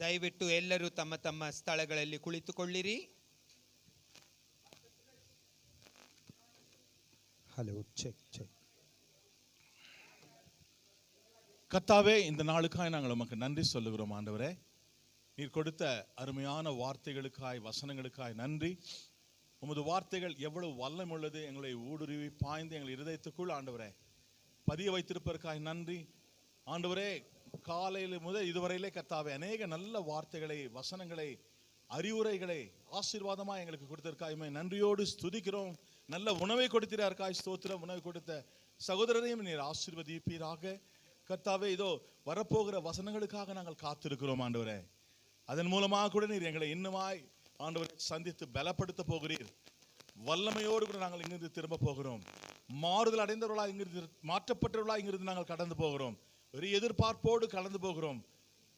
ದಯವಿಟ್ಟು ಎಲ್ಲರೂ ತಮ್ಮ ತಮ್ಮ ಸ್ಥಳಗಳಲ್ಲಿ ಕುಳಿತುಕೊಳ್ಳಿರಿ. Hello check check. கர்த்தாவே, இந்த நாளுக்காய் நாங்கள் உமக்கு நன்றி சொல்லுகிறோம் ஆண்டவரே. நீர் கொடுத்த அருமையான வார்த்தைகளுக்காய், வசனங்களுக்காய் நன்றி. உமது வார்த்தைகள் எவ்வளவு வல்லமை உள்ளது, எங்களை ஊடுருவி பாய்ந்து எங்கள் இருதயத்துக்குள் ஆண்டவரே பதிய வைத்திருப்பதற்காய் நன்றி ஆண்டவரே. காலையில் முதல் இதுவரையிலே கர்த்தாவே அநேக நல்ல வார்த்தைகளை, வசனங்களை, அறிவுரைகளை ஆசீர்வாதமாக எங்களுக்கு கொடுத்திருக்காய் நன்றியோடு ஸ்துதிக்கிறோம். நல்ல உணவை கொடுத்திருக்காய் ஸ்தோத்திரம். உணவை கொடுத்த சகோதரரையும் நீர் ஆசீர்வதிப்பீராக கர்த்தாவே. இதோ வரப்போகிற வசனங்களுக்காக நாங்கள் காத்திருக்கிறோம் ஆண்டவரே. அதன் மூலமாக கூட நீர் எங்களை இன்னுமாய் ஆண்டவரை சந்தித்து பலப்படுத்த போகிறீர். வல்லமையோடு கூட நாங்கள் இங்கிருந்து திரும்ப போகிறோம். மாறுதல் அடைந்தவர்களாக இங்கிருந்து, மாற்றப்பட்டவர்களாக இங்கிருந்து நாங்கள் கடந்து போகிறோம். ஒரு எதிர்பார்ப்போடு கடந்து போகிறோம்.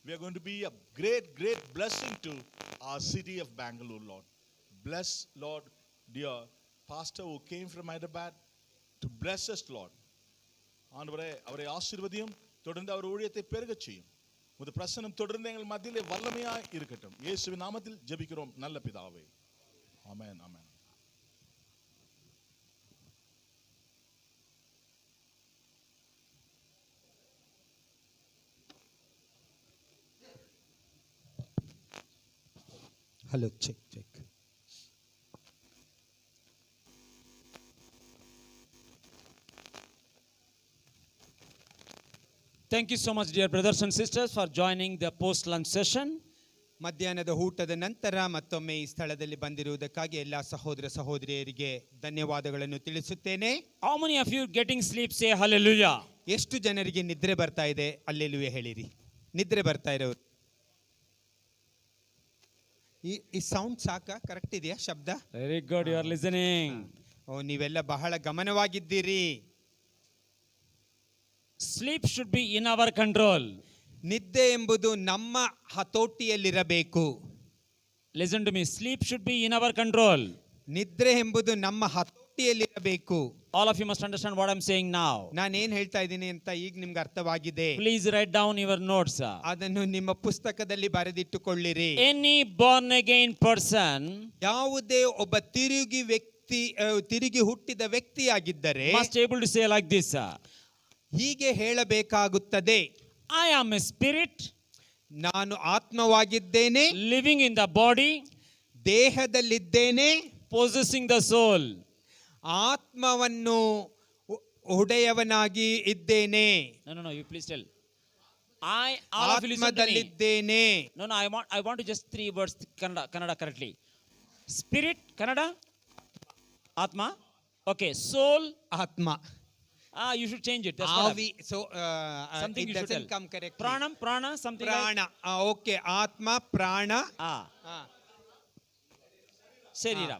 We are going to be a great blessing to our city of Bangalore, Lord. Bless, Lord, dear pastor who came from Hyderabad to bless us, Lord. ஆண்டவரே, அவரை ஆசீர்வதியும், தொடர்ந்து அவர் ஊழியத்தை பெருகச் செய்யும். உமது பிரசன்னம் தொடர்ந்து எங்கள் மத்தியிலே வல்லமையாய் இருக்கட்டும். இயேசுவின் நாமத்தில் ஜெபிக்கிறோம் நல்ல பிதாவே. ஆமென், ஆமென். Hello check check. Thank you so much, dear brothers and sisters, for joining the post-lunch session. ಮಧ್ಯಾಹ್ನದ ಊಟದ ನಂತರ ಮತ್ತೊಮ್ಮೆ ಈ ಸ್ಥಳದಲ್ಲಿ ಬಂದಿರುವುದಕ್ಕಾಗಿ ಎಲ್ಲ ಸಹೋದರ ಸಹೋದರಿಯರಿಗೆ ಧನ್ಯವಾದಗಳನ್ನು ತಿಳಿಸುತ್ತೇನೆ. How many of you getting sleep? Say hallelujah. ಎಷ್ಟು ಜನರಿಗೆ ನಿದ್ರೆ ಬರ್ತಾ ಇದೆ? ಹಲ್ಲೆಲೂಯಾ ಹೇಳಿರಿ. ನಿದ್ರೆ ಬರ್ತಾ ಇರೋರು ಈ ಸೌಂಡ್ ಸಾಕಾ? ಕರೆಕ್ಟ್ ಇದೆಯಾ ಶಬ್ದ? Very good, you are listening. ನೀವೆಲ್ಲ ಬಹಳ ಗಮನವಾಗಿದ್ದೀರಿ. Sleep should be in our control. ನಿದ್ದೆ ಎಂಬುದು ನಮ್ಮ ಹತೋಟಿಯಲ್ಲಿರಬೇಕು. Listen to me. Sleep should be in our control. ನಿದ್ರೆ ಎಂಬುದು ನಮ್ಮ ಹತೋಟಿಯಲ್ಲಿರಬೇಕು. All of you must understand what I'm saying now. ನಾನು ಏನು ಹೇಳ್ತಾ ಇದ್ದೀನಿ ಅಂತ ಈಗ ನಿಮ್ಗೆ ಅರ್ಥವಾಗಿದೆ. Please write down your notes. ಅದನ್ನು ನಿಮ್ಮ ಪುಸ್ತಕದಲ್ಲಿ ಬರೆದಿಟ್ಟುಕೊಳ್ಳಿರಿ. Any born again person, ಯಾವುದೇ ಒಬ್ಬ ತಿರುಗಿ ಹುಟ್ಟಿದ ವ್ಯಕ್ತಿಯಾಗಿದ್ದರೆ must able to say like this. ಹೀಗೆ ಹೇಳಬೇಕಾಗುತ್ತದೆ. I am a spirit, ನಾನು ಆತ್ಮವಾಗಿದ್ದೇನೆ, living in the body, ದೇಹದಲ್ಲಿದ್ದೇನೆ, possessing the soul. ಆತ್ಮವನ್ನು ಒಡೆಯವನಾಗಿ ಇದ್ದೇನೆ. No, you please tell. All of you listen to me. ಆತ್ಮದಲ್ಲಿದ್ದೇನೆ. No, I want to just 3 words Kannada correctly. Spirit, Kannada? Atma? Okay, soul? ಆತ್ಮ. You should change it. That's ಆವಿ. So something it you should doesn't tell. come correctly. Prana, something ಪ್ರಾಣ. Okay, ಆತ್ಮ, ಪ್ರಾಣ, Sharira.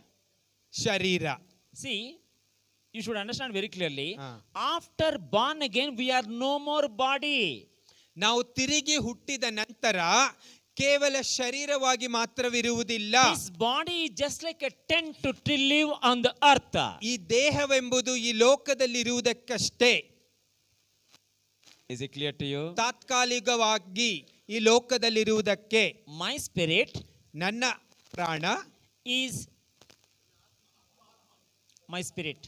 ಶರೀರ. See, you should understand very clearly. Ah. After born again, we are no more body. ನಾವು ತಿರುಗಿ ಹುಟ್ಟಿದ ನಂತರ ಕೇವಲ ಶರೀರವಾಗಿ ಮಾತ್ರವಿರುವುದಿಲ್ಲ. This body is just like a tent to live on the earth. ಈ ದೇಹವೆಂಬುದು ಈ ಲೋಕದಲ್ಲಿರುವುದಕ್ಕಷ್ಟೇ. Is it clear to you? ತಾತ್ಕಾಲಿಕವಾಗಿ ಈ ಲೋಕದಲ್ಲಿರುವುದಕ್ಕೆ. My spirit, ನನ್ನ ಪ್ರಾಣ is my spirit.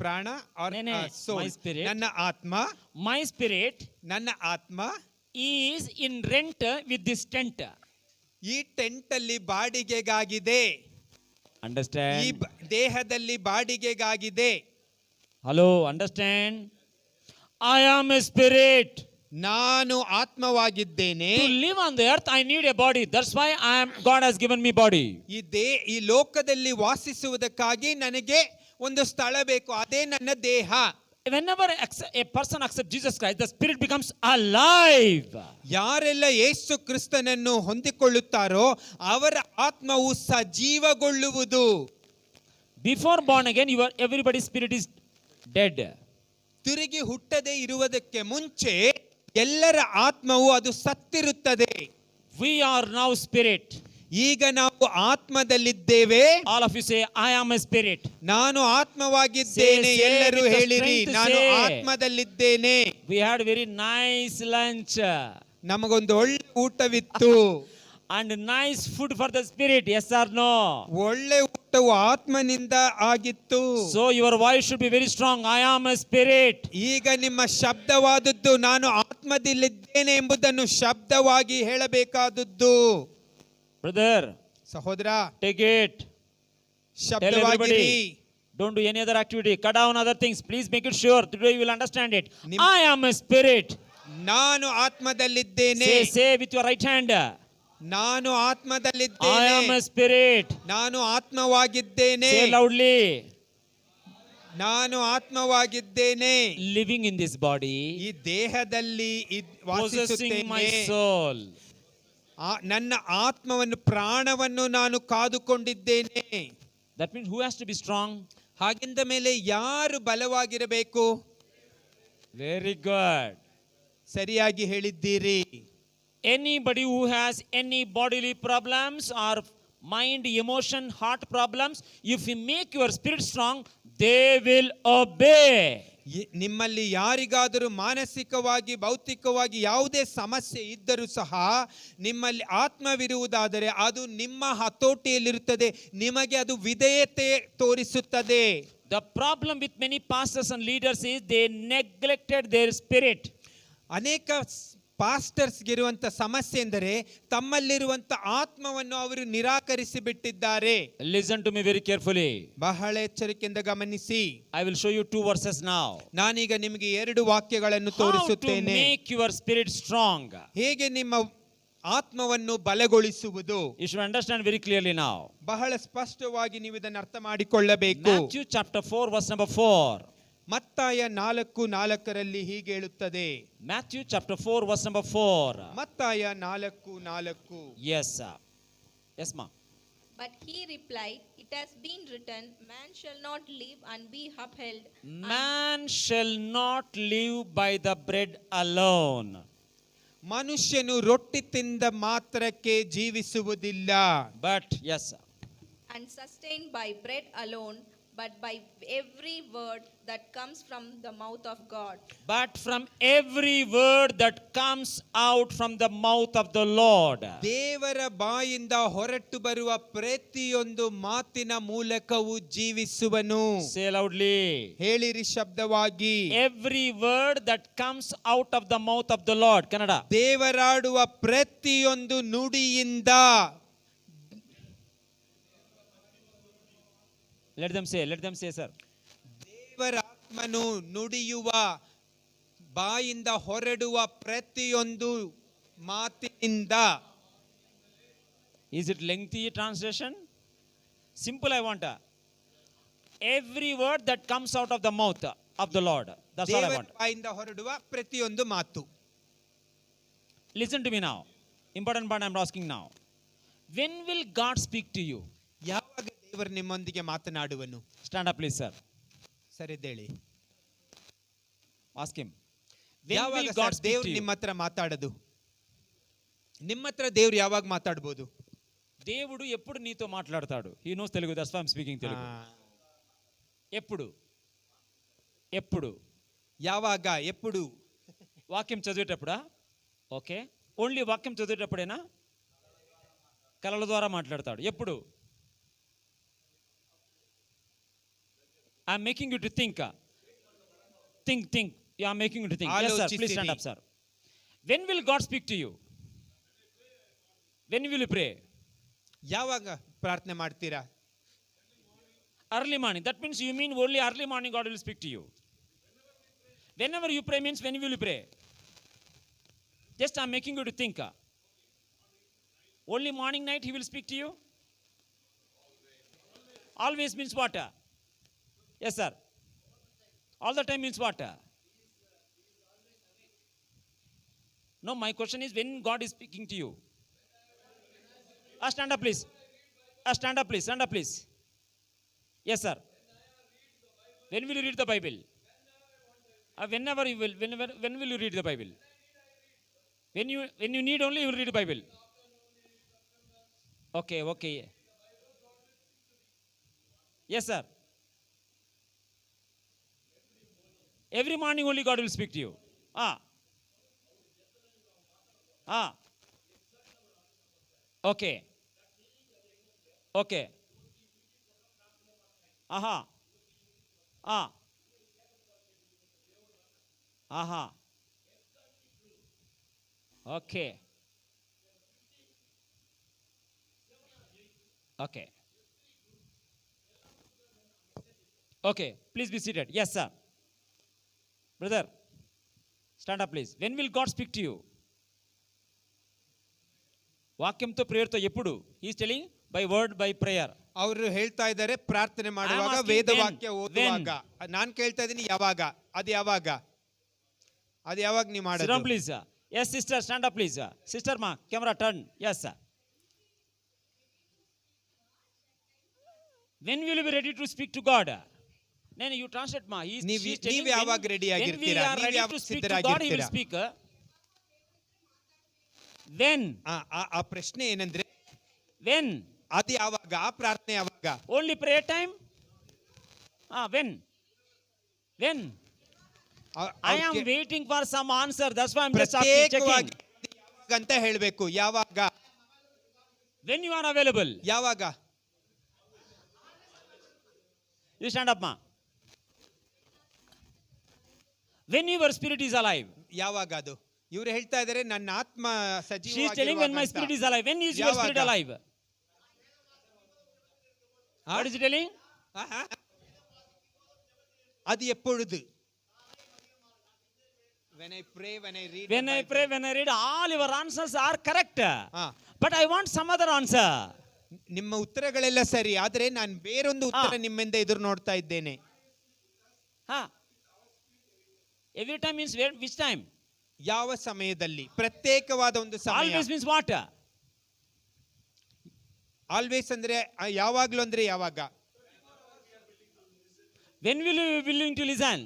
ಪ್ರಾಣ or soul. My spirit. ನನ್ನ ಆತ್ಮ. My spirit ನನ್ನ ಆತ್ಮ is in rent with this tent. ಈ ಟೆಂಟ್ ಅಲ್ಲಿ ಬಾಡಿಗೆಗಾಗಿದೆ. Understand? ಈ ದೇಹದಲ್ಲಿ ಬಾಡಿಗೆಗಾಗಿದೆ. Hello, understand? I am a spirit. ನಾನು ಆತ್ಮವಾಗಿದ್ದೇನೆ. To live on the earth, I need a body. That's why God has given me body. ಈ ಲೋಕದಲ್ಲಿ ವಾಸಿಸುವುದಕ್ಕಾಗಿ ನನಗೆ ಒಂದು ಸ್ಥಳ ಬೇಕು, ಅದೇ ನನ್ನ ದೇಹ. Whenever a person accepts Jesus Christ, the spirit becomes alive. ಯಾರೆಲ್ಲ ಯೇಸು ಕ್ರಿಸ್ತನನ್ನು ಹೊಂದಿಕೊಳ್ಳುತ್ತಾರೋ ಅವರ ಆತ್ಮವು ಸಜೀವಗೊಳ್ಳುವುದು. Before born again, everybody's spirit is dead. ತಿರುಗಿ ಹುಟ್ಟದೆ ಇರುವುದಕ್ಕೆ ಮುಂಚೆ ಎಲ್ಲರ ಆತ್ಮವು ಅದು ಸತ್ತಿರುತ್ತದೆ. We are now spirit. ಈಗ ನಾವು ಆತ್ಮದಲ್ಲಿದ್ದೇವೆ. All of you say, I am a spirit. ನಾನು ಆತ್ಮವಾಗಿದ್ದೇನೆ. ಎಲ್ಲರೂ ಹೇಳಿರಿ, ನಾನು ಆತ್ಮದಲ್ಲಿದ್ದೇನೆ. We had very nice lunch. ನಮಗೊಂದು ಒಳ್ಳೆ ಊಟವಿತ್ತು. and nice food for the spirit. Yes or no? ಒಳ್ಳೆ ಊಟವು ಆತ್ಮನಿಂದ ಆಗಿತ್ತು. So your voice should be very strong. I am a spirit. ಈಗ ನಿಮ್ಮ ಶಬ್ದವಾದದ್ದು ನಾನು ಆತ್ಮದಲ್ಲಿದ್ದೇನೆ ಎಂಬುದನ್ನು ಶಬ್ದವಾಗಿ ಹೇಳಬೇಕಾದದ್ದು. Brother, ಸಹೋದರ, take it. Tell ಶಬ್ದವಾಗಿರಿ. everybody. Don't do any other activity. Cut down other things. Please make it sure. Today you will understand it. I am a spirit. ನಾನು ಆತ್ಮದಲ್ಲಿದ್ದೇನೆ. Say with your right hand. ನಾನು I am ಆತ್ಮದಲ್ಲಿದ್ದೇನೆ. a spirit. ನಾನು ಆತ್ಮವಾಗಿದ್ದೇನೆ. Say loudly. ನಾನು ಆತ್ಮವಾಗಿದ್ದೇನೆ. Living in this body. ಈ ದೇಹದಲ್ಲಿ Possessing my ವಾಸಿಸುತ್ತೇನೆ. soul. ನನ್ನ ಆತ್ಮವನ್ನು ಪ್ರಾಣವನ್ನು ನಾನು ಕಾದುಕೊಂಡಿದ್ದೇನೆ. That means who has to be strong? ಹಾಗಿಂದ ಮೇಲೆ ಯಾರು ಬಲವಾಗಿರಬೇಕು? Very good. ಸರಿಯಾಗಿ ಹೇಳಿದ್ದೀರಿ. Anybody who has any bodily problems or mind, emotion, heart problems, if you make your spirit strong, they will obey. ನಿಮ್ಮಲ್ಲಿ ಯಾರಿಗಾದರೂ ಮಾನಸಿಕವಾಗಿ ಭೌತಿಕವಾಗಿ ಯಾವುದೇ ಸಮಸ್ಯೆ ಇದ್ದರೂ ಸಹ ನಿಮ್ಮಲ್ಲಿ ಆತ್ಮವಿರುವುದಾದರೆ ಅದು ನಿಮ್ಮ ಹತೋಟಿಯಲ್ಲಿರುತ್ತದೆ. ನಿಮಗೆ ಅದು ವಿಧೇಯತೆ ತೋರಿಸುತ್ತದೆ. The problem with many pastors and leaders is they neglected their spirit. ಅನೇಕ ಪಾಸ್ಟರ್ಸ್ಗಿರುವಂತ ಸಮಸ್ಯೆ ಎಂದರೆ ತಮ್ಮಲ್ಲಿರುವಂತ ಆತ್ಮವನ್ನು ಅವರು ನಿರಾಕರಿಸಿ ಬಿಟ್ಟಿದ್ದಾರೆ. Listen to me very carefully. ಬಹಳ ಎಚ್ಚರಿಕೆಯಿಂದ ಗಮನಿಸಿ. I will show you 2 verses now. ನಾನೀಗ ನಿಮಗೆ 2 ವಾಕ್ಯಗಳನ್ನು How to ತೋರಿಸುತ್ತೇನೆ. make your spirit strong. ಹೇಗೆ ನಿಮ್ಮ ಆತ್ಮವನ್ನು ಬಲಗೊಳಿಸುವುದು. You should understand very clearly now. ಬಹಳ ಸ್ಪಷ್ಟವಾಗಿ ನೀವು ಇದನ್ನು ಅರ್ಥ ಮಾಡಿಕೊಳ್ಳಬೇಕು. Matthew chapter 4 verse number 4. ಮತ್ತಾಯ 4:4 ಹೀಗೆ ಹೇಳುತ್ತದೆ. Matthew chapter 4 verse number 4. ಮತ್ತಾಯ 4:4. Yes, sir. Yes, ma. But he replied, it has been written, man shall not live and be upheld. Man shall not live by the bread alone. ಮನುಷ್ಯನು ರೊಟ್ಟಿ ತಿಂದ ಮಾತ್ರಕ್ಕೆ ಜೀವಿಸುವುದಿಲ್ಲ. But, yes, sir. And sustained by bread alone, but by every word that comes from the mouth of God. But from every word that comes out from the mouth of the Lord. ದೇವರ ಬಾಯಿಂದ ಹೊರಟು ಬರುವ ಪ್ರತಿಯೊಂದು ಮಾತಿನ ಮೂಲಕವೂ ಜೀವಿಸುವನು. Say loudly. ಹೇಳಿರಿ ಶಬ್ದವಾಗಿ. Every word that comes out of the mouth of the Lord. Kannada. ದೇವರಾಡುವ ಪ್ರತಿಯೊಂದು ನುಡಿಯಿಂದ. Let them say, sir. ದೇವರ ಆತ್ಮನು ನುಡಿಯುವ ಬಾಯಿಂದ ಹೊರಡುವ ಪ್ರತಿಯೊಂದು ಮಾತಿನಿಂದ. Is it lengthy translation? Simple I want. Every word that comes out of the mouth of the Lord. That's all I ದೇವರ want. ಬಾಯಿಂದ ಹೊರಡುವ ಪ್ರತಿಯೊಂದು ಮಾತು. Listen to me now. Important part I'm asking now. When will God speak to you? ಯಾವಾಗ ದೇವರು ನಿಮ್ಮೊಂದಿಗೆ ಮಾತನಾಡುವನು? Stand up please, sir. ಸರಿದೇಳಿ. Ask him. When ಯಾವಾಗ will God speak ದೇವ್ರು to you? ನಿಮ್ಮ ಹತ್ರ ಮಾತಾಡೋದು? ನಿಮ್ಮ ಹತ್ರ ದೇವ್ರು ಯಾವಾಗ ಮಾತಾಡ್ಬೋದು? దేవుడు ఎప్పుడు నీతో మాట్లాడతాడు. He knows Telugu. That's why I'm speaking Telugu. ఎప్పుడు ಯಾವಾಗ, ఎప్పుడు? వాక్యం చదివేటప్పుడా? ఓకే. ఓన్లీ వాక్యం చదివేటప్పుడేనా? కళల ద్వారా మాట్లాడతాడు. ఎప్పుడు? I'm making you to think. You are making you to think. Yes sir, please stand up sir. When will God speak to you? When will you pray? ಯಾವಾಗ ಪ್ರಾರ್ಥನೆ ಮಾಡ್ತೀರಾ? Early morning. That means you mean only early morning God will speak to you. Whenever you pray means when will you pray? Just I'm making you to think. Only morning, night he will speak to you? Always means what? Yes sir. All the time means what? No, my question is when God is speaking to you. Stand up please. Stand up please. Yes sir. When will you read the Bible? Whenever you will. When will you read the Bible? When you need only you will read the Bible. Okay. Yes sir. Every morning only God will speak to you. Ah. Okay. Okay. Aha. Ah. Aha. Okay. Okay. Okay. Please be seated. Yes, sir. Brother, stand up, please. When will God speak to you? వాక్యంతో ప్రేయర్తో ఎప్పుడు? Is telling by word by prayer. ಅವರು ಹೇಳ್ತಾ ಇದ್ದಾರೆ ಪ್ರಾರ್ಥನೆ ಮಾಡುವಾಗ, asking ವೇದವಾಕ್ಯ when? ಓದುವಾಗ. ನಾನು ಕೇಳ್ತಾ ಇದ್ದೀನಿ ಯಾವಾಗ? ಅದು ಯಾವಾಗ ನೀವು Sit down, ಮಾಡೋದು? please. Yes, sister, stand up, please. Sister, ma, camera turn. Yes, sir. When will you be ready to speak to God? No, you translate, ma. ನೀವು ಯಾವಾಗ ರೆಡಿ ಆಗಿರ್ತೀರಾ? ನೀವು ಯಾವಾಗ ಸಿದ್ಧರಾಗಿರ್ತೀರಾ? When? ಆ ಪ್ರಶ್ನೆ ಏನಂದ್ರೆ When? ಅದು ಯಾವಾಗ? ಆ ಪ್ರಾರ್ಥನೆ ಯಾವಾಗ? Only prayer time? When? When? I am waiting for some answer. That's why I'm just ಪ್ರತ್ಯೇಕವಾಗಿ checking. ಯಾವಾಗ ಅಂತ ಹೇಳ್ಬೇಕು. ಯಾವಾಗ? When you are available. ಯಾವಾಗ? You stand up, ma. When your spirit is alive. ಯಾವಾಗ ಅದು? ಇವರು ಹೇಳ್ತಾ ಇದ್ದಾರೆ ನನ್ನ ಆತ್ಮ She is telling when my spirit is alive. When is your spirit alive? What is it telling? ಅದು ಎಪ್ಪೊழுது? When I pray, when I read. When I pray, when I read, all your answers are correct. ಹಾ. But I want some other answer. ನಿಮ್ಮ ಉತ್ತರಗಳೆಲ್ಲ ಸರಿ, ಆದ್ರೆ ನಾನು ಬೇರೊಂದು ಉತ್ತರ ನಿಮ್ಮಿಂದ ಎದುರು ನೋಡ್ತಾ ಇದ್ದೇನೆ. Every time means which time? ಯಾವ ಸಮಯದಲ್ಲಿ? ಪ್ರತ್ಯೇಕವಾದ ಒಂದು ಸಮಯ. Always means what? ಆಲ್ವೇಸ್ ಅಂದ್ರೆ ಯಾವಾಗ್ಲೂ ಅಂದ್ರೆ ಯಾವಾಗ? When will you be willing to listen?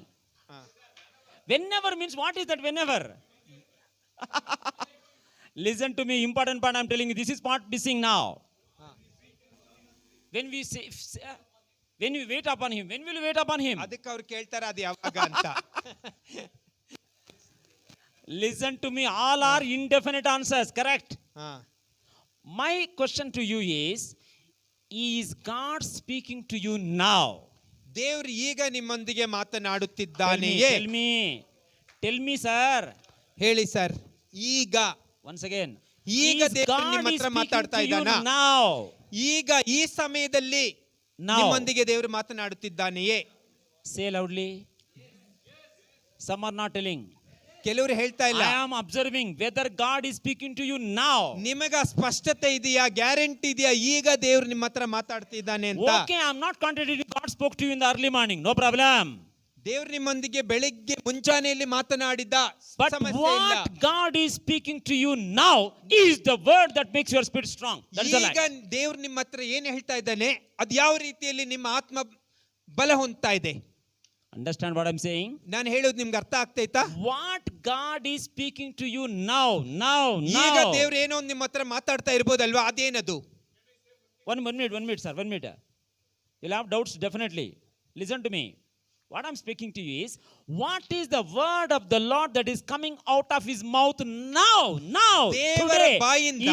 Whenever means what is that whenever? Listen to me, important part I'm telling you. This is part missing now. When we say, when we wait upon him, when will you wait upon him? ಅದಕ್ಕೆ ಅವ್ರು ಕೇಳ್ತಾರೆ ಅದು ಯಾವಾಗ ಅಂತ. Listen to me, all are indefinite answers, correct? My question to you is God speaking to you now? ದೇವರು ಈಗ ನಿಮ್ಮೊಂದಿಗೆ ಮಾತನಾಡುತ್ತಿದ್ದಾನೆಯೇ? Tell me, sir. ಹೇಳಿ ಸರ್. ಈಗ. Once again. ಈಗ ದೇವರು ನಿಮ್ಮ ಹತ್ರ ಮಾತಾಡ್ತಾ ಇದ್ದಾನಾ? Now. ಈಗ ಈ ಸಮಯದಲ್ಲಿ ನಿಮ್ಮೊಂದಿಗೆ ದೇವರು ಮಾತನಾಡುತ್ತಿದ್ದಾನೆಯೇ? Say loudly. Some are not telling. ಕೆಲವರು ಹೇಳ್ತಾ ಇಲ್ಲ. I am observing whether God is speaking to you now. ನಿಮಗ ಸ್ಪಷ್ಟತೆ ಇದೆಯಾ? ಗ್ಯಾರಂಟಿ ಇದೆಯಾ ಈಗ ದೇವರು ನಿಮ್ಮ ಹತ್ರ ಮಾತಾಡ್ತಿದ್ದಾನೆ ಅಂತ? Okay, I am not contradicting. God spoke to you in the early morning. No problem. ದೇವರು ನಿಮ್ಮೊಂದಿಗೆ ಬೆಳಿಗ್ಗೆ ಮುಂಜಾನೆಯಲ್ಲಿ ಮಾತನಾಡಿದ. But what God is speaking to you now is the word that makes your spirit strong. That is the ಈಗ line. ದೇವರು ನಿಮ್ಮ ಹತ್ರ ಏನು ಹೇಳ್ತಾ ಇದ್ದಾನೆ? ಅದು ಯಾವ ರೀತಿಯಲ್ಲಿ ನಿಮ್ಮ ಆತ್ಮ ಬಲ ಹೊಂದ್ತಾ ಇದೆ? Understand what I'm saying? ನಾನು ಹೇಳೋದು ನಿಮ್ಗೆ ಅರ್ಥ ಆಗ್ತೈತಾ? What God is speaking to you now. ಈಗ ದೇವರು ಏನೋ ನಿಮ್ಮ ಹತ್ರ ಮಾತಾಡ್ತಾ ಇರ್ಬೋದಲ್ವಾ? ಅದೇನದು? One minute, sir. 1 minute. You'll have doubts definitely. Listen to me. What I'm speaking to you is, what is the word of the Lord that is coming out of his mouth now, today,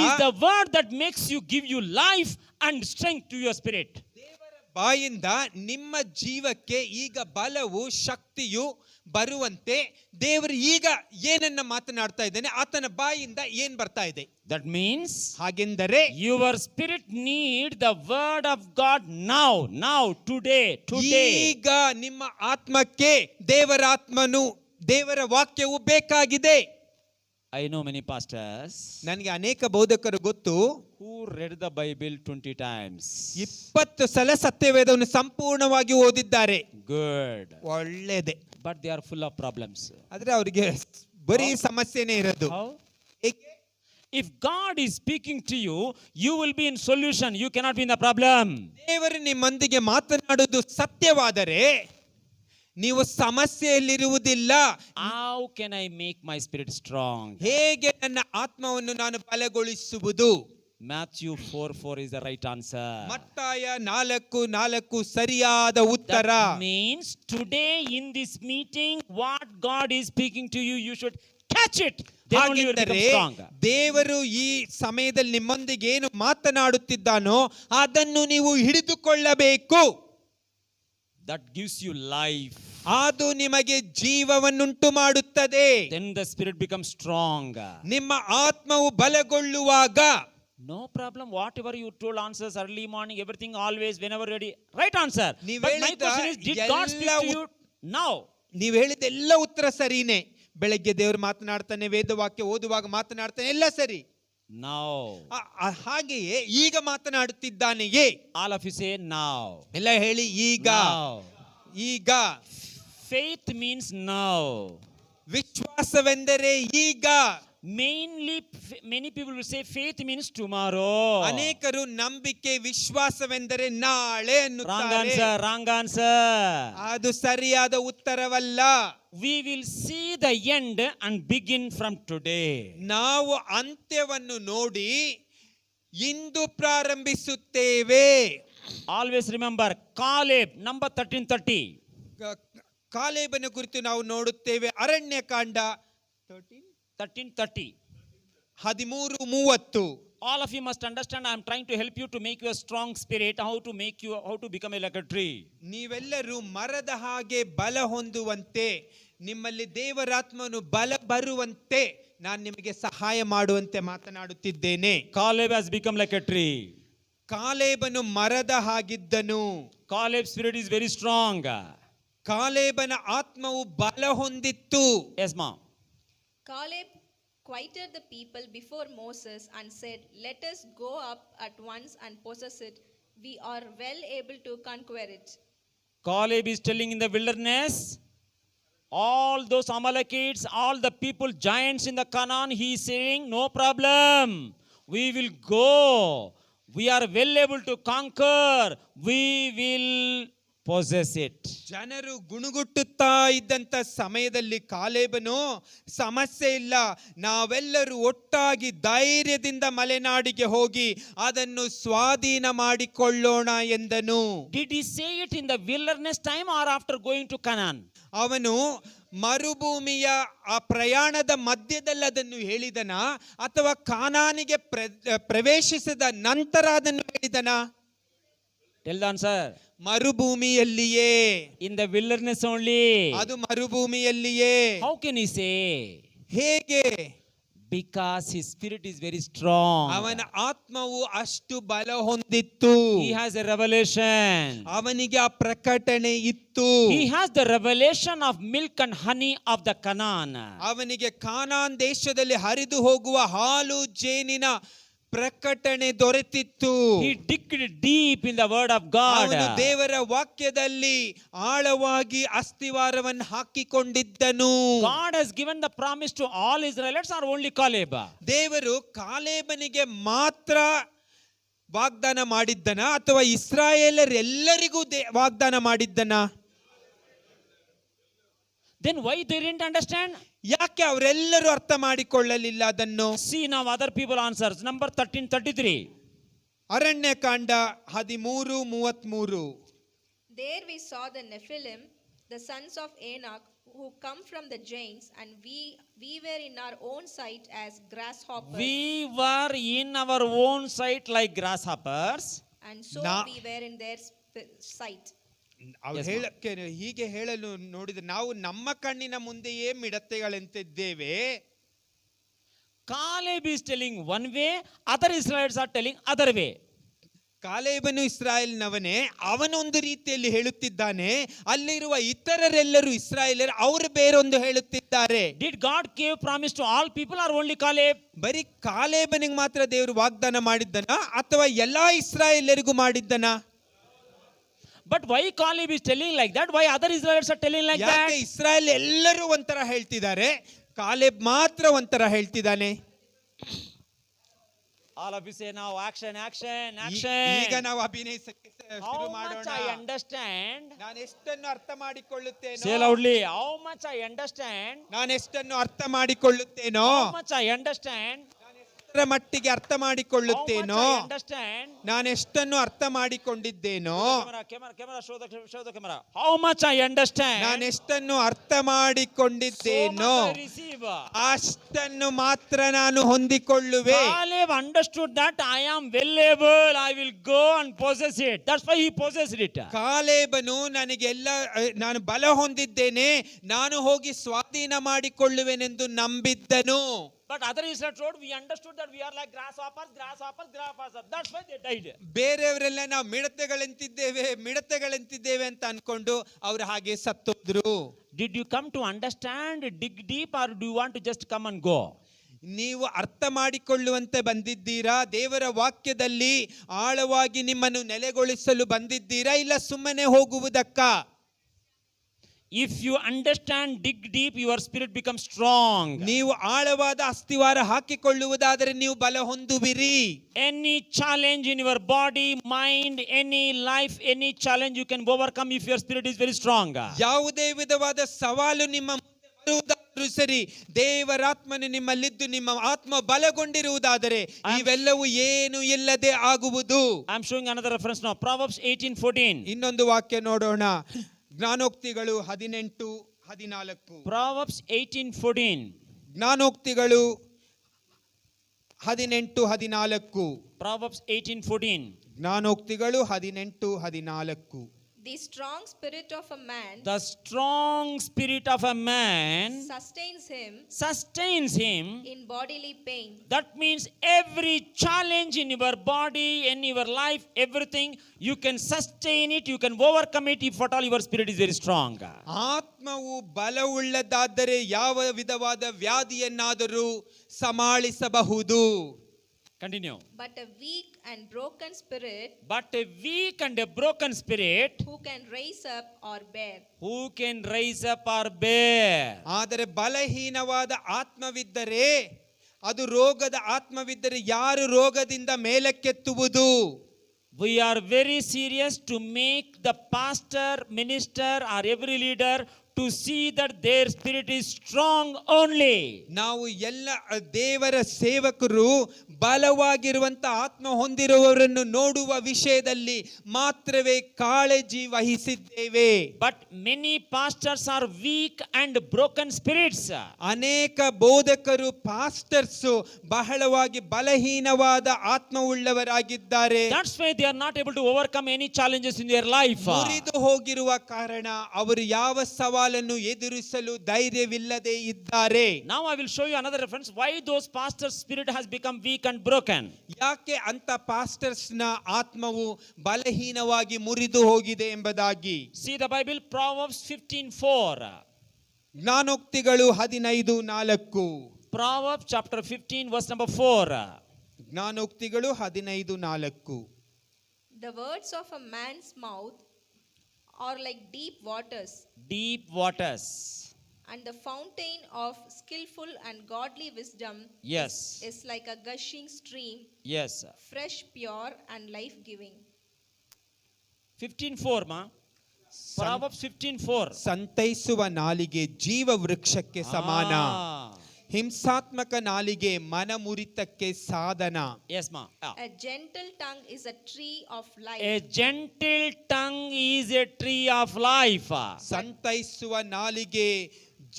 is the word that makes you, give you life and strength to your spirit. ಬಾಯಿಂದ ನಿಮ್ಮ ಜೀವಕ್ಕೆ ಈಗ ಬಲವು ಶಕ್ತಿಯು ಬರುವಂತೆ ದೇವರು ಈಗ ಏನನ್ನ ಮಾತನಾಡ್ತಾ ಇದ್ದಾನೆ? ಆತನ ಬಾಯಿಂದ ಏನ್ ಬರ್ತಾ ಇದೆ? That means ಹಾಗೆಂದರೆ your spirit need the word of God now, today. ಈಗ ನಿಮ್ಮ ಆತ್ಮಕ್ಕೆ ದೇವರ ವಾಕ್ಯವು ಬೇಕಾಗಿದೆ. I know many pastors ನನಗೆ ಅನೇಕ ಬೋಧಕರು ಗೊತ್ತು, who read the Bible 20 times. 20 ಸಲ ಸತ್ಯವೇದವನ್ನು ಸಂಪೂರ್ಣವಾಗಿ ಓದಿದ್ದಾರೆ. Good. ಒಳ್ಳೆಯದೇ. But they are full of problems. ಆದ್ರೆ ಅವರಿಗೆ ಬರೀ ಸಮಸ್ಯೆನೇ ಇರೋದು. How? If God is speaking to you, you will be in solution. You cannot be in the problem. ದೇವರು ನಿಮ್ಮೊಂದಿಗೆ ಮಾತನಾಡುವುದು ಸತ್ಯವಾದರೆ ನೀವು ಸಮಸ್ಯೆಯಲ್ಲಿರುವುದಿಲ್ಲ. How can I make my spirit strong? ಹೇಗೆ ನನ್ನ ಆತ್ಮವನ್ನು ನಾನು ಬಲಗೊಳಿಸುವುದು? Matthew 4:4 is the right answer. ಮತ್ತಾಯ 4:4 ಸರಿಯಾದ ಉತ್ತರ. That means today in this meeting, what God is speaking to you, you should catch it Then only you will become ಹಾಗೆಂದರೆ strong. ದೇವರು ಈ ಸಮಯದಲ್ಲಿ ನಿಮ್ಮೊಂದಿಗೆ ಏನು ಮಾತನಾಡುತ್ತಿದ್ದಾನೋ ಅದನ್ನು ನೀವು ಹಿಡಿದುಕೊಳ್ಳಬೇಕು. That gives you life. ಅದು ನಿಮಗೆ ಜೀವವನ್ನುಂಟು ಮಾಡುತ್ತದೆ. Then the spirit becomes strong. ನಿಮ್ಮ ಆತ್ಮವು ಬಲಗೊಳ್ಳುವಾಗ No problem. Whatever you told answers early morning, everything always, whenever ready. Right answer. ನೀವು But my ಹೇಳಿದ question is, did God speak to you now? ನೀವು ಹೇಳಿದೆಲ್ಲ ಉತ್ತರ ಸರಿನೇ. ಬೆಳಗ್ಗೆ ದೇವರು ಮಾತನಾಡ್ತಾನೆ, ವೇದವಾಕ್ಯ ಓದುವಾಗ ಮಾತನಾಡ್ತಾನೆ, ಎಲ್ಲ ಸರಿ. Now. ಹಾಗೆಯೇ ಈಗ ಮಾತನಾಡುತ್ತಿದ್ದಾನೆಯೇ? All of you say now. ಎಲ್ಲ ಹೇಳಿ ಈಗ. Now. ಈಗ. Faith means now. ವಿಶ್ವಾಸವೆಂದರೆ ಈಗ. Mainly, many people will say faith means tomorrow. ಅನೇಕರು ನಂಬಿಕೆ ವಿಶ್ವಾಸವೆಂದರೆ ನಾಳೆ Wrong ಅನ್ನುತ್ತಾರೆ. answer. Wrong answer. ಅದು ಸರಿಯಾದ ಉತ್ತರವಲ್ಲ. We will see the end and begin from today. ನಾವು ಅಂತ್ಯವನ್ನು ನೋಡಿ ಇಂದು ಪ್ರಾರಂಭಿಸುತ್ತೇವೆ. Always remember Caleb, number 13:30. ಕಾಲೇಬನ ಕುರಿತು ನಾವು ನೋಡುತ್ತೇವೆ. Aranya Kanda 13:30. 13:30. All of you must understand, I am trying to help you to make you a strong spirit, how to become like a tree. ನೀವೆಲ್ಲರೂ ಮರದ ಹಾಗೆ ಬಲ ಹೊಂದುವಂತೆ, ನಿಮ್ಮಲ್ಲಿ ದೇವರಾತ್ಮನು ಬಲ ಬರುವಂತೆ ನಾನು ನಿಮಗೆ ಸಹಾಯ ಮಾಡುವಂತೆ ಮಾತನಾಡುತ್ತಿದ್ದೇನೆ. Caleb has become like a tree. ಕಾಲೇಬನು ಮರದ ಹಾಗಿದ್ದನು. Caleb's spirit is very strong. ಕಾಲೇಬನ ಆತ್ಮವು ಬಲ ಹೊಂದಿತ್ತು. Yes, ma'am. Caleb quieted the people before Moses and said, "Let us go up at once and possess it. We are well able to conquer it." Caleb is telling in the wilderness, all those Amalekites, all the people, giants in the Canaan, he is saying, no problem. We will go. We are well able to conquer. We will possess it. ಜನರು ಗುಣಗುಟ್ಟುತ್ತಾ ಇದ್ದಂತ ಸಮಯದಲ್ಲಿ ಕಾಲೇಬನು ಸಮಸ್ಯೆ ಇಲ್ಲ, ನಾವೆಲ್ಲರೂ ಒಟ್ಟಾಗಿ ಧೈರ್ಯದಿಂದ ಮಲೆನಾಡಿಗೆ ಹೋಗಿ ಅದನ್ನು ಸ್ವಾಧೀನ ಮಾಡಿಕೊಳ್ಳೋಣ ಎಂದನು. Did he say it in the wilderness time or after going to Canaan? ಅವನು ಮರುಭೂಮಿಯ ಆ ಪ್ರಯಾಣದ ಮಧ್ಯದಲ್ಲಿ ಅದನ್ನು ಹೇಳಿದನ ಅಥವಾ ಕಾನಾನಿಗೆ ಪ್ರವೇಶಿಸಿದ ನಂತರ ಅದನ್ನು ಹೇಳಿದನ? Tell the answer. ಮರುಭೂಮಿಯಲ್ಲಿಯೇ. In the wilderness only. ಅದು ಮರುಭೂಮಿಯಲ್ಲಿಯೇ. How can he say? ಹೇಗೆ? Because his spirit is very strong. ಅವನ ಆತ್ಮವು ಅಷ್ಟು ಬಲ ಹೊಂದಿತ್ತು. He has a revelation. ಅವನಿಗೆ ಆ ಪ್ರಕಟಣೆ ಇತ್ತು. He has the revelation of milk and honey of the Canaan. ಅವನಿಗೆ ಕಾನಾನ್ ದೇಶದಲ್ಲಿ ಹರಿದು ಹೋಗುವ ಹಾಲು ಜೇನಿನ ಪ್ರಕಟಣೆ ದೊರೆತಿತ್ತು. He digged deep in the word of God. ಅವನು ದೇವರ ವಾಕ್ಯದಲ್ಲಿ ಆಳವಾಗಿ ಅಸ್ತಿವಾರವನ್ನು ಹಾಕಿಕೊಂಡಿದ್ದನು. God has given the promise to all Israelites or only Caleb? ದೇವರು ಕಾಲೇಬನಿಗೆ ಮಾತ್ರ ವಾಗ್ದಾನ ಮಾಡಿದ್ದನ ಅಥವಾ ಇಸ್ರಾಯೇಲರೆಲ್ಲರಿಗೂ ವಾಗ್ದಾನ ಮಾಡಿದ್ದನ? Then why they didn't understand? ಯಾಕೆ ಅವರೆಲ್ಲರೂ ಅರ್ಥ ಮಾಡಿಕೊಳ್ಳಲಿಲ್ಲ ಅದನ್ನು? See now other people answers. Number 13:33. Aranya Kanda 13:33. There we saw the Nephilim, the sons of Enoch, who come from the giants, and we were in our own sight as grasshoppers. We were in our own sight like grasshoppers. And so we were in their sight. ಅವ್ರು ಹೇಳಕ್ಕೆ ಹೀಗೆ ಹೇಳಲು ನೋಡಿದ ನಾವು ನಮ್ಮ ಕಣ್ಣಿನ ಮುಂದೆಯೇ ಮಿಡತೆಗಳಂತಿದ್ದೇವೆ. Caleb is telling one way, other Israelites are telling other way. ಕಾಲೇಬನು ಇಸ್ರಾಯೇಲ್ನವನೇ, ಅವನೊಂದು ರೀತಿಯಲ್ಲಿ ಹೇಳುತ್ತಿದ್ದಾನೆ, ಅಲ್ಲಿರುವ ಇತರರೆಲ್ಲರೂ ಇಸ್ರಾಯೇಲರು ಅವರು ಬೇರೊಂದು ಹೇಳುತ್ತಿದ್ದಾರೆ. Did God give promise to all people or only Caleb? ಬರೀ ಕಾಲೇಬನಿಗೆ ಮಾತ್ರ ದೇವರು ವಾಗ್ದಾನ ಮಾಡಿದ್ದನ ಅಥವಾ ಎಲ್ಲಾ ಇಸ್ರಾಯೇಲರಿಗೂ ಮಾಡಿದ್ದನ? But why Caleb is telling like that? Why other Israelites are telling like that? ಯಾಕೆ ಇಸ್ರಾಯೇಲ್ ಎಲ್ಲರೂ ಒಂಥರ ಹೇಳ್ತಿದ್ದಾರೆ, ಕಾಲೇಬ್ ಮಾತ್ರ ಒಂಥರ ಹೇಳ್ತಿದ್ದಾನೆ? All of you say now action. ಈಗ ನಾವು ಅಭಿನಯಿಸಕ್ಕೆ How ಶುರು much ಮಾಡೋಣ. I understand? ನಾನು ಎಷ್ಟನ್ನು ಅರ್ಥ ಮಾಡಿಕೊಳ್ಳುತ್ತೇನೋ, Say loudly. How much I understand? ನಾನು ಎಷ್ಟನ್ನು ಅರ್ಥ ಮಾಡಿಕೊಳ್ಳುತ್ತೇನೋ, How much I understand? ಮಟ್ಟಿಗೆ ಅರ್ಥ How much ಮಾಡಿಕೊಳ್ಳುತ್ತೇನೋ, I understand. ನಾನೆಷ್ಟನ್ನು ಅರ್ಥ ಮಾಡಿಕೊಂಡಿದ್ದೇನೋ, Camera, show the camera. How much I understand. ನಾನೆಷ್ಟನ್ನು ಅರ್ಥ So much ಮಾಡಿಕೊಂಡಿದ್ದೇನೋ, I receive. ಅಷ್ಟನ್ನು ಮಾತ್ರ ನಾನು ಹೊಂದಿಕೊಳ್ಳುವೆ. Caleb understood that I am well able, I will go and possess it. That's why he possessed it. ಕಾಲೇಬನು ನನಗೆಲ್ಲ ನಾನು ಬಲ ಹೊಂದಿದ್ದೇನೆ, ನಾನು ಹೋಗಿ ಸ್ವಾಧೀನ ಮಾಡಿಕೊಳ್ಳುವೆನೆಂದು ನಂಬಿದ್ದನು. But other Israelites road, we understood that we are like grasshoppers. That's why they died. ಬೇರೆಯವರೆಲ್ಲ ನಾವು ಮಿಡತೆಗಳಂತಿದ್ದೇವೆ ಅಂತ ಅನ್ಕೊಂಡು ಅವ್ರು ಹಾಗೆ ಸತ್ತೋದ್ರು. Did you come to understand, dig deep, or do you want to just come and go? ನೀವು ಅರ್ಥ ಮಾಡಿಕೊಳ್ಳುವಂತೆ ಬಂದಿದ್ದೀರಾ? ದೇವರ ವಾಕ್ಯದಲ್ಲಿ ಆಳವಾಗಿ ನಿಮ್ಮನ್ನು ನೆಲೆಗೊಳಿಸಲು ಬಂದಿದ್ದೀರಾ, ಇಲ್ಲ ಸುಮ್ಮನೆ ಹೋಗುವುದಕ್ಕ? If you understand, dig deep, your spirit becomes strong. ನೀವು ಆಳವಾದ ಅಸ್ತಿವಾರ ಹಾಕಿಕೊಳ್ಳುವುದಾದರೆ ನೀವು ಬಲ ಹೊಂದುವಿರಿ. Any challenge in your body, mind, any life, any challenge you can overcome if your spirit is very strong. ಯಾವುದೇ ವಿಧವಾದ ಸವಾಲು ನಿಮ್ಮ ಮುಂದೆ ಬರುವುದಾದರೂ ಸರಿ, ದೇವರಾತ್ಮನು ನಿಮ್ಮಲ್ಲಿದ್ದು ನಿಮ್ಮ ಆತ್ಮ ಬಲಗೊಂಡಿರುವುದಾದರೆ ಇವೆಲ್ಲವೂ ಏನು ಇಲ್ಲದೆ ಆಗುವುದು. I am showing another reference now. Proverbs 18:14. ಇನ್ನೊಂದು ವಾಕ್ಯ ನೋಡೋಣ. ಜ್ಞಾನೋಕ್ತಿಗಳು 18:14. Proverbs 18:14. ಜ್ಞಾನೋಕ್ತಿಗಳು 18:14. Proverbs 18:14. ಜ್ಞಾನೋಕ್ತಿಗಳು 18:14. The strong spirit of a man The strong spirit of a man sustains him in in bodily pain. That means every challenge in your body, in your life, everything, you can sustain it, you can overcome it if at all your spirit is very strong. ಆತ್ಮವು ಬಲವುಳ್ಳದಾದರೆ ಯಾವ ವಿಧವಾದ ವ್ಯಾಧಿಯನ್ನಾದರೂ ಸಮಾಳಿಸಬಹುದು. Continue. But a weak and broken spirit But a weak and a broken spirit, who can raise up or bear? who can rise up or bear? ಆದರೆ ಬಲಹೀನವಾದ ಆತ್ಮವಿದ್ದರೆ, ಅದು ರೋಗದ ಆತ್ಮವಿದ್ದರೆ ಯಾರು ರೋಗದಿಂದ ಮೇಲಕ್ಕೆತ್ತುವುದು? We are very serious to make the pastor, minister, or every leader to see that their spirit is strong only. ನಾವು ಎಲ್ಲ ದೇವರ ಸೇವಕರು ಬಲವಾಗಿರುವಂತ ಆತ್ಮ ಹೊಂದಿರುವವರನ್ನು ನೋಡುವ ವಿಷಯದಲ್ಲಿ ಮಾತ್ರವೇ ಕಾಳಜಿ ವಹಿಸಿದ್ದೇವೆ. But many pastors are weak and broken spirits. ಅನೇಕ ಬೋಧಕರು, ಪಾಸ್ಟರ್ಸ್ ಬಹಳವಾಗಿ ಬಲಹೀನವಾದ ಆತ್ಮವುಳ್ಳವರಾಗಿದ್ದಾರೆ. That's why they are not able to overcome any challenges in their life. ಮುರಿದು ಹೋಗಿರುವ ಕಾರಣ ಅವರು ಯಾವ ಸವಾಲನ್ನು ಎದುರಿಸಲು ಧೈರ್ಯವಿಲ್ಲದೆ ಇದ್ದಾರೆ. Now I will show you another reference why those pastors' spirit has become weak and broken. ಯಾಕೆ ಅಂತ ಪಾಸ್ಟರ್ಸ್ ನ ಆತ್ಮವು ಬಲಹೀನವಾಗಿ ಮುರಿದು ಹೋಗಿದೆ ಎಂಬುದಾಗಿ. See the Bible, Proverbs 15:4. ಜ್ಞಾನೋಕ್ತಿಗಳು 15:4. Proverbs chapter 15 verse number 4. ಜ್ಞಾನೋಕ್ತಿಗಳು 15:4. The words of a man's mouth are like deep waters, Deep waters. and the fountain of skillful and godly wisdom Yes. is like a gushing stream, Yes. fresh, pure, and life-giving. 15:4 ma. Proverbs 15:4. ಸಂತೈಸುವ ನಾಲಿಗೆ ಜೀವ ವೃಕ್ಷಕ್ಕೆ ಸಮಾನ, ಹಿಂಸಾತ್ಮಕ ನಾಲಿಗೆ ಮನಮುರಿತಕ್ಕೆ ಸಾಧನ. Yes ma. A gentle tongue is a tree of life. A gentle tongue is a tree of life. ಸಂತೈಸುವ ನಾಲಿಗೆ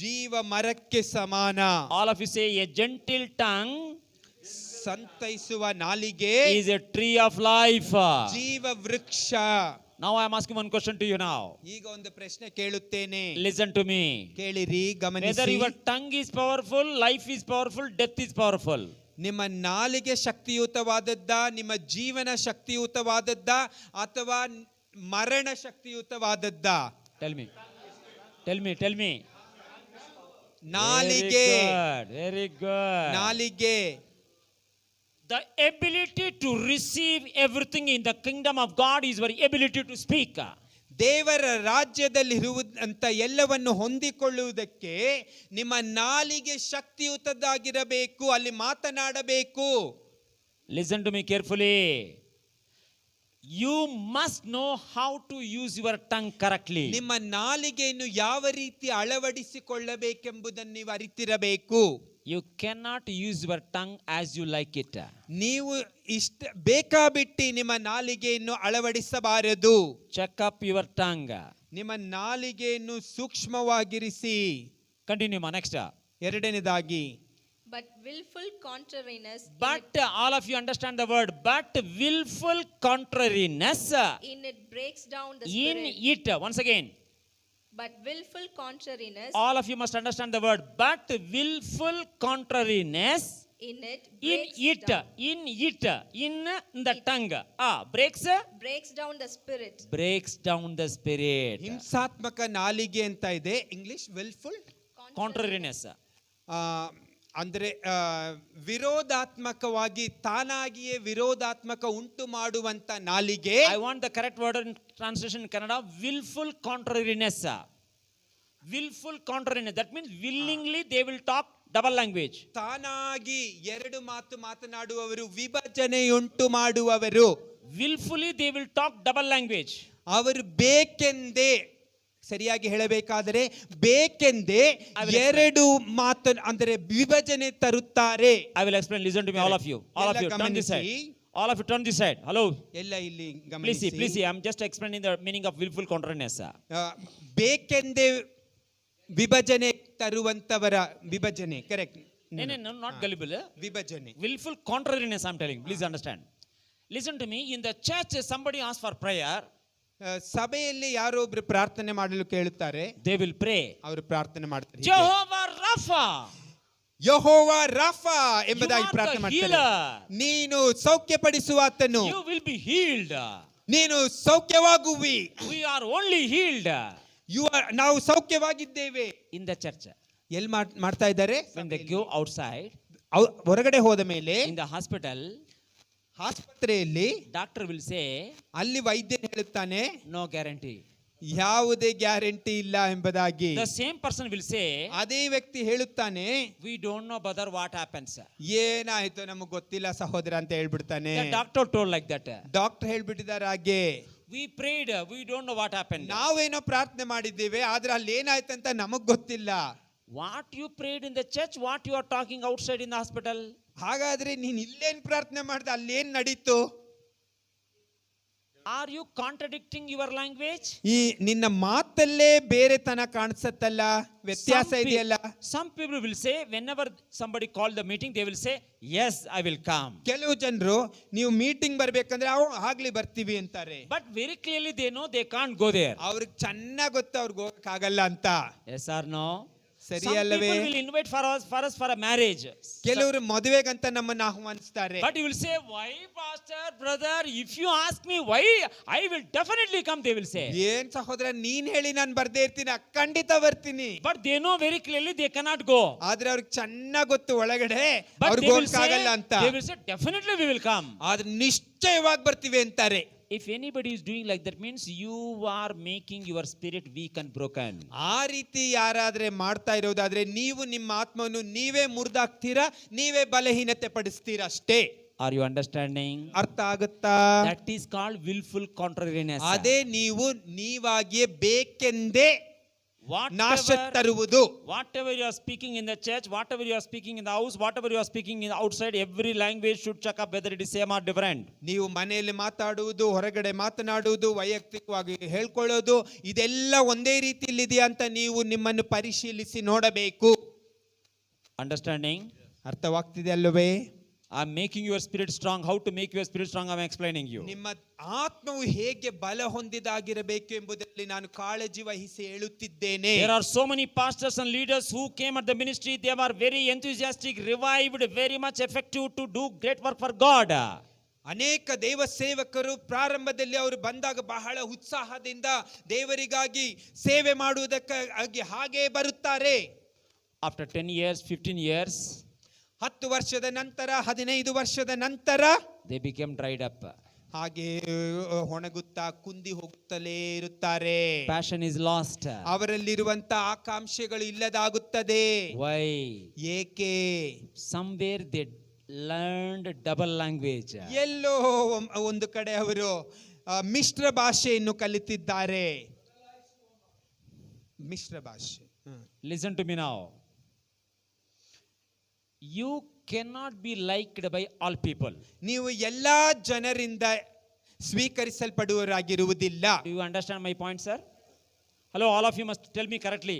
ಜೀವ ಮರಕ್ಕೆ ಸಮಾನ. All of you say, a gentle tongue ಸಂತೈಸುವ ನಾಲಿಗೆ is a tree of life. ಜೀವ ವೃಕ್ಷ. Now I am asking one question to you now. ಈಗ ಒಂದು ಪ್ರಶ್ನೆ ಕೇಳುತ್ತೇನೆ, Listen to me. ಕೇಳಿರಿ, Whether ಗಮನಿಸಿ. your tongue is powerful, life is powerful, death is powerful. ನಿಮ್ಮ ನಾಲಿಗೆ ಶಕ್ತಿಯುತವಾದದ್ದ, ನಿಮ್ಮ ಜೀವನ ಶಕ್ತಿಯುತವಾದದ್ದ, ಅಥವಾ ಮರಣ ಶಕ್ತಿಯುತವಾದದ್ದ? Tell me. ನಾಲಿಗೆ. Very good. ನಾಲಿಗೆ The ability to receive everything in the kingdom of God is your ability to speak. ದೇವರ ರಾಜ್ಯದಲ್ಲಿರುವಂತ ಎಲ್ಲವನ್ನು ಹೊಂದಿಕೊಳ್ಳುವುದಕ್ಕೆ ನಿಮ್ಮ ನಾಲಿಗೆ ಶಕ್ತಿಯುತದ್ದಾಗಿರಬೇಕು, ಅಲ್ಲಿ ಮಾತನಾಡಬೇಕು. Listen to me carefully. You must know how to use your tongue correctly. ನಿಮ್ಮ ನಾಲಿಗೆಯನ್ನು ಯಾವ ರೀತಿ ಅಳವಡಿಸಿಕೊಳ್ಳಬೇಕೆಂಬುದನ್ನು ನೀವು ಅರಿತಿರಬೇಕು. You cannot use your tongue as you like it. ನೀವು ಇಷ್ಟ ಬೇಕಾಬಿಟ್ಟಿ ನಿಮ್ಮ ನಾಲಿಗೆಯನ್ನು ಅಳವಡಿಸಬಾರದು. Check up your tongue. ನಿಮ್ಮ ನಾಲಿಗೆಯನ್ನು ಸೂಕ್ಷ್ಮವಾಗಿರಿಸಿ. Continue, ma. Next. ಎರಡನೇದಾಗಿ, But willful contrariness But all of you understand the word. But willful contrariness in it breaks down the in spirit. it. Once again. But willful contrariness All of you must understand the word. But willful contrariness in it in breaks it. down, In the tongue. breaks down the spirit. Breaks down the spirit. ಹಿಂಸಾತ್ಮಕ ನಾಲಿಗೆ ಅಂತ ಇದೆ. English wilful Contrariness. ಅಂದ್ರೆ ವಿರೋಧಾತ್ಮಕವಾಗಿ ತಾನಾಗಿಯೇ ವಿರೋಧಾತ್ಮಕ ಉಂಟು ಮಾಡುವಂತ ನಾಲಿಗೆ. I want the correct word in translation in Kannada. Willful contrariness. Willful contrariness. That means willingly they will talk double language. ತಾನಾಗಿ ಎರಡು ಮಾತು ಮಾತನಾಡುವವರು, ವಿಭಜನೆಯುಂಟು ಮಾಡುವವರು. Willfully they will talk double language. ಅವರು ಬೇಕೆಂದೇ, ಸರಿಯಾಗಿ ಹೇಳಬೇಕಾದರೆ ಬೇಕೆಂದೇ ಎರಡು ಮಾತು ಅಂದರೆ ವಿಭಜನೆ ತರುತ್ತಾರೆ. I will explain. Listen to me, all of you. All of you, turn this side. All of you, turn this side. Hello. ಎಲ್ಲ ಇಲ್ಲಿ Please see, ಗಮನಿಸಿ. please see. I'm just explaining the meaning of willful contrariness. ಬೇಕೆಂದೇ ವಿಭಜನೆ ತರುವಂತವರ ವಿಭಜನೆ. Correct. No, not gullible. ವಿಭಜನೆ. Willful contrariness, I'm telling. Please understand. Listen to me. In the church, somebody asks for prayer. ಸಭೆಯಲ್ಲಿ ಯಾರೋ ಒಬ್ರು ಪ್ರಾರ್ಥನೆ ಮಾಡಲು ಕೇಳುತ್ತಾರೆ. They will pray. ಅವರು ಪ್ರಾರ್ಥನೆ ಮಾಡ್ತಾರೆ. Jehovah Rapha. ಯೆಹೋವ ರಾಫಾ ಎಂಬುದಾಗಿ You are ಪ್ರಾರ್ಥನೆ the ಮಾಡ್ತಾರೆ. healer. ನೀನು ಸೌಖ್ಯಪಡಿಸುವಾತನು, You will be healed. ನೀನು ಸೌಖ್ಯವಾಗುವಿ. We are only healed. ನಾವು ಸೌಖ್ಯವಾಗಿದ್ದೇವೆ. In the church. ಎಲ್ಲಿ ಮಾಡ್ತಾ ಇದ್ದಾರೆ? When they go outside, ಹೊರಗಡೆ ಹೋದ ಮೇಲೆ in the hospital, ಆಸ್ಪತ್ರೆಯಲ್ಲಿ doctor will say, ಅಲ್ಲಿ ವೈದ್ಯನು ಹೇಳುತ್ತಾನೆ, no guarantee. ಯಾವುದೇ ಗ್ಯಾರಂಟಿ ಇಲ್ಲ ಎಂಬುದಾಗಿ. The same person will say, ಅದೇ ವ್ಯಕ್ತಿ ಹೇಳುತ್ತಾನೆ, we don't know brother what happens. ಏನಾಯ್ತು ನಮಗೆ ಗೊತ್ತಿಲ್ಲ ಸಹೋದರ ಅಂತ ಹೇಳ್ಬಿಡ್ತಾನೆ. The doctor told like that. Doctor ಹೇಳ್ಬಿಟ್ಟಿದ್ದಾರೆ ಹಾಗೆ. We prayed, we don't know what happened. ನಾವೇನೋ ಪ್ರಾರ್ಥನೆ ಮಾಡಿದ್ದೇವೆ, ಆದ್ರೆ ಅಲ್ಲಿ ಏನಾಯ್ತಂತ ನಮಗ್ ಗೊತ್ತಿಲ್ಲ. What you prayed in the church, what you are talking outside in the hospital? ಹಾಗಾದ್ರೆ ನೀನ್ ಇಲ್ಲೇನ್ ಪ್ರಾರ್ಥನೆ ಮಾಡ್ದೆ, ಅಲ್ಲೇನ್ ನಡೀತು? Are you contradicting your language? ಈ ನಿನ್ನ ಮಾತಲ್ಲೇ ಬೇರೆ ತನ ಕಾಣಿಸತ್ತಲ್ಲ, ವ್ಯತ್ಯಾಸ ಇದೆಯಲ್ಲ. Some people will say, whenever somebody call the meeting, they will say, yes, I will come. ಕೆಲವು ಜನರು ನೀವು ಮೀಟಿಂಗ್ ಬರ್ಬೇಕಂದ್ರೆ ಆಗ್ಲಿ ಬರ್ತೀವಿ ಅಂತಾರೆ. But very clearly they know they can't go there. ಅವ್ರಿಗೆ ಚೆನ್ನಾಗ್ ಗೊತ್ತು ಅವ್ರಿಗೆ ಹೋಗಕ್ಕಾಗಲ್ಲ ಅಂತ. Yes or no? ಸರಿ Some ಅಲ್ಲವೇ? people will invite for us for a marriage. ಕೆಲವರು ಮದುವೆಗಂತ ನಮ್ಮನ್ನ ಆಹ್ವಾನಿಸ್ತಾರೆ. But you will say, why pastor, brother, if you ask me why, I will definitely come, they will say. ಏನ್ ಸಹೋದರ ನೀನ್ ಹೇಳಿ ನಾನು ಬರ್ದೇ ಇರ್ತೀನಿ, ಖಂಡಿತ ಬರ್ತೀನಿ. But they know very clearly they cannot go. ಆದ್ರೆ ಅವ್ರಿಗೆ ಚೆನ್ನಾಗ್ ಗೊತ್ತು ಒಳಗಡೆ But ಅವ್ರಿಗೆ they will ಹೋಗಕ್ಕಾಗಲ್ಲ ಅಂತ. say, definitely we will come. ಆದ್ರೆ ನಿಶ್ಚಯವಾಗಿ ಬರ್ತೀವಿ ಅಂತಾರೆ. If anybody is doing like that, means you are making your spirit weak and broken. ಆ ರೀತಿ ಯಾರಾದ್ರೆ ಮಾಡ್ತಾ ಇರೋದಾದ್ರೆ ನೀವು ನಿಮ್ಮ ಆತ್ಮವನ್ನು ನೀವೇ ಮುರಿದಾಕ್ತೀರಾ, ನೀವೇ ಬಲಹೀನತೆ ಪಡಿಸ್ತೀರಾ ಅಷ್ಟೇ. Are you understanding? ಅರ್ಥ ಆಗುತ್ತಾ? That is called willful contrariness. ಅದೇ ನೀವು ನೀವಾಗಿಯೇ ಬೇಕೆಂದೇ ನಾಶ ತರುವುದು. Whatever you are speaking in the church, whatever you are speaking in the house, whatever you are speaking in the outside, every language should check up whether it is same or different. ನೀವು ಮನೆಯಲ್ಲಿ ಮಾತಾಡುವುದು, ಹೊರಗಡೆ ಮಾತನಾಡುವುದು, ವೈಯಕ್ತಿಕವಾಗಿ ಹೇಳ್ಕೊಳ್ಳೋದು, ಇದೆಲ್ಲ ಒಂದೇ ರೀತಿಯಲ್ಲಿ ಇದೆಯಾ ಅಂತ ನೀವು ನಿಮ್ಮನ್ನು ಪರಿಶೀಲಿಸಿ ನೋಡಬೇಕು. Understanding? ಅರ್ಥವಾಗ್ತಿದೆ ಅಲ್ಲವೇ? I am making your spirit strong. How to make your spirit strong? I am explaining you. ನಿಮ್ಮ ಆತ್ಮವು ಹೇಗೆ ಬಲ ಹೊಂದಿದಾಗಿರಬೇಕು ಎಂಬುದರಲ್ಲಿ ನಾನು ಕಾಳಜಿ ವಹಿಸಿ ಹೇಳುತ್ತಿದ್ದೇನೆ. There are so many pastors and leaders who came at the ministry. They were very enthusiastic, revived, very much effective to do great work for God. ಅನೇಕ ದೇವ ಸೇವಕರು ಪ್ರಾರಂಭದಲ್ಲಿ ಅವರು ಬಂದಾಗ ಬಹಳ ಉತ್ಸಾಹದಿಂದ ದೇವರಿಗಾಗಿ ಸೇವೆ ಮಾಡುವುದಕ್ಕಾಗಿ ಹಾಗೆ ಬರುತ್ತಾರೆ. After 10 years, 15 years, 10 ವರ್ಷದ ನಂತರ, 15 ವರ್ಷದ ನಂತರ they became dried up. ಹಾಗೆ ಒಣಗುತ್ತಾ ಕುಂದಿ ಹೋಗುತ್ತಲೇ ಇರುತ್ತಾರೆ. Passion is lost. ಅವರಲ್ಲಿರುವಂತ ಆಕಾಂಕ್ಷೆಗಳು ಇಲ್ಲದಾಗುತ್ತದೆ. Why? ಏಕೆ? Somewhere they learned double language. ಎಲ್ಲೋ ಒಂದು ಕಡೆ ಅವರು ಮಿಶ್ರ ಭಾಷೆಯನ್ನು ಕಲಿತಿದ್ದಾರೆ. ಮಿಶ್ರ ಭಾಷೆ. Listen to me now. You cannot be liked by all people. ನೀವು ಎಲ್ಲಾ ಜನರಿಂದ ಸ್ವೀಕರಿಸಲ್ಪಡುವರಾಗಿರುವುದಿಲ್ಲ. Do you understand my point, sir? Hello, all of you must tell me correctly.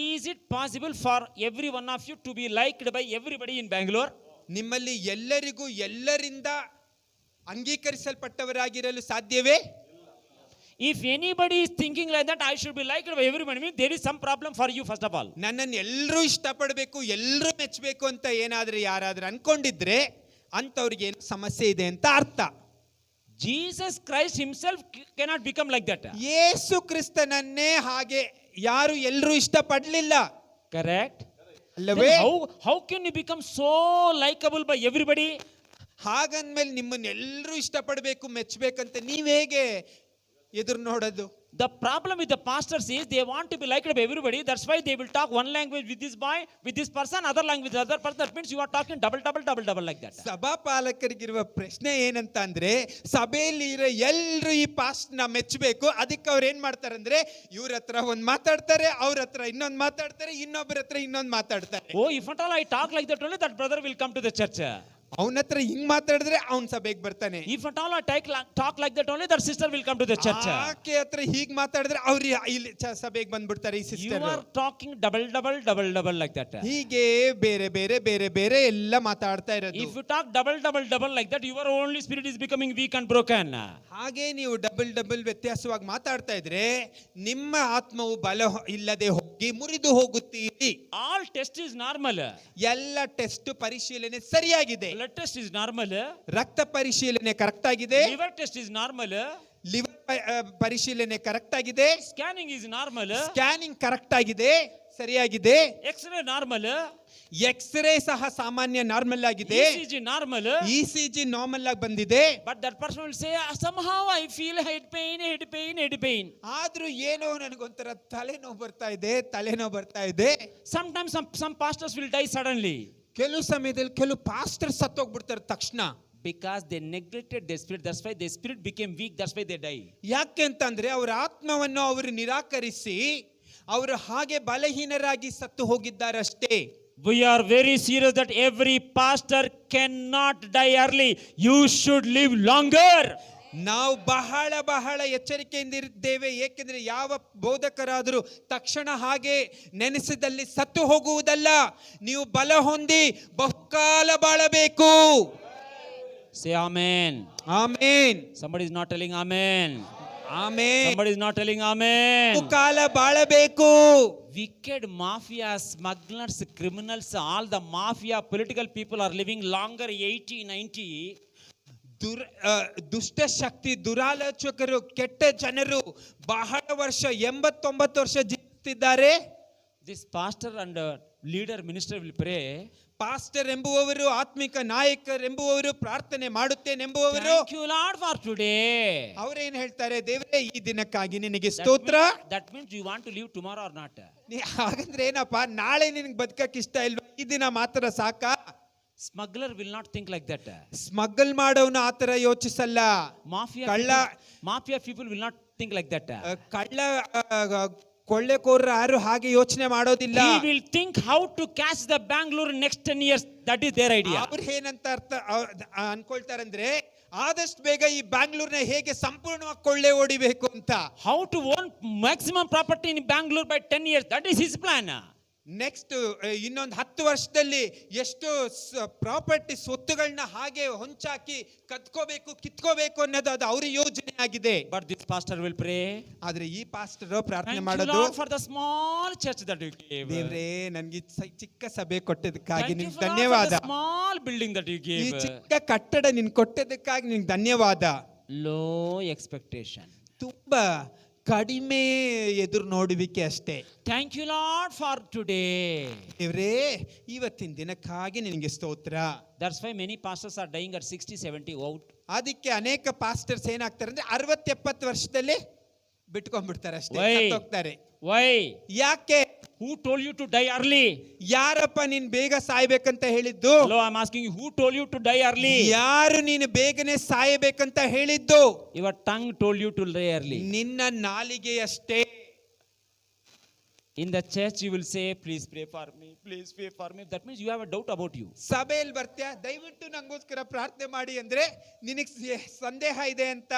Is it possible for every one of you to be liked by everybody in Bangalore? ನಿಮ್ಮಲ್ಲಿ ಎಲ್ಲರಿಗೂ ಎಲ್ಲರಿಂದ ಅಂಗೀಕರಿಸಲ್ಪಟ್ಟವರಾಗಿರಲು ಸಾಧ್ಯವೇ? If anybody is thinking like that, I should be liked by everybody, means there is some problem for you first of all. ನನ್ನನ್ನು ಎಲ್ಲರೂ ಇಷ್ಟಪಡಬೇಕು, ಎಲ್ಲರೂ ಮೆಚ್ಚಬೇಕು ಅಂತ ಏನಾದ್ರೂ ಯಾರಾದ್ರೂ ಅನ್ಕೊಂಡಿದ್ರೆ ಅಂತವ್ರಿಗೆ ಏನು ಸಮಸ್ಯೆ ಇದೆ ಅಂತ ಅರ್ಥ. Jesus Christ himself cannot become like that. ಯೇಸು ಕ್ರಿಸ್ತನನ್ನೇ ಹಾಗೆ ಯಾರು ಎಲ್ಲರೂ ಇಷ್ಟಪಡಲಿಲ್ಲ, Correct? ಅಲ್ಲವೇ? Then how can you become so likable by everybody? ಹಾಗಂದ್ಮೇಲೆ ನಿಮ್ಮನ್ನ ಎಲ್ಲರೂ ಇಷ್ಟಪಡಬೇಕು, ಮೆಚ್ಚಬೇಕಂತ ನೀವ್ ಹೇಗೆ ಎದುರು ನೋಡೋದು? The problem with the pastors is they want to be liked by everybody. That's why they will talk one language with this boy, with this person, other language with other person. That means you are talking double like that. ಸಭಾಪಾಲಕರಿಗಿರುವ ಪ್ರಶ್ನೆ ಏನಂತ ಅಂದ್ರೆ, ಸಭೆಯಲ್ಲಿ ಇರೋ ಎಲ್ರು ಈ past ನ ಮೆಚ್ಚಬೇಕು, ಅದಕ್ಕೆ ಅವ್ರು ಏನ್ ಮಾಡ್ತಾರೆ ಅಂದ್ರೆ ಇವ್ರ ಹತ್ರ ಒಂದ್ ಮಾತಾಡ್ತಾರೆ, ಅವ್ರ ಹತ್ರ ಇನ್ನೊಂದ್ ಮಾತಾಡ್ತಾರೆ, ಇನ್ನೊಬ್ಬರ ಹತ್ರ ಇನ್ನೊಂದ್ ಮಾತಾಡ್ತಾರೆ. Oh, if at all I talk like that only, that brother will come to the church. ಅವನ ಹತ್ರ ಹಿಂಗ್ ಮಾತಾಡಿದ್ರೆ ಅವ್ನ್ ಸಭೆಗೆ ಬರ್ತಾನೆ. If at all I talk like that only, that sister will come to the church. ಆಕೆ ಹತ್ರ ಹೀಗ್ ಮಾತಾಡಿದ್ರೆ ಅವ್ರು ಇಲ್ಲಿ ಸಭೆಗೆ ಬಂದ್ಬಿಡ್ತಾರೆ ಈ You sister. are talking double like that. ಹೀಗೆ ಬೇರೆ ಬೇರೆ ಬೇರೆ ಬೇರೆ ಎಲ್ಲ ಮಾತಾಡ್ತಾ ಇರೋದು. If you talk double like that, your only spirit is becoming weak and broken. ಹಾಗೆ ನೀವು ಡಬಲ್ ವ್ಯತ್ಯಾಸವಾಗಿ ಮಾತಾಡ್ತಾ ಇದ್ರೆ ನಿಮ್ಮ ಆತ್ಮವು ಬಲ ಇಲ್ಲದೆ ಹೋಗಿ ಮುರಿದು ಹೋಗುತ್ತೀರಿ. All test is normal. ಎಲ್ಲ ಟೆಸ್ಟ್ ಪರಿಶೀಲನೆ ಸರಿಯಾಗಿದೆ. Blood test is normal. ರಕ್ತ ಪರಿಶೀಲನೆ ಕರೆಕ್ಟ್ ಆಗಿದೆ. Liver test is normal. Liver ಪರಿಶೀಲನೆ ಕರೆಕ್ಟ್ ಆಗಿದೆ. Scanning is normal. Scanning correct ಆಗಿದೆ, ಸರಿಯಾಗಿದೆ. X-ray normal. ಎಕ್ಸ್ರೇ ಸಹ ಸಾಮಾನ್ಯ ನಾರ್ಮಲ್ ಆಗಿದೆ. ECG normal. ECG ನಾರ್ಮಲ್ ಆಗಿ ಬಂದಿದೆ. But that person will say, somehow I feel head pain. ಆದ್ರೂ ಏನೋ ನನಗೊಂಥರ ತಲೆನೋವು ಬರ್ತಾ ಇದೆ. Sometimes some pastors will die suddenly. ಕೆಲವು ಸಮಯದಲ್ಲಿ ಕೆಲವು ಪಾಸ್ಟರ್ ಸತ್ತೋಗ್ಬಿಡ್ತಾರೆ ತಕ್ಷಣ. Because they neglected their spirit. That's why their spirit became weak. That's why they die. ಯಾಕೆ ಅಂತಂದ್ರೆ ಅವರ ಆತ್ಮವನ್ನು ಅವರು ನಿರಾಕರಿಸಿ ಅವರು ಹಾಗೆ ಬಲಹೀನರಾಗಿ ಸತ್ತು ಹೋಗಿದ್ದಾರಷ್ಟೇ. We are very serious that every pastor cannot die early. You should live longer. ನಾವು ಬಹಳ ಎಚ್ಚರಿಕೆಯಿಂದ ಇದ್ದೇವೆ. ಏಕೆಂದ್ರೆ ಯಾವ ಬೋಧಕರಾದರೂ ತಕ್ಷಣ ಹಾಗೆ ನೆನೆಸಿದಲ್ಲಿ ಸತ್ತು ಹೋಗುವುದಲ್ಲ, ನೀವು ಬಲ ಹೊಂದಿ ಬಹುಕಾಲ ಬಾಳಬೇಕು. Say amen. Amen. Somebody is not telling amen. Amen. Somebody is not telling amen. ಬಹುಕಾಲ ಬಾಳಬೇಕು. Wicked mafia, smugglers, criminals, all the mafia, political people are living longer, 80, 90. ದುಷ್ಟ ಶಕ್ತಿ, ದುರಾಲೋಚಕರು, ಕೆಟ್ಟ ಜನರು ಬಹಳ ವರ್ಷ 89 ವರ್ಷ ಜೀವಿಸುತ್ತಿದ್ದಾರೆ. This pastor and leader minister will pray. Pastor ಎಂಬುವವರು, ಆತ್ಮಿಕ ನಾಯಕರೆಂಬುವವರು, ಪ್ರಾರ್ಥನೆ ಮಾಡುತ್ತೇನೆಂಬುವವರು, Thank you Lord for today. ಅವರೇನ್ ಹೇಳ್ತಾರೆ, ದೇವರೇ ಈ ದಿನಕ್ಕಾಗಿ ನಿನಗೆ ಸ್ತೋತ್ರ. That means you want to live tomorrow or not? ಹಾಗಂದ್ರೆ ಏನಪ್ಪಾ, ನಾಳೆ ನಿನಗೆ ಬದುಕಕ್ಕೆ ಇಷ್ಟ ಇಲ್ವಾ, ಈ ದಿನ ಮಾತ್ರ ಸಾಕಾ? Smuggler will not think like that. Smuggle ಮಾಡೋನು ಆತರ ಯೋಚಿಸಲ್ಲ. Mafia people will not think like that. ಕಳ್ಳ ಕೊಳ್ಳೆಕೋರರು ಯಾರು ಹಾಗೆ ಯೋಚನೆ ಮಾಡೋದಿಲ್ಲ. He will think how to catch the Bangalore next 10 years. That is their idea. ಅವ್ರು ಏನಂತ ಅನ್ಕೊಳ್ತಾರಂದ್ರೆ, ಆದಷ್ಟು ಬೇಗ ಈ ಬ್ಯಾಂಗ್ಳೂರ್ನ ಹೇಗೆ ಸಂಪೂರ್ಣವಾಗಿ ಕೊಳ್ಳೆ ಹೊಡಿಬೇಕು ಅಂತ. How to own maximum property in Bangalore by 10 years. That is his plan. Next ಇನ್ನೊಂದು 10 ವರ್ಷದಲ್ಲಿ ಎಷ್ಟು ಪ್ರಾಪರ್ಟಿ ಸ್ವತ್ತುಗಳನ್ನ ಹಾಗೆ ಹೊಂಚಾಕಿ ಕಿತ್ಕೋಬೇಕು ಅನ್ನೋದು ಅದು ಅವ್ರ ಯೋಜನೆ ಆಗಿದೆ. But this pastor will pray. ಆದ್ರೆ ಈ ಪಾಸ್ಟರ್ ಪ್ರಾರ್ಥನೆ Thank you ಮಾಡೋದು, Lord for the small church that you gave. ದೇವರೇ ನನಗೆ ಚಿಕ್ಕ ಸಭೆ ಕೊಟ್ಟದಕ್ಕಾಗಿ Thank you ನಿನ್ಗೆ for ಧನ್ಯವಾದ. the small building that you ಈ gave. ಚಿಕ್ಕ ಕಟ್ಟಡ ನಿನ್ ಕೊಟ್ಟದಕ್ಕಾಗಿ ನಿನ್ಗೆ ಧನ್ಯವಾದ. Low expectation. ತುಂಬಾ ಕಡಿಮೆ ಎದುರು ನೋಡುವಿಕೆ ಅಷ್ಟೇ. Thank you Lord for today. ದೇವರೇ ಇವತ್ತಿನ ದಿನಕ್ಕಾಗಿ ನಿನಗೆ ಸ್ತೋತ್ರ. That's why many pastors are dying at 60, 70 out. ಅದಕ್ಕೆ ಅನೇಕ ಪಾಸ್ಟರ್ಸ್ ಏನಾಗ್ತಾರೆ ಅಂದ್ರೆ 60-70 ವರ್ಷದಲ್ಲಿ ಬಿಟ್ಕೊಂಡ್ಬಿಡ್ತಾರೆ ಅಷ್ಟೇ, ಸತ್ತೋಗ್ತಾರೆ. Why? ಯಾಕೆ? Who told you to die early? ಯಾರಪ್ಪ ನೀನ್ ಬೇಗ ಸಾಯ್ಬೇಕಂತ ಹೇಳಿದ್ದು? Hello, I'm asking you, who told you to die early? ಯಾರು ನೀನು ಬೇಗನೆ ಸಾಯಬೇಕಂತ ಹೇಳಿದ್ದು? Your tongue told you to die early. ನಿನ್ನ ನಾಲಿಗೆ ಅಷ್ಟೇ. In the church, you will say, please pray for me, please pray for me. That means you have a doubt about you. ಸಭೆಯಲ್ಲಿ ಬರ್ತೀಯ, ದಯವಿಟ್ಟು ನಂಗೋಸ್ಕರ ಪ್ರಾರ್ಥನೆ ಮಾಡಿ ಅಂದ್ರೆ ನಿನಗ್ ಸಂದೇಹ ಇದೆ ಅಂತ.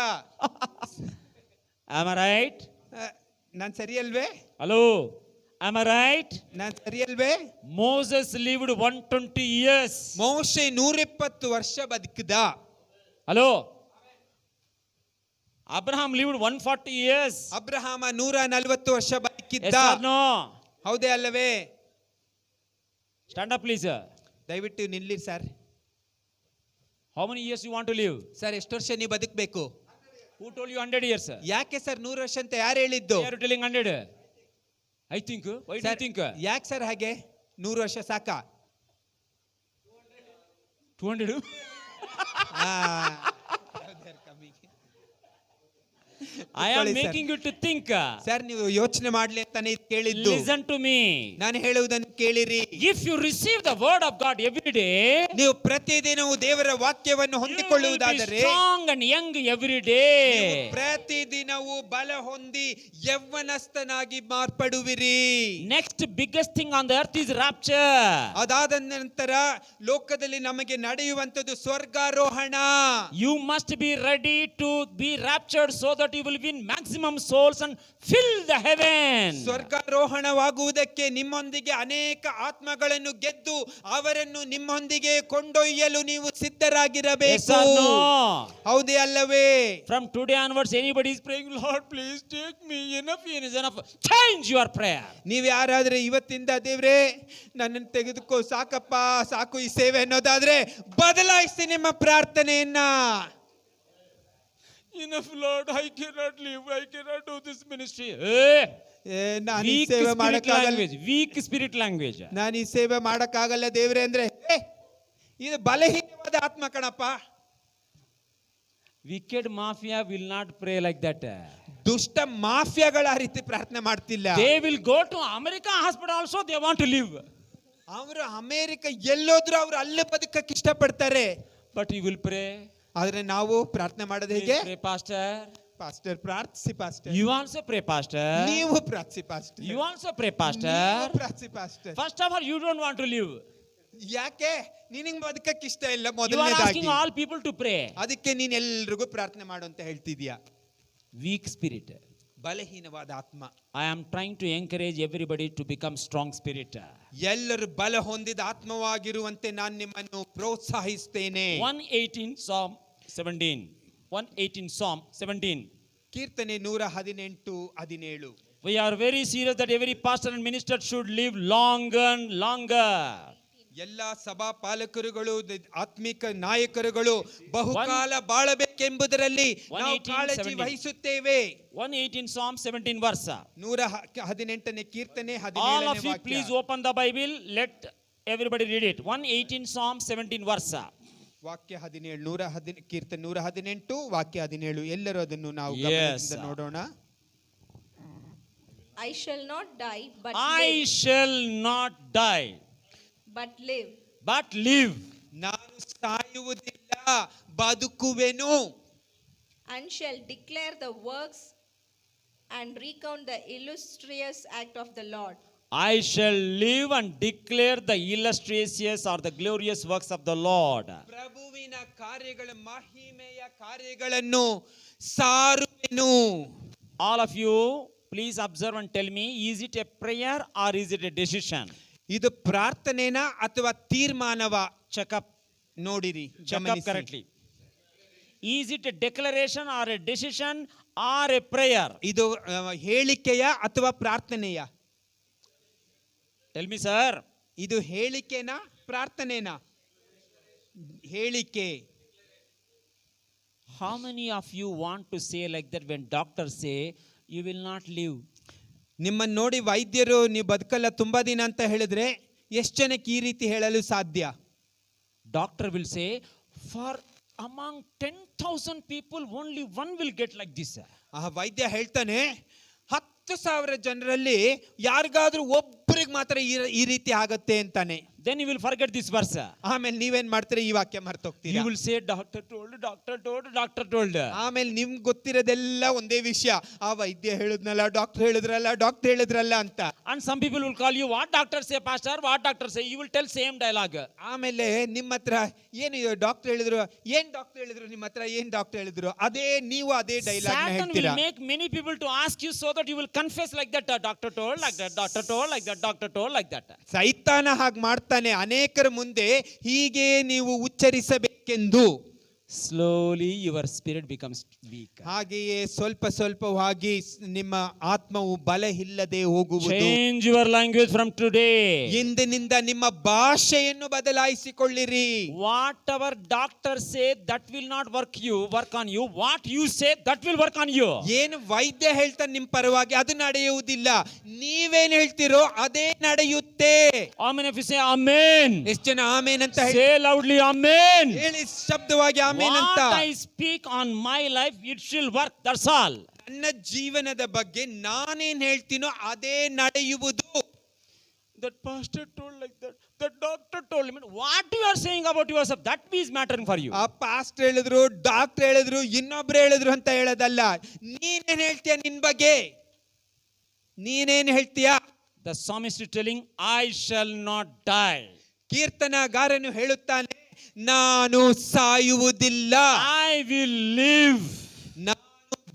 Am I right? Non ಸರಿಯಲ್ವೇ? Hello? Am I right? Non ಸರಿಯಲ್ವೇ? Moses lived 120 years. ಮೋಶೆ 120 ವರ್ಷ ಬದುಕಿದ. Hello? Abraham lived 140 years. Abraham 140 ವರ್ಷ ಬದುಕಿದ್ದ. Yes or no? ಹೌದೇ ಅಲ್ಲವೇ? Stand up, please. ದಯವಿಟ್ಟು ನಿಲ್ಲಿ sir. How many years you want to live? Sir ಎಷ್ಟು ವರ್ಷ ನೀವು ಬದುಕಬೇಕು? Who told you 100 years? ಯಾಕೆ ಸರ್ 100 ವರ್ಷ ಅಂತ ಯಾರು ಹೇಳಿದ್ದು? They are telling 100. I think. Why do you think? ಯಾಕೆ ಸರ್ ಹಾಗೆ? 100 ವರ್ಷ ಸಾಕಾ? 200? I am making you to think. Sir ನೀವು ಯೋಚನೆ ಮಾಡ್ಲಿ ಅಂತಾನೆ ಇದು ಕೇಳಿದ್ದು. Listen to me. ನಾನು ಹೇಳುವುದನ್ನು ಕೇಳಿರಿ. If you receive the word of God every day, ನೀವು ಪ್ರತಿದಿನವೂ ದೇವರ ವಾಕ್ಯವನ್ನು you will be ಹೊಂದಿಕೊಳ್ಳುವುದಾದರೆ strong and young every day. ಪ್ರತಿದಿನವೂ ಬಲ ಹೊಂದಿ ಯೌವನಸ್ಥನಾಗಿ ಮಾರ್ಪಡುವಿರಿ. Next biggest thing on the earth is rapture. ಅದಾದ ನಂತರ ಲೋಕದಲ್ಲಿ ನಮಗೆ ನಡೆಯುವಂತದ್ದು ಸ್ವರ್ಗಾರೋಹಣ. You must be ready to be raptured so that you will win maximum souls and fill the heaven. ಸ್ವರ್ಗಾರೋಹಣವಾಗುವುದಕ್ಕೆ ನಿಮ್ಮೊಂದಿಗೆ ಅನೇಕ ಆತ್ಮಗಳನ್ನು ಗೆದ್ದು ಅವರನ್ನು ನಿಮ್ಮೊಂದಿಗೆ ಕೊಂಡೊಯ್ಯಲು ನೀವು ಸಿದ್ಧರಾಗಿರಬೇಕು. Yes or no? ಹೌದೇ ಅಲ್ಲವೇ? From today onwards, anybody is praying, Lord, please take me. Enough is enough. Change your prayer. ನೀವು ಯಾರಾದ್ರೆ ಇವತ್ತಿಂದ ದೇವ್ರೇ ನನ್ನನ್ನು ತೆಗೆದುಕೋ, ಸಾಕಪ್ಪ ಸಾಕು ಈ ಸೇವೆ ಅನ್ನೋದಾದ್ರೆ ಬದಲಾಯಿಸಿ ನಿಮ್ಮ ಪ್ರಾರ್ಥನೆಯನ್ನ. Enough, Lord, I cannot live. I cannot do this ministry. ನಾನು ಈ Weak ಸೇವೆ spirit ಮಾಡಕ್ಕಾಗಲ್ಲ, language. Weak spirit language. ನಾನು ಈ ಸೇವೆ ಮಾಡಕ್ಕಾಗಲ್ಲ ದೇವ್ರೆ ಅಂದ್ರೆ ಇದು ಬಲಹೀನವಾದ ಆತ್ಮ ಕಣಪ್ಪ. Wicked mafia will not pray like that. ದುಷ್ಟ ಮಾಫಿಯಾಗಳ ಆ ರೀತಿ ಪ್ರಾರ್ಥನೆ ಮಾಡ್ತಿಲ್ಲ. They will go to America hospital also. They want to live. ಅವರು ಅಮೆರಿಕ ಎಲ್ಲೋದ್ರು ಅವ್ರು ಅಲ್ಲೇ ಬದುಕಕ್ಕೆ ಇಷ್ಟಪಡ್ತಾರೆ. But you will pray. ಆದ್ರೆ ನಾವು ಪ್ರಾರ್ಥನೆ ಮಾಡೋದು ಹೇಗೆ? Please pray, pastor. ಪಾಸ್ಟರ್ ಪ್ರಾರ್ಥಿಸಿ pastor. You also pray, pastor. ನೀವು ಪ್ರಾರ್ಥಿಸಿ pastor. You also pray, pastor. ನೀವು ಪ್ರಾರ್ಥಿಸಿ pastor. First of all, you don't want to live. ಯಾಕೆ? ನಿನಗೆ ಬದುಕಕ್ಕೆ ಇಷ್ಟ ಇಲ್ಲ You are ಮೊದಲನೇದಾಗಿ. asking all people to pray. ಅದಕ್ಕೆ ನೀನ್ ಎಲ್ರಿಗೂ ಪ್ರಾರ್ಥನೆ ಮಾಡು ಅಂತ ಹೇಳ್ತಿದ್ಯಾ. Weak spirit. ಬಲಹೀನವಾದ ಆತ್ಮ. I am trying to encourage everybody to become strong spirit. ಎಲ್ಲರೂ ಬಲ ಹೊಂದಿದ ಆತ್ಮವಾಗಿರುವಂತೆ ನಾನು ನಿಮ್ಮನ್ನು ಪ್ರೋತ್ಸಾಹಿಸ್ತೇನೆ. 118 Psalm 17. 118 Psalm 17. ಕೀರ್ತನೆ 118:17. We are very serious that every pastor and minister should live longer and longer. ಎಲ್ಲ ಸಭಾ ಪಾಲಕರುಗಳು ಆತ್ಮಿಕ ನಾಯಕರುಗಳು ಬಹುಕಾಲ ಬಾಳಬೇಕೆಂಬುದರಲ್ಲಿ ನಾವು ಕಾಳಜಿ ವಹಿಸುತ್ತೇವೆ. 118 Psalm 17 verse. 118ನೇ ಕೀರ್ತನೆ All of 17ನೇ you ವಾಕ್ಯ. please open the Bible. Let everybody read it. 118 Psalm 17 verse. ವಾಕ್ಯ 17 ಕೀರ್ತನೆ 118 ವಾಕ್ಯ 17 ಎಲ್ಲರೂ ಅದನ್ನು ನಾವು Yes. ಗಮನದಿಂದ ನೋಡೋಣ. I shall not die, but I live. shall not die, But live. but live. ನಾನು ಸಾಯುವುದಿಲ್ಲ ಬದುಕುವೆನು. And shall declare the works and recount the illustrious act of the Lord. I shall live and declare the illustrious or the glorious works of the Lord. ಪ್ರಭುವಿನ ಕಾರ್ಯಗಳ ಮಹಿಮೆಯ ಕಾರ್ಯಗಳನ್ನು ಸಾರುವೆನು. All of you, please observe and tell me, is it a prayer or is it a decision? ಇದು ಪ್ರಾರ್ಥನೆನಾ ಅಥವಾ ತೀರ್ಮಾನವ? Check up. ನೋಡಿರಿ, Check up ಗಮನಿಸಿ. correctly. Is it a declaration or a decision or a prayer? ಇದು ಹೇಳಿಕೆಯ ಅಥವಾ ಪ್ರಾರ್ಥನೆಯ? Tell me, sir. ಇದು ಹೇಳಿಕೆನಾ ಪ್ರಾರ್ಥನೆನಾ? ಹೇಳಿಕೆ. How many of you want to say like that when doctors say you will not live? ನಿಮ್ಮನ್ನು ನೋಡಿ ವೈದ್ಯರು ನೀವು ಬದುಕಲ್ಲ ತುಂಬಾ ದಿನ ಅಂತ ಹೇಳಿದ್ರೆ ಎಷ್ಟು ಜನಕ್ಕೆ ಈ ರೀತಿ ಹೇಳಲು ಸಾಧ್ಯ? Doctor will say, for among 10,000 people only one will get like this. ಆ ವೈದ್ಯ ಹೇಳ್ತಾನೆ 10,000 ಜನರಲ್ಲಿ ಯಾರಿಗಾದ್ರೂ ಒಬ್ಬರಿಗೆ ಮಾತ್ರ ಈ ರೀತಿ ಆಗತ್ತೆ ಅಂತಾನೆ. then you will forget this verse. ಆಮೇಲೆ ನೀವೇನ್ ಮಾಡ್ತೀರಿ, ಈ ವಾಕ್ಯ You ಮರ್ತೋಗ್ತೀರಾ. will say, doctor told, doctor told, doctor told. ಆಮೇಲೆ ನಿಮ್ಗೆ ಗೊತ್ತಿರೋದೆಲ್ಲ ಒಂದೇ ವಿಷಯ, ಆ ವೈದ್ಯ ಹೇಳಿದ್ನಲ್ಲ, ಡಾಕ್ಟರ್ ಹೇಳಿದ್ರಲ್ಲ ಅಂತ. And some people will call you, what doctor say, pastor, what doctor say? You will tell same dialogue. ಆಮೇಲೆ ನಿಮ್ಮ ಹತ್ರ ಏನು ಡಾಕ್ಟರ್ ಹೇಳಿದ್ರು, ನಿಮ್ಮ ಹತ್ರ ಏನ್ ಡಾಕ್ಟರ್ ಹೇಳಿದ್ರು, ನೀವು ಅದೇ ಡೈಲಾಗ್ Satan ಹೇಳ್ತೀರಾ. will make many people to ask you so that you will confess like that. Doctor told, like that. Doctor told, like that. Doctor told, like that. ಸೈತಾನ ಹಾಗೆ ಮಾಡ್ತಾನೆ, ಅನೇಕರ ಮುಂದೆ ಹೀಗೆ ನೀವು ಉಚ್ಚರಿಸಬೇಕೆಂದು. Slowly your spirit becomes weak. ಹಾಗೆಯೇ ಸ್ವಲ್ಪವಾಗಿ ನಿಮ್ಮ ಆತ್ಮವು ಬಲ ಇಲ್ಲದೆ ಹೋಗುವುದು. Change your language from today. ಇಂದಿನಿಂದ ನಿಮ್ಮ ಭಾಷೆಯನ್ನು ಬದಲಾಯಿಸಿಕೊಳ್ಳಿರಿ. Whatever doctors say, that will not work on you. What you say, that will work on you. ಏನು ವೈದ್ಯ ಹೇಳ್ತಾನೆ ನಿಮ್ಮ ಪರವಾಗಿ, ಅದು ನಡೆಯುವುದಿಲ್ಲ. ನೀವೇನ್ ಹೇಳ್ತಿರೋ ಅದೇ ನಡೆಯುತ್ತೆ. Amen. If you say amen, ಎಷ್ಟು ಜನ ಆಮೇನ್ ಅಂತ ಹೇಳಿ, say loudly amen. ಹೇಳಿ ಶಬ್ದವಾಗಿ ಆಮೇನ್ ಅಂತ. What I speak on my life, it shall work. That's all. ನನ್ನ ಜೀವನದ ಬಗ್ಗೆ ನಾನೇನ್ ಹೇಳ್ತೀನೋ ಅದೇ ನಡೆಯುವುದು. That pastor told like that. The doctor told him. What you are saying about yourself, that is mattering for you. ಆ pastor ಹೇಳಿದ್ರು, doctor ಹೇಳಿದ್ರು, ಇನ್ನೊಬ್ರು ಹೇಳಿದ್ರು ಅಂತ ಹೇಳೋದಲ್ಲ. ನೀನೇನ್ ಹೇಳ್ತೀಯ ನಿನ್ ಬಗ್ಗೆ, ನೀನೇನ್ ಹೇಳ್ತೀಯ. The psalmist is telling, I shall not die. ಕೀರ್ತನಗಾರನು ಹೇಳುತ್ತಾನೆ, ನಾನು ಸಾಯುವುದಿಲ್ಲ, I will live. ನಾನು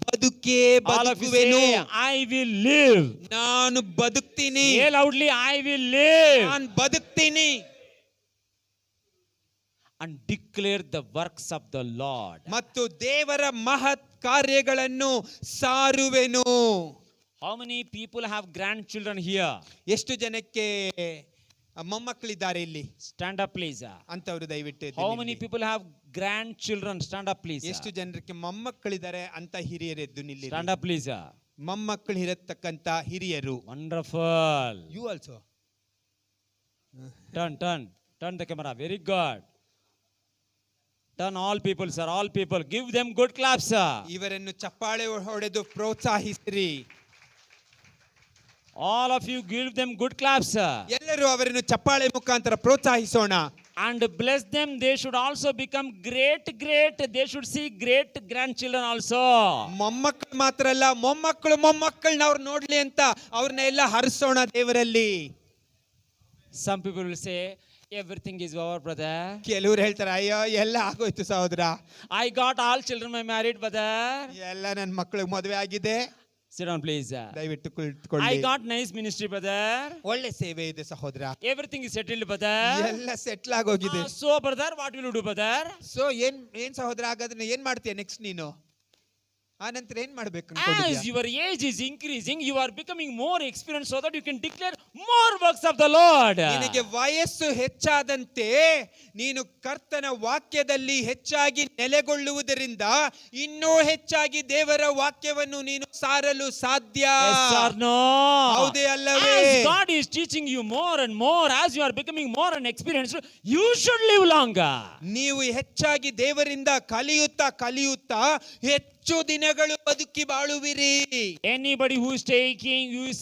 ಬದುಕೇ All of you ಬದುಕುವೆನು. say, I will live. ನಾನು ಬದುಕ್ತೀನಿ, Say loudly, I will live. ನಾನು ಬದುಕ್ತೀನಿ. And declare the works of the Lord. ಮತ್ತು ದೇವರ ಮಹತ್ ಕಾರ್ಯಗಳನ್ನು ಸಾರುವೆನು. How many people have grandchildren here? ಎಷ್ಟು ಜನಕ್ಕೆ ಮೊಮ್ಮಕ್ಕಳಿದ್ದಾರೆ ಇಲ್ಲಿ? Stand up, please. ಅಂತವ್ರು ದಯವಿಟ್ಟು ಎದ್ದು How ನಿಲ್ಲಿ. many people have grandchildren? Stand up, please. ಎಷ್ಟು ಜನರಿಗೆ ಮೊಮ್ಮಕ್ಕಳಿದ್ದಾರೆ ಅಂತ ಹಿರಿಯರೆದ್ದು ನಿಲ್ಲಿ. Stand up, please. ಮೊಮ್ಮಕ್ಕಳು ಇರತಕ್ಕಂತ ಹಿರಿಯರು. Wonderful. You also. Turn the camera. Very good. Turn all people, sir. All people. Give them good claps, sir. ಇವರನ್ನು ಚಪ್ಪಾಳೆ ಹೊಡೆದು ಪ್ರೋತ್ಸಾಹಿಸಿರಿ. All of you give them good claps, sir. ಎಲ್ಲರೂ ಅವರನ್ನು ಚಪ್ಪಾಳೆ ಮುಖಾಂತರ ಪ್ರೋತ್ಸಾಹಿಸೋಣ. And bless them. They should also become great. They should see great grandchildren also. ಮೊಮ್ಮಕ್ಕಳು ಮಾತ್ರ ಅಲ್ಲ, ಮೊಮ್ಮಕ್ಕಳನ್ನ ಅವ್ರು ನೋಡ್ಲಿ ಅಂತ ಅವ್ರನ್ನ ಎಲ್ಲ ಹರಿಸೋಣ ದೇವರಲ್ಲಿ. Some people will say, everything is over, brother. ಕೆಲವ್ರು ಹೇಳ್ತಾರೆ, ಅಯ್ಯೋ ಎಲ್ಲ ಆಗೋಯ್ತು ಸಹೋದರ, I got all children married, brother. ಎಲ್ಲ ನನ್ನ ಮಕ್ಕಳಿಗೆ ಮದುವೆ ಆಗಿದೆ. Sit down, please. ದಯವಿಟ್ಟು I ಕುಳಿತುಕೊಳ್ಳಿ. got nice ministry, brother. ಒಳ್ಳೆ ಸೇವೆ ಇದೆ ಸಹೋದರ, Everything is settled, brother. ಎಲ್ಲ ಸೆಟ್ಲ್ ಆಗೋಗಿದೆ. So, brother, what will you do, brother? So ಏನ್ ಸಹೋದರ ಹಾಗಾದ್ರೆ ಏನ್ ಮಾಡ್ತೀಯ ನೆಕ್ಸ್ಟ್ ನೀನು? ಆ ನಂತರ ಏನ್ ಮಾಡ್ಬೇಕು As ಅನ್ಕೊಂಡಿದ್ಯಾ? your age is increasing, you are becoming more experienced so that you can declare more works of the Lord. ನಿನಗೆ ವಯಸ್ಸು ಹೆಚ್ಚಾದಂತೆ ನೀನು ಕರ್ತನ ವಾಕ್ಯದಲ್ಲಿ ಹೆಚ್ಚಾಗಿ ನೆಲೆಗೊಳ್ಳುವುದರಿಂದ ಇನ್ನೂ ಹೆಚ್ಚಾಗಿ ದೇವರ ವಾಕ್ಯವನ್ನು ನೀನು ಸಾರಲು ಸಾಧ್ಯ. Yes or no? ಹೌದೇ ಅಲ್ಲವೇ? As God is teaching you more and more, as you are becoming more and experienced, you should live longer. ನೀವು ಹೆಚ್ಚಾಗಿ ದೇವರಿಂದ ಕಲಿಯುತ್ತಾ ಹೆಚ್ಚು ದಿನಗಳು ಬದುಕಿ ಬಾಳುವಿರಿ. Anybody who is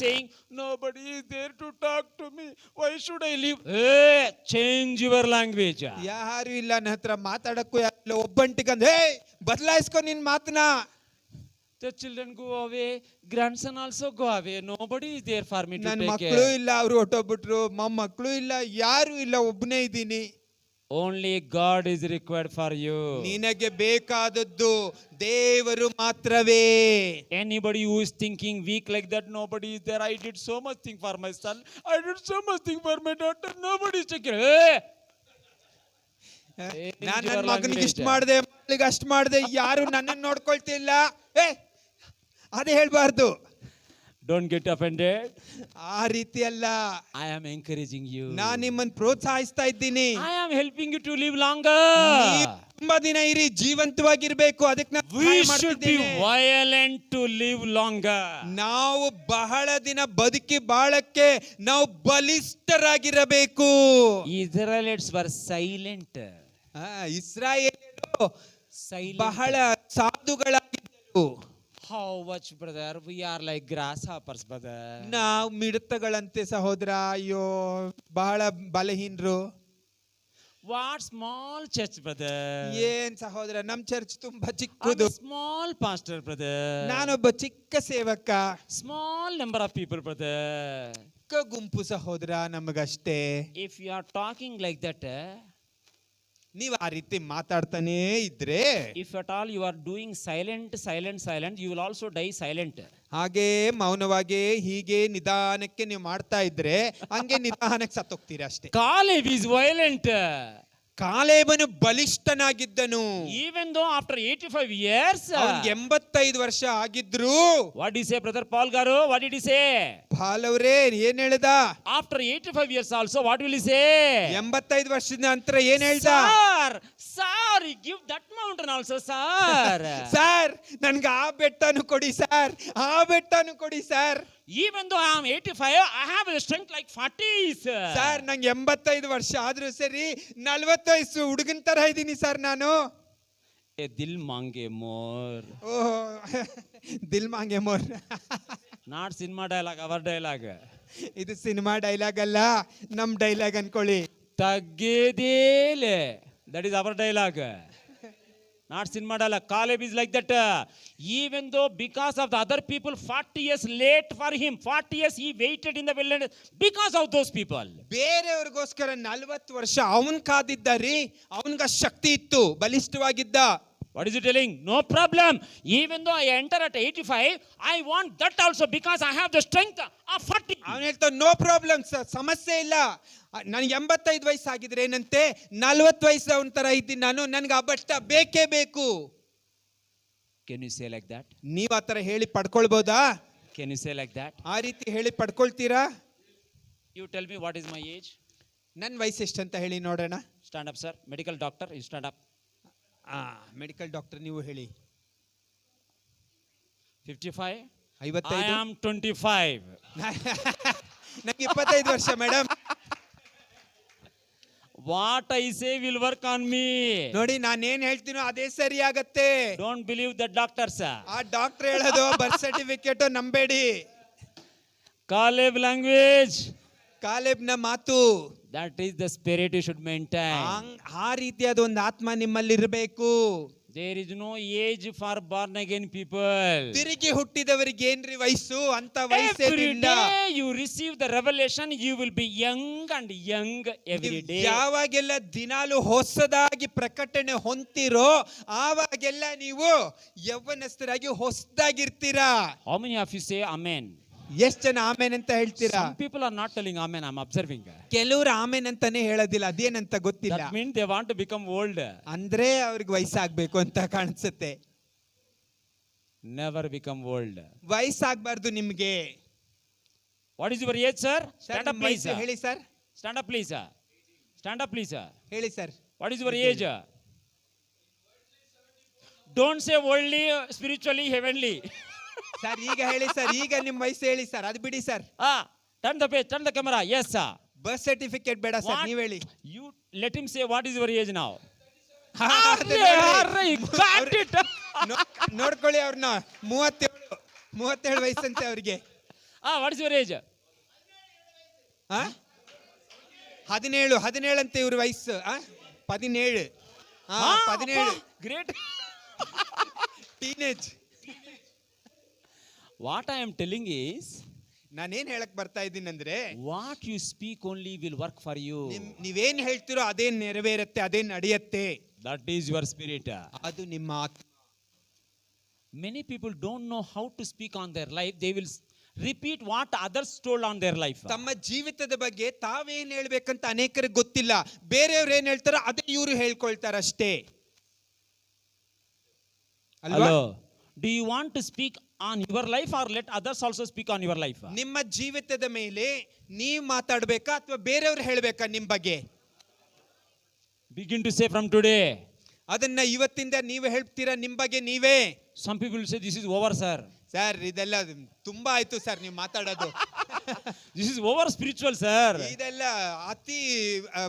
saying, nobody is there to talk to me. Why should I live? Hey, change your language. ಯಾರು ಇಲ್ಲ ನನ್ನ ಹತ್ರ ಮಾತಾಡಕ್ಕೂ ಯಾರಿಲ್ಲ, ಒಬ್ಬಂಟಿಗಂದ್ರೆ ಬದಲಾಯಿಸ್ಕೊ ನಿನ್ ಮಾತನ್ನ. The children go away, grandson also go away. Nobody is there for me to ನನ್ನ take ಮಕ್ಕಳು care. ಇಲ್ಲ, ಅವ್ರು ಹೊಟ್ಟೋಗ್ಬಿಟ್ರು, ಮೊಮ್ಮಕ್ಕಳು ಇಲ್ಲ, ಯಾರು ಇಲ್ಲ, ಒಬ್ಬನೇ ಇದ್ದೀನಿ. Only God is required for you. ನಿನಗೆ ಬೇಕಾದದ್ದು ದೇವರು ಮಾತ್ರವೇ. Anybody who is thinking weak like that, nobody is there. I did so much thing for my son. I did so much thing for my daughter. Nobody is taking care. ನಾನ್ ನನ್ನ ಮಗನಿಗೆ ಇಷ್ಟ ಮಾಡಿದೆ, ಮಕ್ಕಳಿಗೆ ಅಷ್ಟು ಮಾಡಿದೆ, ಯಾರು ನನ್ನನ್ನು ನೋಡ್ಕೊಳ್ತಿಲ್ಲ. ಅದೇ ಹೇಳ್ಬಾರ್ದು. Don't get offended. ಆ ರೀತಿ ಅಲ್ಲ. I am encouraging you. ನಾನ್ ನಿಮ್ಮನ್ನು ಪ್ರೋತ್ಸಾಹಿಸ್ತಾ ಇದ್ದೀನಿ. I am helping you to live longer. ತುಂಬಾ ದಿನ ಇರಿ, ಜೀವಂತವಾಗಿರ್ಬೇಕು. ಅದಕ್ಕೆ We should be violent to live longer. ನಾವು ಬಹಳ ದಿನ ಬದುಕಿ ಬಾಳಕ್ಕೆ ನಾವು ಬಲಿಷ್ಠರಾಗಿರಬೇಕು. Israelites were silent. ಇಸ್ರಾಯೇಲರು ಬಹಳ ಸಾಧುಗಳಾಗಿದ್ದರು. How much, brother? We are like grasshoppers, brother. ನಾವು ಮಿಡತಗಳಂತೆ ಸಹೋದರ, ಅಯ್ಯೋ ಬಹಳ ಬಲಹೀನರು. What small church, brother? ಏನ್ ಸಹೋದರ, ನಮ್ ಚರ್ಚ್ ತುಂಬಾ I'm ಚಿಕ್ಕದು. a small pastor, brother. ನಾನೊಬ್ಬ ಚಿಕ್ಕ ಸೇವಕ, Small number of people, brother. ಚಿಕ್ಕ ಗುಂಪು ಸಹೋದರ ನಮಗಷ್ಟೇ. If you are talking like that, ನೀವು ಆ ರೀತಿ ಮಾತಾಡ್ತಾನೇ ಇದ್ರೆ, if at all you are doing silent, you will also die silent. ಹಾಗೆ ಮೌನವಾಗಿ ಹೀಗೆ ನಿಧಾನಕ್ಕೆ ನೀವು ಮಾಡ್ತಾ ಇದ್ರೆ ಹಂಗೆ ನಿಧಾನಕ್ಕೆ ಸತ್ತೋಗ್ತೀರಾ ಅಷ್ಟೇ. Caleb is violent. ಕಾಲೇಬನು ಬಲಿಷ್ಠನಾಗಿದ್ದನು. Even though after 85 years, ಅವನಿಗೆ 85 ವರ್ಷ ಆಗಿದ್ರು. what did he say, brother Paul Garu? What did he say? ಪಾಲವ್ರೇ ಏನ್ ಹೇಳ್ದ? After 85 years also, what will he say? 85 ವರ್ಷದ ನಂತರ ಏನ್ ಹೇಳ್ದ? Sir, give that mountain also, sir. Sir ನನ್ಗೆ ಆ ಬೆಟ್ಟನು ಕೊಡಿ ಸರ್, ಆ ಬೆಟ್ಟನು ಕೊಡಿ sir. Even though I am 85, I have a strength like 40s. Sir ನಂಗೆ 85 ವರ್ಷ ಆದ್ರೂ ಸರಿ 40 ವಯಸ್ಸು ಹುಡುಗನ್ ತರ ಇದ್ದೀನಿ ಸರ್ ನಾನು. A dil mange more. Oh dil mange more. Not cinema dialogue, our dialogue. ಇದು ಸಿನಿಮಾ ಡೈಲಾಗ್ ಅಲ್ಲ, ನಮ್ ಡೈಲಾಗ್ ಅನ್ಕೊಳ್ಳಿ. Taggedele. That is our dialogue. Not cinema dialogue. Caleb is like that. Even though because of the other people 40 years late for him, 40 years he waited in the wilderness because of those people. ಬೇರೆಯವ್ರಿಗೋಸ್ಕರ 40 ವರ್ಷ ಅವನ್ ಕಾದಿದ್ದಾರಿ. ಅವನ್ಗ ಶಕ್ತಿ ಇತ್ತು, ಬಲಿಷ್ಠವಾಗಿದ್ದ. What is he telling? No problem. Even though I enter at 85, I want that also because I have the strength of 40. ಅವನ್ ಹೇಳ್ತಾ no problem sir, ಸಮಸ್ಯೆ ಇಲ್ಲ. ನನ್ಗೆ 85 ವಯಸ್ಸಾಗಿದ್ರೆ ಏನಂತೆ, 40 ವಯಸ್ಸು ಅವನ ತರ ಇದ್ದೀನಿ ನಾನು, ನನ್ಗೆ ಆ ಬಟ್ಟ ಬೇಕೇ ಬೇಕು. Can you say like that? ನೀವ್ ಆ ತರ ಹೇಳಿ ಪಡ್ಕೊಳ್ಬೋದಾ? Can you say like that? ಆ ರೀತಿ ಹೇಳಿ ಪಡ್ಕೊಳ್ತೀರಾ? You tell me what is my age? ನನ್ನ ವಯಸ್ಸು ಎಷ್ಟಂತ ಹೇಳಿ ನೋಡೋಣ. Stand up, sir. Medical doctor, you stand up. Medical doctor ನೀವು ಹೇಳಿ. 55. I 55. am 25. ನಂಗೆ 25 ವರ್ಷ madam. What I say will work on me. ನೋಡಿ ನಾನೇನ್ ಹೇಳ್ತೀನೋ ಅದೇ ಸರಿ ಆಗತ್ತೆ. Don't believe the doctor, sir. ಆ ಡಾಕ್ಟರ್ ಹೇಳೋದು ಬರ್ತ್ ಸರ್ಟಿಫಿಕೇಟ್ ನಂಬೇಡಿ. Caleb language. ಕಾಲೇಬ್ನ ಮಾತು. That is the spirit you should maintain. ಆ ರೀತಿಯಾದ ಒಂದು ಆತ್ಮ ನಿಮ್ಮಲ್ಲಿ ಇರಬೇಕು. There is no age for born again people. ತಿರುಗಿ ಹುಟ್ಟಿದವರಿಗೆ ಏನ್ರಿ ವಯಸ್ಸು? ಅಂತ Every ವಯಸ್ಸೇನಿಲ್ಲ. day you receive the revelation, you will be young and young every day. ಯಾವಾಗೆಲ್ಲ ದಿನಾಲು ಹೊಸದಾಗಿ ಪ್ರಕಟಣೆ ಹೊಂತಿರೋ ಆವಾಗೆಲ್ಲ ನೀವು ಯೌವನಸ್ಥರಾಗಿ ಹೊಸದಾಗಿರ್ತೀರಾ. How many of you say amen? ಎಷ್ಟು ಜನ ಆಮೇನ್ ಅಂತ ಹೇಳ್ತೀರಾ? Some people are not telling amen. I'm observing. ಕೆಲವರು ಆಮೇನ್ ಅಂತಾನೆ ಹೇಳೋದಿಲ್ಲ, ಅದೇನಂತ ಗೊತ್ತಿಲ್ಲ. That means they want to become old. ಅಂದ್ರೆ ಅವ್ರಿಗೆ ವಯಸ್ಸಾಗ್ಬೇಕು ಅಂತ ಕಾಣಿಸುತ್ತೆ. Never become old. ವಯಸ್ಸಾಗಬಾರ್ದು ನಿಮ್ಗೆ. What is your age, sir? Stand up, please. ಹೇಳಿ sir. Stand up, please. Stand up, please. ಹೇಳಿ sir. What is your age? Don't say worldly, spiritually, heavenly. Sir ಈಗ ಹೇಳಿ sir, ಈಗ ನಿಮ್ಮ ವಯಸ್ಸು ಹೇಳಿ ಸರ್, ಅದು ಬಿಡಿ sir. Turn the page, turn the camera. Yes, sir. Birth certificate ಬೇಡ ಸರ್, ನೀವ್ ಹೇಳಿ. You let him say what is your age now. got it. ನೋಡ್ಕೊಳ್ಳಿ ಅವ್ರನ್ನ. 37 ವಯಸ್ಸಂತೆ ಅವ್ರಿಗೆ. What is your age? 17 ಅಂತೆ ಇವ್ರ ವಯಸ್ಸು. 17. 17. Great. Teenage. What I am telling is, ನಾನೇನ್ ಹೇಳಕ್ ಬರ್ತಾ ಇದ್ದೀನಿ ಅಂದ್ರೆ, what you speak only will work for you. ನೀವೇನ್ ಹೇಳ್ತಿರೋ ಅದೇ ನೆರವೇರುತ್ತೆ, ಅದೇ ನಡೆಯುತ್ತೆ. That is your spirit. ಅದು ನಿಮ್ಮ ಆತ್ಮ. Many people don't know how to speak on their life. They will repeat what others told on their life. ತಮ್ಮ ಜೀವಿತದ ಬಗ್ಗೆ ತಾವೇನ್ ಹೇಳ್ಬೇಕಂತ ಅನೇಕರಿಗೆ ಗೊತ್ತಿಲ್ಲ. ಬೇರೆಯವ್ರು ಏನ್ ಹೇಳ್ತಾರೋ ಅದೇ ಇವರು ಹೇಳ್ಕೊಳ್ತಾರಷ್ಟೇ. Hello. Do you want to speak on your life or let others also speak on your life? ನಿಮ್ಮ ಜೀವಿತದ ಮೇಲೆ ನೀವು ಮಾತಾಡ್ಬೇಕಾ ಅಥವಾ ಬೇರೆಯವ್ರು ಹೇಳ್ಬೇಕಾ ನಿಮ್ ಬಗ್ಗೆ? Begin to say from today. ಅದನ್ನ ಇವತ್ತಿಂದ ನೀವು ಹೇಳ್ತೀರಾ ನಿಮ್ ಬಗ್ಗೆ ನೀವೇ. Some people will say this is over, sir. Sir ಇದೆಲ್ಲ ತುಂಬಾ ಆಯ್ತು ಸರ್ ನೀವು ಮಾತಾಡೋದು. This is over spiritual, sir. ಇದೆಲ್ಲ ಅತಿ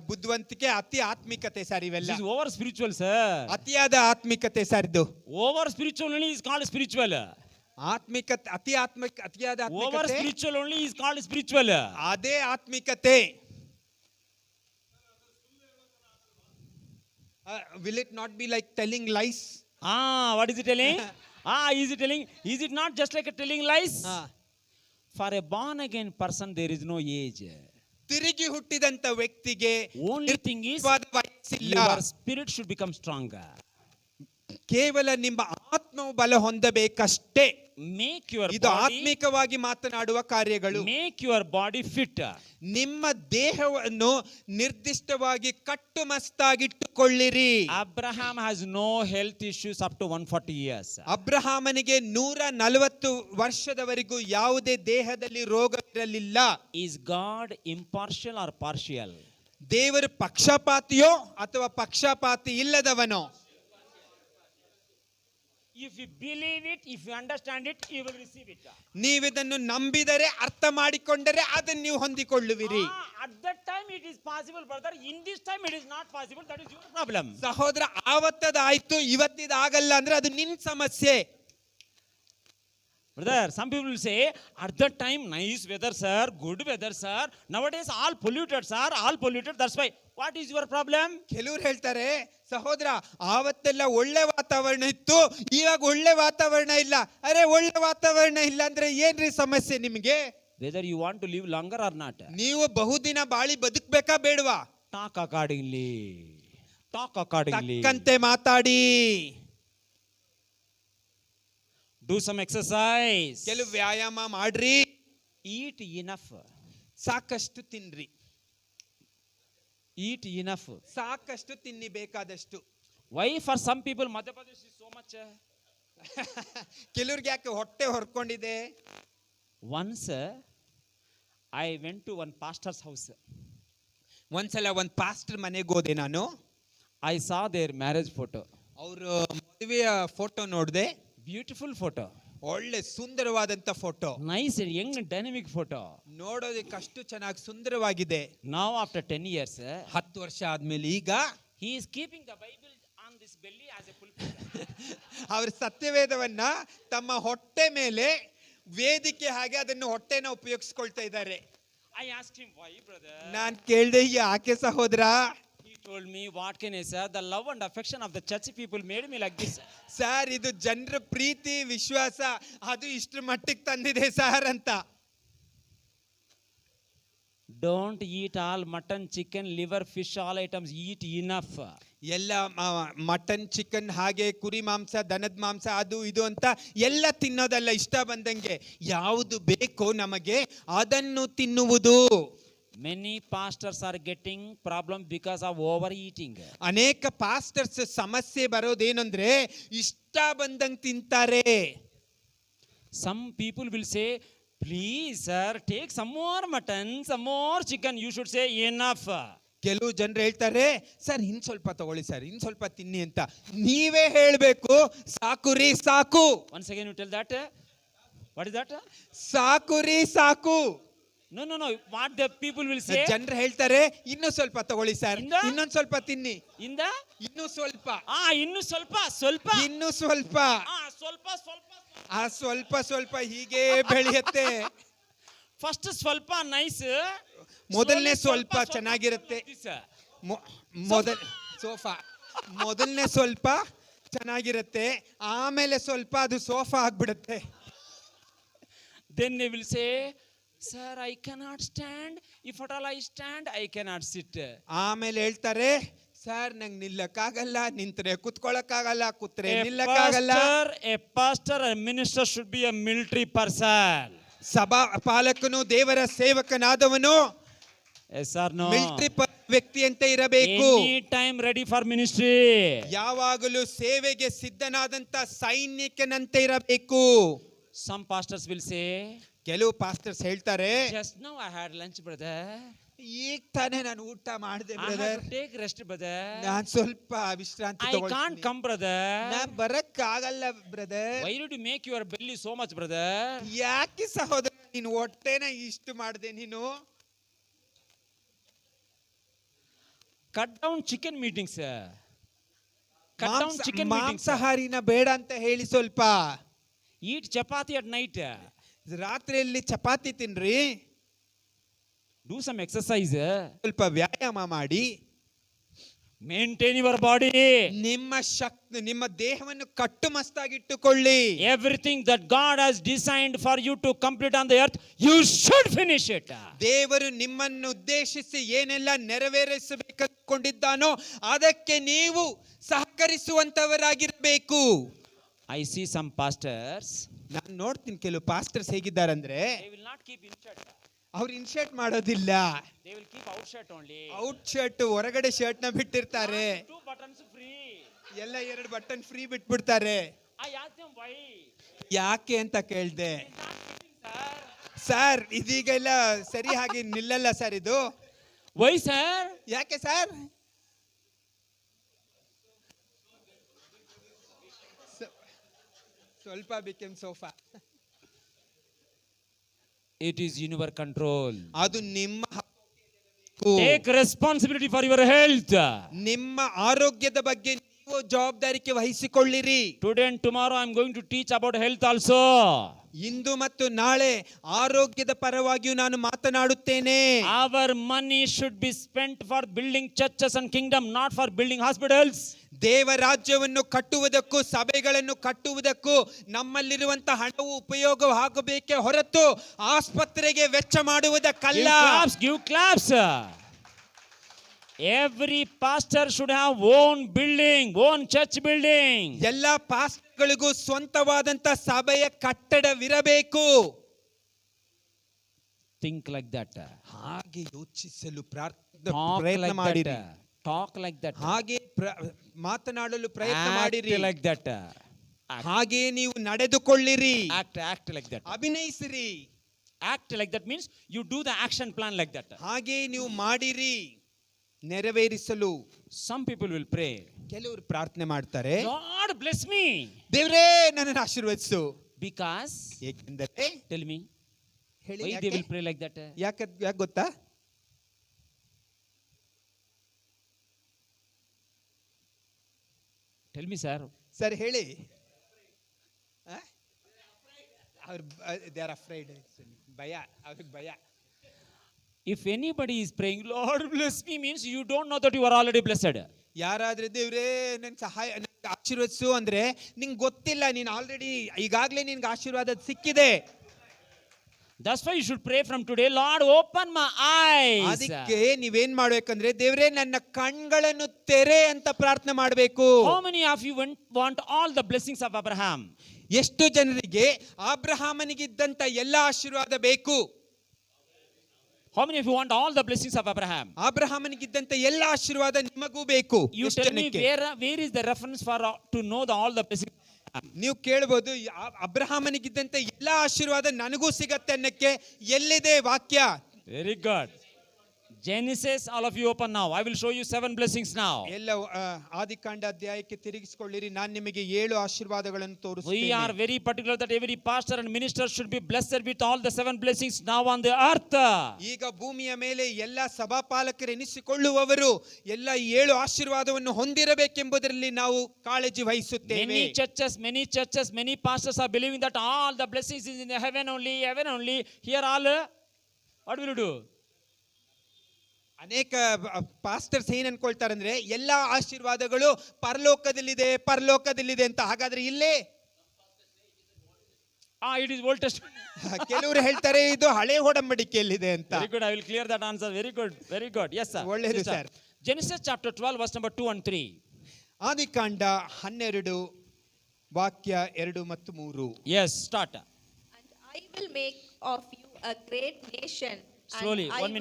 ಬುದ್ಧಿವಂತಿಕೆ, ಅತಿ ಆತ್ಮಿಕತೆ ಸರ್ ಇವೆಲ್ಲ. This is over spiritual, sir. ಅತಿಯಾದ ಆತ್ಮಿಕತೆ ಸರ್ ಇದು. Over spiritual only is called spiritual. ಅತಿಯಾದ Over ಆತ್ಮಿಕತೆ spiritual only is called spiritual. ಅದೇ ಆತ್ಮಿಕತೆ. Will it not be like telling lies? What is it telling? Is it telling? Is it not just like a telling lies? For a born again person, there is no age. ತಿರುಗಿ ಹುಟ್ಟಿದಂತ ವ್ಯಕ್ತಿಗೆ Only thing is, ನಿರ್ದಿಷ್ಟವಾದ ವಯಸ್ಸಿಲ್ಲ. your spirit should become stronger. ಕೇವಲ ನಿಮ್ಮ ಆತ್ಮವು ಬಲ ಹೊಂದಬೇಕಷ್ಟೇ. Make your ಇದು body, ಆತ್ಮಿಕವಾಗಿ ಮಾತನಾಡುವ ಕಾರ್ಯಗಳು. make your body fit. ನಿಮ್ಮ ದೇಹವನ್ನು ನಿರ್ದಿಷ್ಟವಾಗಿ ಕಟ್ಟುಮಸ್ತಾಗಿಟ್ಟುಕೊಳ್ಳಿರಿ. Abraham has no health issues up to 140 years. ಅಬ್ರಹಾಮನಿಗೆ 140 ವರ್ಷದವರೆಗೂ ಯಾವುದೇ ದೇಹದಲ್ಲಿ ರೋಗವಿರಲಿಲ್ಲ. Is God impartial or partial? ದೇವರು ಪಕ್ಷಪಾತಿಯೋ ಅಥವಾ ಪಕ್ಷಪಾತಿ ಇಲ್ಲದವನೋ? If you believe it, if you understand it, you will receive it. ನೀವಿದನ್ನು ನಂಬಿದರೆ, ಅರ್ಥ ಮಾಡಿಕೊಂಡರೆ ಅದನ್ನು ನೀವು ಹೊಂದಿಕೊಳ್ಳುವಿರಿ. At that time it is possible, brother. In this time it is not possible. That is your problem. ಸಹೋದರ, ಆವತ್ತದಾಯ್ತು, ಇವತ್ತಿದಾಗಲ್ಲ ಅಂದ್ರೆ ಅದು ನಿನ್ ಸಮಸ್ಯೆ. Brother, some people will say, at that time nice weather, sir, good weather, sir. Nowadays all polluted, sir, all polluted. That's why. What is your problem? ಕೆಲವರು ಹೇಳ್ತಾರೆ, ಸಹೋದರ ಆವತ್ತೆಲ್ಲ ಒಳ್ಳೆ ವಾತಾವರಣ ಇತ್ತು, ಇವಾಗ ಒಳ್ಳೆ ವಾತಾವರಣ ಇಲ್ಲ. ಅರೆ, ಒಳ್ಳೆ ವಾತಾವರಣ ಇಲ್ಲ ಅಂದ್ರೆ ಏನ್ರಿ ಸಮಸ್ಯೆ ನಿಮಗೆ? Whether you want to live longer or not. ನೀವು ಬಹುದಿನ ಬಾಳಿ ಬದುಕಬೇಕಾ ಬೇಡವಾ? Talk accordingly. Talk accordingly. ತಕ್ಕಂತೆ ಮಾತಾಡಿ. Do some exercise. ಕೆಲವು ವ್ಯಾಯಾಮ ಮಾಡ್ರಿ. Eat enough. ಸಾಕಷ್ಟು ತಿನ್ರಿ. Eat enough. ಸಾಕಷ್ಟು ತಿನ್ನಿ, ಬೇಕಾದಷ್ಟು. Why for some people Madhya Pradesh is so much? ಕೆಲವ್ರಿಗೆ ಯಾಕೆ ಹೊಟ್ಟೆ ಹೊರ್ಕೊಂಡಿದೆ? Once I went to one pastor's house. ಒಂದ್ಸಲ ಒಂದ್ ಪಾಸ್ಟರ್ ಮನೆಗೆ ಹೋದೆ ನಾನು. I saw their marriage photo. ಅವರು ಮದುವೆಯ ಫೋಟೋ ನೋಡಿದೆ. Beautiful photo. ಒಳ್ಳೆ ಸುಂದರವಾದಂತ photo. Nice and young dynamic photo. ನೋಡೋದಕ್ಕೆ ಅಷ್ಟು ಚೆನ್ನಾಗಿ ಸುಂದರವಾಗಿದೆ. Now after 10 years, 10 ವರ್ಷ ಆದ್ಮೇಲೆ ಈಗ he is keeping the Bible on this belly as a pulpit. ಅವ್ರ ಸತ್ಯವೇದವನ್ನ ತಮ್ಮ ಹೊಟ್ಟೆ ಮೇಲೆ ವೇದಿಕೆ ಹಾಗೆ ಅದನ್ನು ಹೊಟ್ಟೆನ ಉಪಯೋಗಿಸ್ಕೊಳ್ತಾ ಇದ್ದಾರೆ. I asked him, why, brother? ನಾನ್ ಕೇಳ್ದೆ, ಯಾಕೆ ಸಹೋದರ? He told me, what can I say? The love and affection of the church people made me like this. Sir, ಇದು ಜನರ ಪ್ರೀತಿ ವಿಶ್ವಾಸ ಅದು ಇಷ್ಟ್ರ ಮಟ್ಟಿಗೆ ತಂದಿದೆ ಸರ್ ಅಂತ. Don't eat all mutton, chicken, liver, fish, all items. Eat enough. ಎಲ್ಲ mutton, chicken, ಹಾಗೆ ಕುರಿ ಮಾಂಸ, ದನದ ಮಾಂಸ, ಅದು ಇದು ಅಂತ ಎಲ್ಲ ತಿನ್ನೋದಲ್ಲ, ಇಷ್ಟ ಬಂದಂಗೆ ಯಾವುದು ಬೇಕೋ ನಮಗೆ ಅದನ್ನು ತಿನ್ನುವುದು. Many pastors are getting problem because of overeating. ಅನೇಕ ಪಾಸ್ಟರ್ಸ್ ಸಮಸ್ಯೆ ಬರೋದೇನಂದ್ರೆ ಇಷ್ಟ ಬಂದಂಗೆ ತಿಂತಾರೆ. Some people will say, please sir, take some more mutton, some more chicken. You should say enough. ಕೆಲವು ಜನರು ಹೇಳ್ತಾರೆ, ಸರ್ ಇನ್ ಸ್ವಲ್ಪ ತಗೊಳ್ಳಿ ಸರ್, ಇನ್ ಸ್ವಲ್ಪ ತಿನ್ನಿ ಅಂತ. ನೀವೇ ಹೇಳ್ಬೇಕು, ಸಾಕು ರೀ ಸಾಕು. Once again you tell that. What is that? ಸಾಕು ರೀ ಸಾಕು. No. What the people will say? ಜನರು ಹೇಳ್ತಾರೆ, ಇನ್ನು ಸ್ವಲ್ಪ ತಗೊಳ್ಳಿ ಸರ್, ಇಂದ? ಇನ್ನೊಂದ್ ಸ್ವಲ್ಪ ತಿನ್ನಿ, In the ಇನ್ನು ಸ್ವಲ್ಪ, ಇನ್ನು ಸ್ವಲ್ಪ ಇನ್ನು ಸ್ವಲ್ಪ. ಸ್ವಲ್ಪ ಆ ಸ್ವಲ್ಪ ಸ್ವಲ್ಪ ಹೀಗೆ ಬೆಳೆಯುತ್ತೆ. ಫಸ್ಟ್ ಸ್ವಲ್ಪ ನೈಸ್, ಮೊದಲನೇ ಸ್ವಲ್ಪ ಚೆನ್ನಾಗಿರುತ್ತೆ. ಮೊದಲನೇ ಸ್ವಲ್ಪ ಚೆನ್ನಾಗಿರುತ್ತೆ, ಆಮೇಲೆ ಸ್ವಲ್ಪ ಅದು ಸೋಫಾ ಆಗ್ಬಿಡುತ್ತೆ. Then they will say, sir, I cannot stand. If at all I stand, I cannot sit. ಆಮೇಲೆ ಹೇಳ್ತಾರೆ, ಸರ್ ನಂಗೆ ನಿಲ್ಲಕ್ಕಾಗಲ್ಲ, ನಿಂತ್ರೆ ಕುತ್ಕೊಳಕ್ಕಾಗಲ್ಲ, ಕೂತ್ರೆ ನಿಲ್ಲಕ್ಕಾಗಲ್ಲ. A pastor, a minister should be a military person. ಸಭಾ ಪಾಲಕನು, ದೇವರ ಸೇವಕನಾದವನು Yes or no? ಮಿಲಿಟರಿ ವ್ಯಕ್ತಿ ಅಂತ ಇರಬೇಕು. Any time ready for ministry. ಯಾವಾಗಲೂ ಸೇವೆಗೆ ಸಿದ್ಧನಾದಂತ ಸೈನಿಕನಂತೆ ಇರಬೇಕು. Some pastors will say, ಕೆಲವು ಪಾಸ್ಟರ್ಸ್ ಹೇಳ್ತಾರೆ, just now I had lunch, brother. ಈಗ ತಾನೇ ನಾನು ಊಟ ಮಾಡಿದೆ I brother, have to take rest, brother. ನಾನ್ ಸ್ವಲ್ಪ ವಿಶ್ರಾಂತಿ I can't come, brother. ನಾನ್ ಬರಕ್ ಆಗಲ್ಲ brother. Why did you make your belly so much, brother? ಯಾಕೆ ಸಹೋದರ ನೀನು ಹೊಟ್ಟೆನ ಇಷ್ಟು ಮಾಡಿದೆ ನೀನು? Cut down chicken meetings. Cut down chicken meetings. ಮಾಂಸಾಹಾರಿನ ಬೇಡ ಅಂತ ಹೇಳಿ ಸ್ವಲ್ಪ. Eat chapati at night. ರಾತ್ರಿಯಲ್ಲಿ ಚಪಾತಿ ತಿನ್ರಿ, Do some exercise. ಸ್ವಲ್ಪ ವ್ಯಾಯಾಮ ಮಾಡಿ, Maintain your body. ನಿಮ್ಮ ದೇಹವನ್ನು ಕಟ್ಟುಮಸ್ತಾಗಿಟ್ಟುಕೊಳ್ಳಿ. Everything that God has designed for you to complete on the earth, you should finish it. ದೇವರು ನಿಮ್ಮನ್ನು ಉದ್ದೇಶಿಸಿ ಏನೆಲ್ಲ ನೆರವೇರಿಸಬೇಕಂದುಕೊಂಡಿದ್ದಾನೋ ಅದಕ್ಕೆ ನೀವು ಸಹಕರಿಸುವಂತವರಾಗಿರಬೇಕು. I see some pastors. ನಾನು ನೋಡ್ತೀನಿ ಕೆಲವು pastors ಹೇಗಿದ್ದಾರಂದ್ರೆ, They will not keep in shirt. ಅವ್ರು ಇನ್ಶರ್ಟ್ ಮಾಡೋದಿಲ್ಲ, They will keep out shirt only. Out shirt ಹೊರಗಡೆ ಶರ್ಟ್ ನ ಬಿಟ್ಟಿರ್ತಾರೆ, 2 buttons free. ಎಲ್ಲ 2 ಬಟನ್ ಫ್ರೀ ಬಿಟ್ಬಿಡ್ತಾರೆ. I asked them why. ಯಾಕೆ ಅಂತ ಕೇಳ್ದೆ. It's not fitting, sir. Sir ಇದೀಗೆಲ್ಲ ಸರಿ ಹಾಗೆ ನಿಲ್ಲಲ್ಲ ಸರ್ ಇದು. Why, sir? ಯಾಕೆ ಸರ್? ಸ್ವಲ್ಪ became sofa. It is in your control. ಅದು ನಿಮ್ಮ Take responsibility for your health. ನಿಮ್ಮ ಆರೋಗ್ಯದ ಬಗ್ಗೆ ನೀವು ಜವಾಬ್ದಾರಿಕೆ ವಹಿಸಿಕೊಳ್ಳಿರಿ. Today and tomorrow I am going to teach about health also. ಇಂದು ಮತ್ತು ನಾಳೆ ಆರೋಗ್ಯದ ಪರವಾಗಿಯೂ ನಾನು ಮಾತನಾಡುತ್ತೇನೆ. Our money should be spent for building churches and kingdom, not for building hospitals. ದೇವ ರಾಜ್ಯವನ್ನು ಕಟ್ಟುವುದಕ್ಕೂ ಸಭೆಗಳನ್ನು ಕಟ್ಟುವುದಕ್ಕೂ ನಮ್ಮಲ್ಲಿರುವಂತಹ ಹಣವು ಉಪಯೋಗವಾಗಬೇಕೇ ಹೊರತು ಆಸ್ಪತ್ರೆಗೆ ವೆಚ್ಚ ಮಾಡುವುದಕ್ಕಲ್ಲ. Give claps. Every pastor should have own building, own church building. ಎಲ್ಲ ಪಾಸ್ಟರ್ಗಳಿಗೂ ಸ್ವಂತವಾದಂತ ಸಭೆಯ ಕಟ್ಟಡವಿರಬೇಕು. Think like that. ಹಾಗೆ ಯೋಚಿಸಲು Talk ಪ್ರಯತ್ನ like ಮಾಡಿರಿ. that. Talk like that. ಹಾಗೆ ಮಾತನಾಡಲು ಪ್ರಯತ್ನ Act ಮಾಡಿರಿ. like that. ಹಾಗೆ ನೀವು ನಡೆದುಕೊಳ್ಳಿರಿ. Act like that. ಅಭಿನಯಿಸಿರಿ. Act like that means you do the action plan like that. ಹಾಗೆ ನೀವು ಮಾಡಿರಿ ನೆರವೇರಿಸಲು. Some people will pray, ಕೆಲವರು ಪ್ರಾರ್ಥನೆ ಮಾಡ್ತಾರೆ, Lord bless me. ದೇವರೇ ನನ್ನನ್ನು ಆಶೀರ್ವದಿಸು. Because, ಏಕೆಂದರೆ tell me, ಹೇಳಿ why they will pray like that? ಯಾಕೆ ಗೊತ್ತಾ? Tell me, sir. ಸರ್ ಹೇಳಿ. ಅವ್ರು ದೇ ಆರ್ ಅಫ್ರೈಡ್. ಭಯ, ಅವ್ರಿಗೆ ಭಯ. If anybody is praying, Lord bless me, means you don't know that you are already blessed. ಯಾರಾದ್ರೆ ದೇವ್ರೇ ನನ್ ಸಹಾಯ ಆಶೀರ್ವದಿಸು ಅಂದ್ರೆ ನಿಂಗೆ ಗೊತ್ತಿಲ್ಲ, ನೀನ್ ಆಲ್ರೆಡಿ ಈಗಾಗ್ಲೇ ನಿನ್ಗೆ ಆಶೀರ್ವಾದ ಸಿಕ್ಕಿದೆ. That's why you should pray from today, Lord open my eyes. ಅದಕ್ಕೆ ನೀವೇನ್ ಮಾಡ್ಬೇಕಂದ್ರೆ ದೇವ್ರೇ ನನ್ನ ಕಣ್ಗಳನ್ನು ತೆರೆ ಅಂತ ಪ್ರಾರ್ಥನೆ ಮಾಡಬೇಕು. How many of you want all the blessings of Abraham? ಎಷ್ಟು ಜನರಿಗೆ ಅಬ್ರಹಾಮನಿಗಿದ್ದಂತ ಎಲ್ಲ ಆಶೀರ್ವಾದ ಬೇಕು? How many of you want all the blessings of Abraham? ಅಬ್ರಹಾಮನಿಗಿದ್ದಂತ ಎಲ್ಲ ಆಶೀರ್ವಾದ ನಿಮಗೂ ಬೇಕು. You tell me where is the reference for to know all the blessings? ನೀವು ಕೇಳಬಹುದು, ಅಬ್ರಹಾಮನಿಗಿದ್ದಂತ ಎಲ್ಲ ಆಶೀರ್ವಾದ ನನಗೂ ಸಿಗತ್ತೆ ಅನ್ನಕ್ಕೆ ಎಲ್ಲಿದೆ ವಾಕ್ಯ? Very good. Genesis, all of you open now. I will show you 7 blessings now. ಎಲ್ಲ ಆದಿಕಾಂಡ ಅಧ್ಯಾಯಕ್ಕೆ ತಿರುಗಿಸಿಕೊಳ್ಳಿರಿ, ನಾನು ನಿಮಗೆ 7 ಆಶೀರ್ವಾದಗಳನ್ನು We ತೋರಿಸುತ್ತೇನೆ. are very particular that every pastor and minister should be blessed with all the 7 blessings now on the earth. ಈಗ ಭೂಮಿಯ ಮೇಲೆ ಎಲ್ಲ ಸಭಾಪಾಲಕರು ಎನಿಸಿಕೊಳ್ಳುವವರು ಎಲ್ಲ 7 ಆಶೀರ್ವಾದವನ್ನು ಹೊಂದಿರಬೇಕೆಂಬುದರಲ್ಲಿ ನಾವು ಕಾಳಜಿ ವಹಿಸುತ್ತೇವೆ. Many churches, many pastors are believing that all the blessings is in the heaven only. Here all, what will you do? ಅನೇಕ pastors ಏನ್ ಅನ್ಕೊಳ್ತಾರಂದ್ರೆ ಎಲ್ಲಾ ಆಶೀರ್ವಾದಗಳು ಪರಲೋಕದಲ್ಲಿದೆ ಅಂತ. ಹಾಗಾದ್ರೆ ಇಲ್ಲೇ It is Old Testament. ಕೆಲವರು ಹೇಳ್ತಾರೆ ಇದು ಹಳೆ ಒಡಂಬಡಿಕೆಯಲ್ಲಿದೆ ಅಂತ. Very good, I will clear that answer. Very good. Yes sir. ಒಳ್ಳೆಯದು sir. Genesis chapter 12 verse number 2 and 3. ಆದಿಕಾಂಡ 12 ವಾಕ್ಯ 2 ಮತ್ತು 3. Yes, start. And I will make of you a great nation. Slowly, one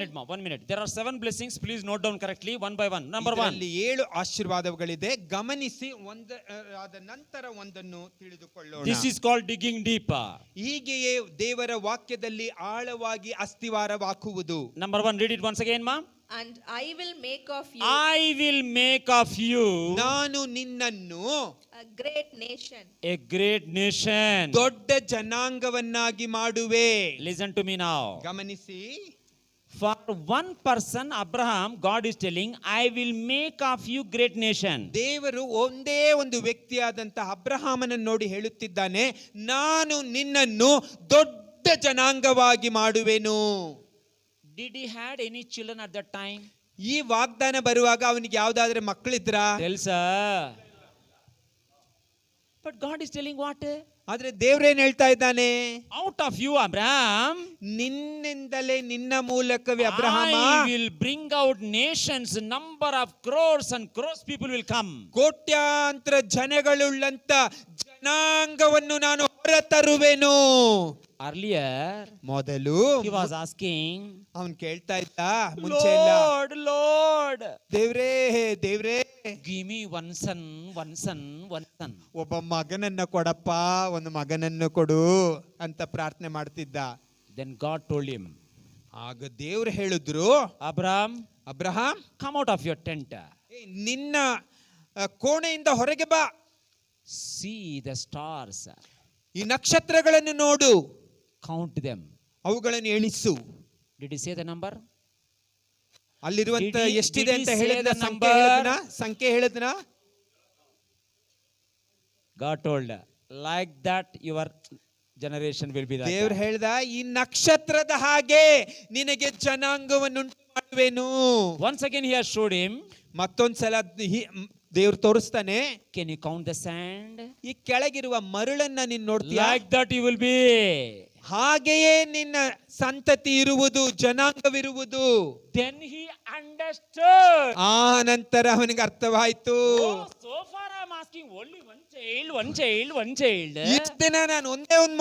minute. There are 7 blessings. Please note down correctly, one by one. Number 1. ಇದರಲ್ಲಿ 7 ಆಶೀರ್ವಾದಗಳಿದೆ, ಗಮನಿಸಿ ಒಂದಾದ ನಂತರ ಒಂದನ್ನು ತಿಳಿದುಕೊಳ್ಳೋಣ. This is called digging deep. ಹೀಗೆಯೇ ದೇವರ ವಾಕ್ಯದಲ್ಲಿ ಆಳವಾಗಿ ಅಸ್ತಿವಾರವಾಗುವುದು. Number 1, read it once again, ma'am. And I will make of you I will make of you ನಾನು ನಿನ್ನನ್ನು a great nation. a great nation. ದೊಡ್ಡ ಜನಾಂಗವನ್ನಾಗಿ ಮಾಡುವೆ. Listen to me now. ಗಮನಿಸಿ. For one person, Abraham, God is telling, I will make of you great nation. ದೇವರು ಒಂದೇ ಒಂದು ವ್ಯಕ್ತಿಯಾದಂತ ಅಬ್ರಹಾಮನನ್ನು ನೋಡಿ ಹೇಳುತ್ತಿದ್ದಾನೆ, ನಾನು ನಿನ್ನನ್ನು ದೊಡ್ಡ ಜನಾಂಗವಾಗಿ ಮಾಡುವೆನು. Did he had any children at that time? ಈ ವಾಗ್ದಾನ ಬರುವಾಗ ಅವನಿಗೆ ಯಾವ್ದಾದ್ರೆ ಮಕ್ಕಳಿದ್ರಾ? Tell sir. But God is telling what? ಆದ್ರೆ ದೇವ್ರೇನ್ ಹೇಳ್ತಾ ಇದ್ದಾನೆ? Out of you, Abraham, ನಿನ್ನಿಂದಲೇ, ನಿನ್ನ ಮೂಲಕವೇ Abraham, I will bring out nations, number of crores and crores people will come. ಕೋಟ್ಯಾಂತರ ಜನಗಳುಳ್ಳಂತ ಜನಾಂಗವನ್ನು ನಾನು ಹೊರತರುವೆನು. Earlier, ಮೊದಲು he was asking, ಅವನ್ ಕೇಳ್ತಾ ಇದ್ದ, ಮುಂಚೆ ಎಲ್ಲ, Lord, ದೇವ್ರೇ ದೇವ್ರೇ give me one son, one son, one son. ಒಬ್ಬ ಮಗನನ್ನ ಕೊಡಪ್ಪ, ಒಂದು ಮಗನನ್ನು ಕೊಡು ಅಂತ ಪ್ರಾರ್ಥನೆ ಮಾಡ್ತಿದ್ದ. Then God told him, ಆಗ ದೇವ್ರು ಹೇಳಿದ್ರು, Abraham, Abraham, come out of your tent. ನಿನ್ನ ಕೋಣೆಯಿಂದ ಹೊರಗೆ ಬಾ, See the stars, ಈ ನಕ್ಷತ್ರಗಳನ್ನು ನೋಡು, count them. ಅವುಗಳನ್ನು ಎಣಿಸು. Did he say the number? ಅಲ್ಲಿರುವಂತ Did he- ಎಷ್ಟಿದೆ did he ಅಂತ say ಹೇಳಿದ್ನ? the ಸಂಖ್ಯೆ number? ಹೇಳಿದ್ನ? ಸಂಖ್ಯೆ ಹೇಳಿದ್ನ? God told, like that your generation will be like ದೇವ್ರು that. ಹೇಳ್ದ, ಈ ನಕ್ಷತ್ರದ ಹಾಗೆ ನಿನಗೆ ಜನಾಂಗವನ್ನುಂಟು ಮಾಡುವೆನು. Once again he has showed him, ಮತ್ತೊಂದ್ಸಲ ದೇವ್ರು ತೋರಿಸ್ತಾನೆ, can you count the sand? ಈ ಕೆಳಗಿರುವ ಮರಳನ್ನ ನೀನ್ ನೋಡ್ತೀಯ, Like that you will be. ಹಾಗೆಯೇ ನಿನ್ನ ಸಂತತಿ ಇರುವುದು, ಜನಾಂಗವಿರುವುದು. Then he understood. ಆ ನಂತರ ಅವನಿಗೆ ಅರ್ಥವಾಯ್ತು. Oh, so far I'm asking only one child, one child, one child. ಇಷ್ಟ ದಿನ ನಾನು ಒಂದೇ ಒಂದ್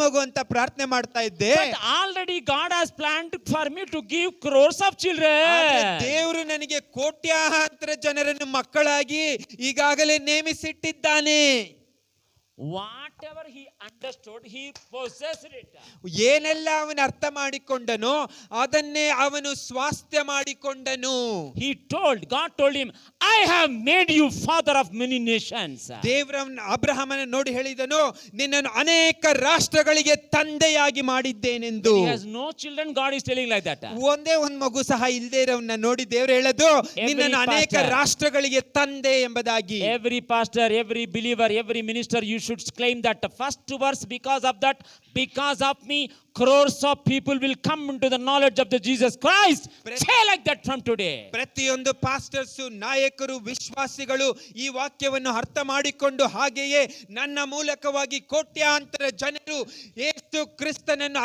ಮಗು ಅಂತ ಪ್ರಾರ್ಥನೆ ಮಾಡ್ತಾ ಇದ್ದೆ. But already God has planned for me to give crores of ಆದ್ರೆ children. ದೇವರು ನನಗೆ ಕೋಟ್ಯಾಂತರ ಜನರನ್ನು ಮಕ್ಕಳಾಗಿ ಈಗಾಗಲೇ ನೇಮಿಸಿಟ್ಟಿದ್ದಾನೆ. Whatever he understood, he possessed it. ಏನೆಲ್ಲ ಅವನು ಅರ್ಥ ಮಾಡಿಕೊಂಡನೋ ಅದನ್ನೇ ಅವನು ಸ್ವಾಸ್ಥ್ಯ ಮಾಡಿಕೊಂಡನು. God told him, I have made you father of many nations. ದೇವರ ಅಬ್ರಹಾಮನ ನೋಡಿ ಹೇಳಿದನು, ನಿನ್ನನ್ನು ಅನೇಕ ರಾಷ್ಟ್ರಗಳಿಗೆ ತಂದೆಯಾಗಿ ಮಾಡಿದ್ದೇನೆಂದು. He has no children, God is telling like that. ಒಂದೇ ಒಂದ್ ಮಗು ಸಹ ಇಲ್ಲದೆ ಇರೋವನ್ನ ನೋಡಿ ದೇವರು ಹೇಳೋದು, ನಿನ್ನನ್ನು ಅನೇಕ pastor. ರಾಷ್ಟ್ರಗಳಿಗೆ ತಂದೆ ಎಂಬುದಾಗಿ. Every pastor, every believer, every minister, you should claim that first verse, because of me crores of people will come into the knowledge of the Jesus Christ. Say like that from today. ಪ್ರತಿಯೊಂದು pastors, ನಾಯಕರು, ವಿಶ್ವಾಸಿಗಳು ಈ ವಾಕ್ಯವನ್ನು ಅರ್ಥ ಮಾಡಿಕೊಂಡು ಹಾಗೆಯೇ ನನ್ನ ಮೂಲಕವಾಗಿ ಕೋಟ್ಯಾಂತರ ಜನರು ಯೇಸು ಕ್ರಿಸ್ತನನ್ನು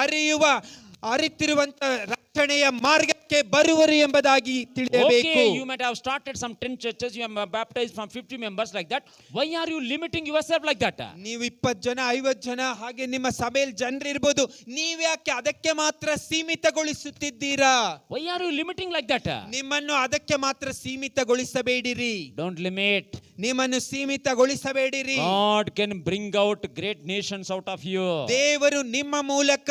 ಅರಿತಿರುವಂತ ರಕ್ಷಣೆಯ ಮಾರ್ಗಕ್ಕೆ ಬರುವರು ಎಂಬುದಾಗಿ ತಿಳಿಯಬೇಕು. Okay, you might have started some 10 churches, you have baptized from 50 members like that. Why are you limiting yourself like that? ನೀವು 20 ಜನ 50 ಜನ ಹಾಗೆ ನಿಮ್ಮ ಸಭೆಯಲ್ಲಿ ಜನರು ಇರಬಹುದು, ನೀವ್ಯಾಕೆ ಅದಕ್ಕೆ ಮಾತ್ರ ಸೀಮಿತಗೊಳಿಸುತ್ತಿದ್ದೀರಾ? Why are you limiting like that? ನಿಮ್ಮನ್ನು ಅದಕ್ಕೆ ಮಾತ್ರ ಸೀಮಿತಗೊಳಿಸಬೇಡಿರಿ. Don't limit. ನಿಮ್ಮನ್ನು ಸೀಮಿತಗೊಳಿಸಬೇಡಿರಿ. God can bring out great nations out of you. ದೇವರು ನಿಮ್ಮ ಮೂಲಕ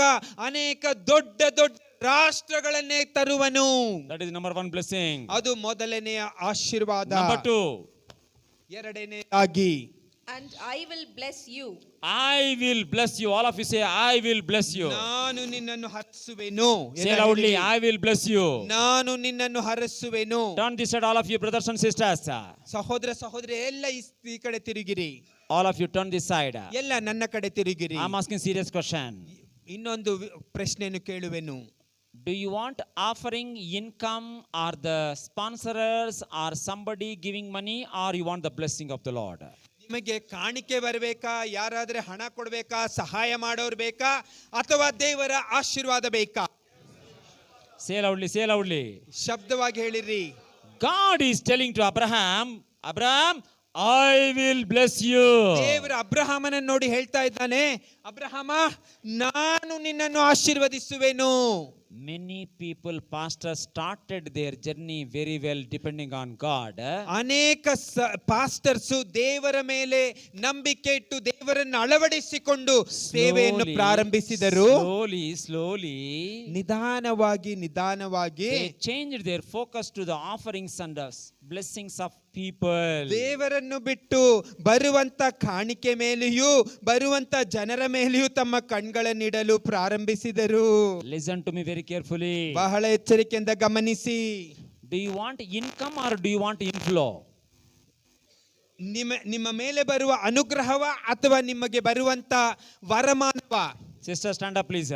ಅನೇಕ ದೊಡ್ಡ ದೊಡ್ಡ ರಾಷ್ಟ್ರಗಳನ್ನೇ ತರುವನು. That is number 1 blessing. ಅದು ಮೊದಲನೆಯ ಆಶೀರ್ವಾದ. Number 2, ಎರಡನೆಯದಾಗಿ, And I will bless you. I will bless you. All of you say, I will bless you. ನಾನು ನಿನ್ನನ್ನು ಹರಿಸುವೆನು. Say loudly, I will bless you. ನಾನು ನಿನ್ನನ್ನು ಹರಿಸುವೆನು. Turn this side, all of you brothers and sisters. ಸಹೋದರ ಸಹೋದರಿ ಎಲ್ಲ ಈ ಕಡೆ ತಿರುಗಿರಿ. All of you turn this side. ಎಲ್ಲ ನನ್ನ ಕಡೆ ತಿರುಗಿರಿ. I'm asking serious question. ಇನ್ನೊಂದು ಪ್ರಶ್ನೆಯನ್ನು ಕೇಳುವೆನು. Do you want offering income or the sponsors or somebody giving money, or you want the blessing of the Lord? ನಿಮಗೆ ಕಾಣಿಕೆ ಬರಬೇಕಾ, ಯಾರಾದ್ರೆ ಹಣ ಕೊಡಬೇಕಾ, ಸಹಾಯ ಮಾಡೋರು ಬೇಕಾ, ಅಥವಾ ದೇವರ ಆಶೀರ್ವಾದ ಬೇಕಾ? Say loudly, say loudly. ಶಬ್ದವಾಗಿ ಹೇಳಿರಿ. God is telling to Abraham, I will bless you. ದೇವರ ಅಬ್ರಹಾಮನನ್ನು ನೋಡಿ ಹೇಳ್ತಾ ಇದ್ದಾನೆ, ಅಬ್ರಹಾಮ, ನಾನು ನಿನ್ನನ್ನು ಆಶೀರ್ವದಿಸುವೆನು. Many people, pastors, started their journey very well depending on God. ಅನೇಕ ಪಾಸ್ಟರ್ಸ್ ದೇವರ ಮೇಲೆ ನಂಬಿಕೆ ಇಟ್ಟು ದೇವರನ್ನು ಅಳವಡಿಸಿಕೊಂಡು ಸೇವೆಯನ್ನು ಪ್ರಾರಂಭಿಸಿದರು. Slowly, ನಿಧಾನವಾಗಿ they changed their focus to the offerings and blessings of people. ದೇವರನ್ನು ಬಿಟ್ಟು ಬರುವಂತ ಕಾಣಿಕೆ ಮೇಲೆಯೂ ಬರುವಂತ ಜನರ ಮೇಲೆಯೂ ತಮ್ಮ ಕಣ್ಗಳನ್ನಿಡಲು ಪ್ರಾರಂಭಿಸಿದರು. Listen to me very carefully. ಬಹಳ ಎಚ್ಚರಿಕೆಯಿಂದ ಗಮನಿಸಿ. Do you want income or do you want inflow? ನಿಮ್ಮ ಮೇಲೆ ಬರುವ ಅನುಗ್ರಹವ ಅಥವಾ ನಿಮಗೆ ಬರುವಂತ ವರಮಾನವ? Sister, stand up, please.